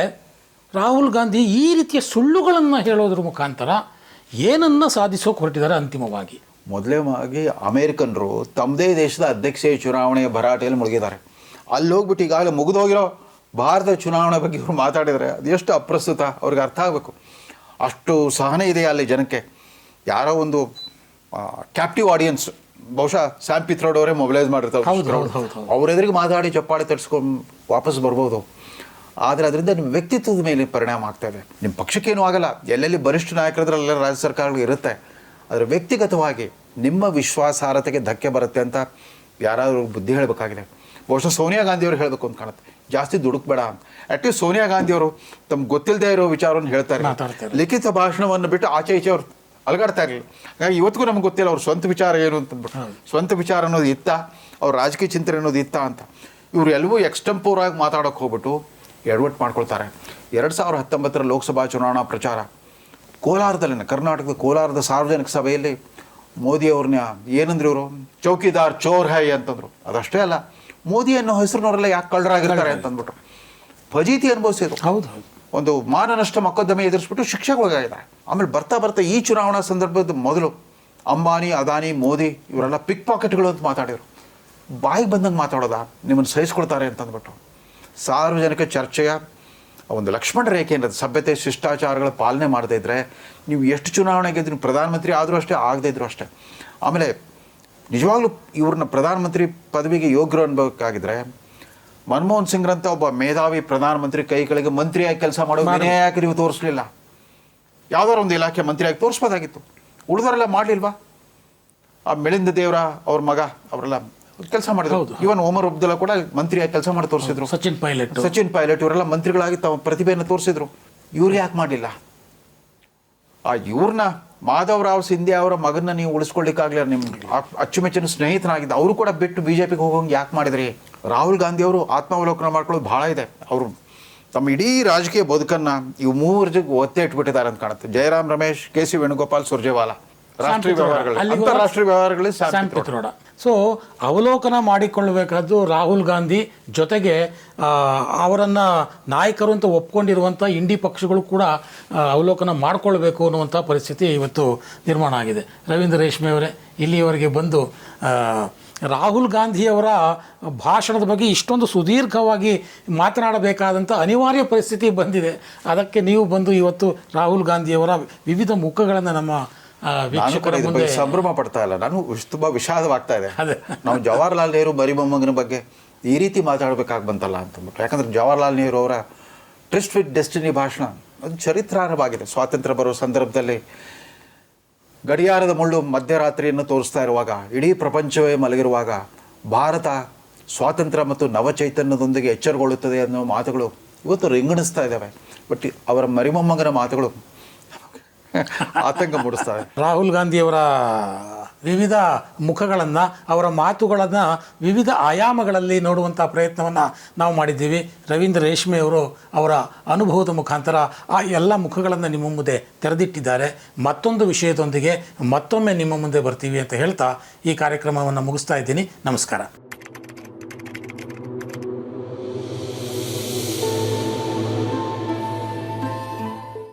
ರಾಹುಲ್ ಗಾಂಧಿ ಈ ರೀತಿಯ ಸುಳ್ಳುಗಳನ್ನು ಹೇಳೋದ್ರ ಮುಖಾಂತರ ಏನನ್ನು ಸಾಧಿಸೋಕೆ ಹೊರಟಿದ್ದಾರೆ ಅಂತಿಮವಾಗಿ? ಮೊದಲನೇವಾಗಿ ಅಮೇರಿಕನ್ರು ತಮ್ಮದೇ ದೇಶದ ಅಧ್ಯಕ್ಷೀಯ ಚುನಾವಣೆಯ ಭರಾಟೆಯಲ್ಲಿ ಮುಳುಗಿದ್ದಾರೆ. ಅಲ್ಲಿ ಹೋಗ್ಬಿಟ್ಟು ಈಗಾಗಲೇ ಮುಗಿದೋಗಿರೋ ಭಾರತ ಚುನಾವಣೆ ಬಗ್ಗೆ ಇವರು ಮಾತಾಡಿದರೆ ಅದು ಎಷ್ಟು ಅಪ್ರಸ್ತುತ, ಅವ್ರಿಗೆ ಅರ್ಥ ಆಗಬೇಕು. ಅಷ್ಟು ಸಹನೆ ಇದೆಯಾ ಅಲ್ಲಿ ಜನಕ್ಕೆ? ಯಾರೋ ಒಂದು ಕ್ಯಾಪ್ಟಿವ್ ಆಡಿಯನ್ಸ್. ಬಹುಶಃ ಸ್ಯಾಮ್ ಪಿತ್ರೋಡ್ ಅವರೇ ಮೊಬಿಲೈಸ್ ಮಾಡಿರ್ತಾರೆ. ಅವ್ರ ಎದುರಿಗೆ ಮಾತಾಡಿ ಚಪ್ಪಾಳೆ ತರಿಸ್ಕೊಂಡು ವಾಪಸ್ ಬರ್ಬೋದು. ಆದರೆ ಅದರಿಂದ ನಿಮ್ಮ ವ್ಯಕ್ತಿತ್ವದ ಮೇಲೆ ಪರಿಣಾಮ ಆಗ್ತಾ ಇದೆ. ನಿಮ್ಮ ಪಕ್ಷಕ್ಕೇನೂ ಆಗಲ್ಲ, ಎಲ್ಲೆಲ್ಲಿ ಬಲಿಷ್ಠ ನಾಯಕರದ್ರೆಲ್ಲ ರಾಜ್ಯ ಸರ್ಕಾರಗಳು ಇರುತ್ತೆ. ಆದರೆ ವ್ಯಕ್ತಿಗತವಾಗಿ ನಿಮ್ಮ ವಿಶ್ವಾಸಾರ್ಹತೆಗೆ ಧಕ್ಕೆ ಬರುತ್ತೆ ಅಂತ ಯಾರಾದರೂ ಬುದ್ಧಿ ಹೇಳಬೇಕಾಗಿದೆ. ಬಹುಶಃ ಸೋನಿಯಾ ಗಾಂಧಿಯವರು ಹೇಳಬೇಕು ಅಂತ ಕಾಣುತ್ತೆ, ಜಾಸ್ತಿ ದುಡುಕ್ಬೇಡ ಅಂತ. ಅಟ್ಲೀಸ್ಟ್ ಸೋನಿಯಾ ಗಾಂಧಿಯವರು ತಮ್ಗೆ ಗೊತ್ತಿಲ್ಲದೆ ಇರೋ ವಿಚಾರವನ್ನು ಹೇಳ್ತಾರೆ. ಲಿಖಿತ ಭಾಷಣವನ್ನು ಬಿಟ್ಟು ಆಚೆ ಈಚೆ ಅವ್ರು ಅಲಗಾಡ್ತಾ ಇರಲಿಲ್ಲ. ಹಾಗಾಗಿ ಇವತ್ತಿಗೂ ನಮ್ಗೆ ಗೊತ್ತಿಲ್ಲ ಅವ್ರ ಸ್ವಂತ ವಿಚಾರ ಏನು ಅಂತಂದ್ಬಿಟ್ಟು. ಸ್ವಂತ ವಿಚಾರ ಅನ್ನೋದು ಇತ್ತ, ಅವ್ರ ರಾಜಕೀಯ ಚಿಂತನೆ ಅನ್ನೋದು ಇತ್ತ ಅಂತ. ಇವರು ಎಲ್ಲವೂ ಎಕ್ಸ್ಟೆಂಪೋರ್ ಆಗಿ ಮಾತಾಡೋಕ್ಕೆ ಹೋಗ್ಬಿಟ್ಟು ಎಡವಟ್ಟು ಮಾಡ್ಕೊಳ್ತಾರೆ. 2019 ಲೋಕಸಭಾ ಚುನಾವಣಾ ಪ್ರಚಾರ ಕೋಲಾರದಲ್ಲಿನ, ಕರ್ನಾಟಕದ ಕೋಲಾರದ ಸಾರ್ವಜನಿಕ ಸಭೆಯಲ್ಲಿ ಮೋದಿಯವ್ರನ್ನ ಏನಂದ್ರೆ ಇವರು ಚೌಕಿದಾರ್ ಚೋರ್ ಹೈ ಅಂತಂದ್ರು. ಅದಷ್ಟೇ ಅಲ್ಲ, ಮೋದಿ ಅನ್ನೋ ಹೆಸರಿನವರೆಲ್ಲ ಯಾಕೆ ಕಳ್ಳರಾಗಿರ್ತಾರೆ ಅಂತಂದ್ಬಿಟ್ಟು ಫಜೀತಿ ಅನುಭವಿಸಿದ್ರು. ಹೌದು, ಒಂದು ಮಾನನಷ್ಟ ಮೊಕದ್ದಮೆ ಎದುರಿಸ್ಬಿಟ್ಟು ಶಿಕ್ಷೆಗೊಳಗಾಗಿದ್ದಾರೆ. ಆಮೇಲೆ ಬರ್ತಾ ಬರ್ತಾ ಈ ಚುನಾವಣಾ ಸಂದರ್ಭದ ಮೊದಲು ಅಂಬಾನಿ, ಅದಾನಿ, ಮೋದಿ ಇವರೆಲ್ಲ ಪಿಕ್ ಪಾಕೆಟ್ಗಳು ಅಂತ ಮಾತಾಡಿದರು. ಬಾಯಿಗೆ ಬಂದಂಗೆ ಮಾತಾಡೋದಾ, ನಿಮ್ಮನ್ನು ಸಹಿಸ್ಕೊಳ್ತಾರೆ ಅಂತಂದ್ಬಿಟ್ಟು. ಸಾರ್ವಜನಿಕ ಚರ್ಚೆಯ ಒಂದು ಲಕ್ಷ್ಮಣ ರೇಖೆ ಏನಿದೆ, ಸಭ್ಯತೆ ಶಿಷ್ಟಾಚಾರಗಳ ಪಾಲನೆ ಮಾಡದೇ ಇದ್ದರೆ ನೀವು ಎಷ್ಟು ಚುನಾವಣೆ ಗೆದ್ದು ಪ್ರಧಾನಮಂತ್ರಿ ಆದರೂ ಅಷ್ಟೇ, ಆಗದೇ ಇದ್ರೂ ಅಷ್ಟೇ. ಆಮೇಲೆ ನಿಜವಾಗ್ಲೂ ಇವ್ರನ್ನ ಪ್ರಧಾನಮಂತ್ರಿ ಪದವಿಗೆ ಯೋಗ್ಯರು ಅನ್ಬೇಕಾಗಿದ್ರೆ ಮನಮೋಹನ್ ಸಿಂಗ್ರಂತ ಒಬ್ಬ ಮೇಧಾವಿ ಪ್ರಧಾನಮಂತ್ರಿ ಕೈ ಕೆಳಗೆ ಮಂತ್ರಿಯಾಗಿ ಕೆಲಸ ಮಾಡೋ ವಿನಯ ಯಾಕೆ ನೀವು ತೋರಿಸ್ಲಿಲ್ಲ? ಯಾವ್ದಾರು ಒಂದು ಇಲಾಖೆ ಮಂತ್ರಿಯಾಗಿ ತೋರಿಸ್ಬೋದಾಗಿತ್ತು. ಉಳಿದವರೆಲ್ಲ ಮಾಡಲಿಲ್ವಾ? ಆ ಮಿಳಿಂದ ದೇವರ ಅವ್ರ ಮಗ ಅವರೆಲ್ಲ ಕೆಲಸ ಮಾಡಿದ್ರು. ಇವನ್ ಒಮರ್ ಅಬ್ದುಲ್ಲಾ ಕೂಡ ಮಂತ್ರಿಯಾಗಿ ಕೆಲಸ ಮಾಡಿ ತೋರಿಸಿದ್ರು. ಸಚಿನ್ ಪೈಲಟ್ ಇವರೆಲ್ಲ ಮಂತ್ರಿಗಳಾಗಿ ತಮ್ಮ ಪ್ರತಿಭೆಯನ್ನು ತೋರಿಸಿದ್ರು. ಇವ್ರು ಯಾಕೆ ಮಾಡಲಿಲ್ಲ? ಇವ್ರನ್ನ ಮಾಧವರಾವ್ ಸಿಂಧ್ಯಾ ಅವರ ಮಗನ್ನ ನೀವು ಉಳಿಸ್ಕೊಳ್ಳಿಕ್ಕಾಗಲಿಲ್ಲ. ನಿಮ್ಮ ಅಚ್ಚುಮೆಚ್ಚಿನ ಸ್ನೇಹಿತನಾಗಿದ್ದ ಅವರು ಕೂಡ ಬಿಟ್ಟು BJPಗೆ ಹೋಗೋಂಗೆ ಯಾಕೆ ಮಾಡಿದ್ರಿ? ರಾಹುಲ್ ಗಾಂಧಿ ಅವರು ಆತ್ಮಾವಲೋಕನ ಮಾಡ್ಕೊಳ್ಳೋದು ಭಾಳ ಇದೆ. ಅವರು ತಮ್ಮ ಇಡೀ ರಾಜಕೀಯ ಬದುಕನ್ನು ಇವು ಮೂರು ಜಗ ಒತ್ತೆ ಇಟ್ಬಿಟ್ಟಿದ್ದಾರೆ ಅಂತ ಕಾಣುತ್ತೆ. ಜಯರಾಮ್ ರಮೇಶ್, KC ವೇಣುಗೋಪಾಲ್, ಸುರ್ಜೇವಾಲಾ ರಾಷ್ಟ್ರೀಯ ವ್ಯವಹಾರಗಳು, ಅಂತಾರಾಷ್ಟ್ರೀಯ ವ್ಯವಹಾರಗಳಲ್ಲಿ ಸ್ಯಾಮ್ ಪಿತ್ರೋಡ. ಸೊ ಅವಲೋಕನ ಮಾಡಿಕೊಳ್ಳಬೇಕಾದ್ದು ರಾಹುಲ್ ಗಾಂಧಿ ಜೊತೆಗೆ ಅವರನ್ನು ನಾಯಕರು ಅಂತ ಒಪ್ಕೊಂಡಿರುವಂಥ ಇಂಡಿ ಪಕ್ಷಗಳು ಕೂಡ ಅವಲೋಕನ ಮಾಡಿಕೊಳ್ಬೇಕು ಅನ್ನುವಂಥ ಪರಿಸ್ಥಿತಿ ಇವತ್ತು ನಿರ್ಮಾಣ ಆಗಿದೆ. ರವೀಂದ್ರ ರೇಷ್ಮೆ ಅವರೇ, ಇಲ್ಲಿಯವರೆಗೆ ಬಂದು ರಾಹುಲ್ ಗಾಂಧಿಯವರ ಭಾಷಣದ ಬಗ್ಗೆ ಇಷ್ಟೊಂದು ಸುದೀರ್ಘವಾಗಿ ಮಾತನಾಡಬೇಕಾದಂಥ ಅನಿವಾರ್ಯ ಪರಿಸ್ಥಿತಿ ಬಂದಿದೆ. ಅದಕ್ಕೆ ನೀವು ಬಂದು ಇವತ್ತು ರಾಹುಲ್ ಗಾಂಧಿಯವರ ವಿವಿಧ ಮುಖಗಳನ್ನು ನಮ್ಮ ವೀಕ್ಷಕರ ಮುಂದೆ ಸಂಭ್ರಮ ಪಡ್ತಾ ಇಲ್ಲ. ನಾನು ತುಂಬ ವಿಷಾದವಾಗ್ತಾ ಇದೆ. ನಾವು ಜವಾಹರ್ಲಾಲ್ ನೆಹರು ಮರಿಮೊಮ್ಮಗನ ಬಗ್ಗೆ ಈ ರೀತಿ ಮಾತಾಡಬೇಕಾಗಿ ಬಂತಲ್ಲ ಅಂತಂದ್ಬಿಟ್ಟು. ಯಾಕಂದರೆ ಜವಾಹರ್ಲಾಲ್ ನೆಹರು ಅವರ ಟ್ರಿಸ್ಟ್ ವಿತ್ ಡೆಸ್ಟಿನಿ ಭಾಷಣ ಅದು ಚರಿತ್ರಾರ್ಹವಾಗಿದೆ. ಸ್ವಾತಂತ್ರ್ಯ ಬರೋ ಸಂದರ್ಭದಲ್ಲಿ ಗಡಿಯಾರದ ಮುಳ್ಳು ಮಧ್ಯರಾತ್ರಿಯನ್ನು ತೋರಿಸ್ತಾ ಇರುವಾಗ, ಇಡೀ ಪ್ರಪಂಚವೇ ಮಲಗಿರುವಾಗ ಭಾರತ ಸ್ವಾತಂತ್ರ್ಯ ಮತ್ತು ನವಚೈತನ್ಯದೊಂದಿಗೆ ಎಚ್ಚರಗೊಳ್ಳುತ್ತದೆ ಅನ್ನೋ ಮಾತುಗಳು ಇವತ್ತು ರಿಂಗಣಿಸ್ತಾ ಇದ್ದಾವೆ. ಬಟ್ ಅವರ ಮರಿಮೊಮ್ಮಗನ ಮಾತುಗಳು ಆತಂಕ ಮೂಡಿಸ್ತವೆ. ರಾಹುಲ್ ಗಾಂಧಿಯವರ ವಿವಿಧ ಮುಖಗಳನ್ನು, ಅವರ ಮಾತುಗಳನ್ನು ವಿವಿಧ ಆಯಾಮಗಳಲ್ಲಿ ನೋಡುವಂಥ ಪ್ರಯತ್ನವನ್ನು ನಾವು ಮಾಡಿದ್ದೀವಿ. ರವೀಂದ್ರ ರೇಷ್ಮೆ ಅವರು ಅವರ ಅನುಭವದ ಮುಖಾಂತರ ಆ ಎಲ್ಲ ಮುಖಗಳನ್ನು ನಿಮ್ಮ ಮುಂದೆ ತೆರೆದಿಟ್ಟಿದ್ದಾರೆ. ಮತ್ತೊಂದು ವಿಷಯದೊಂದಿಗೆ ಮತ್ತೊಮ್ಮೆ ನಿಮ್ಮ ಮುಂದೆ ಬರ್ತೀವಿ ಅಂತ ಹೇಳ್ತಾ ಈ ಕಾರ್ಯಕ್ರಮವನ್ನು ಮುಗಿಸ್ತಾ ಇದ್ದೀನಿ. ನಮಸ್ಕಾರ.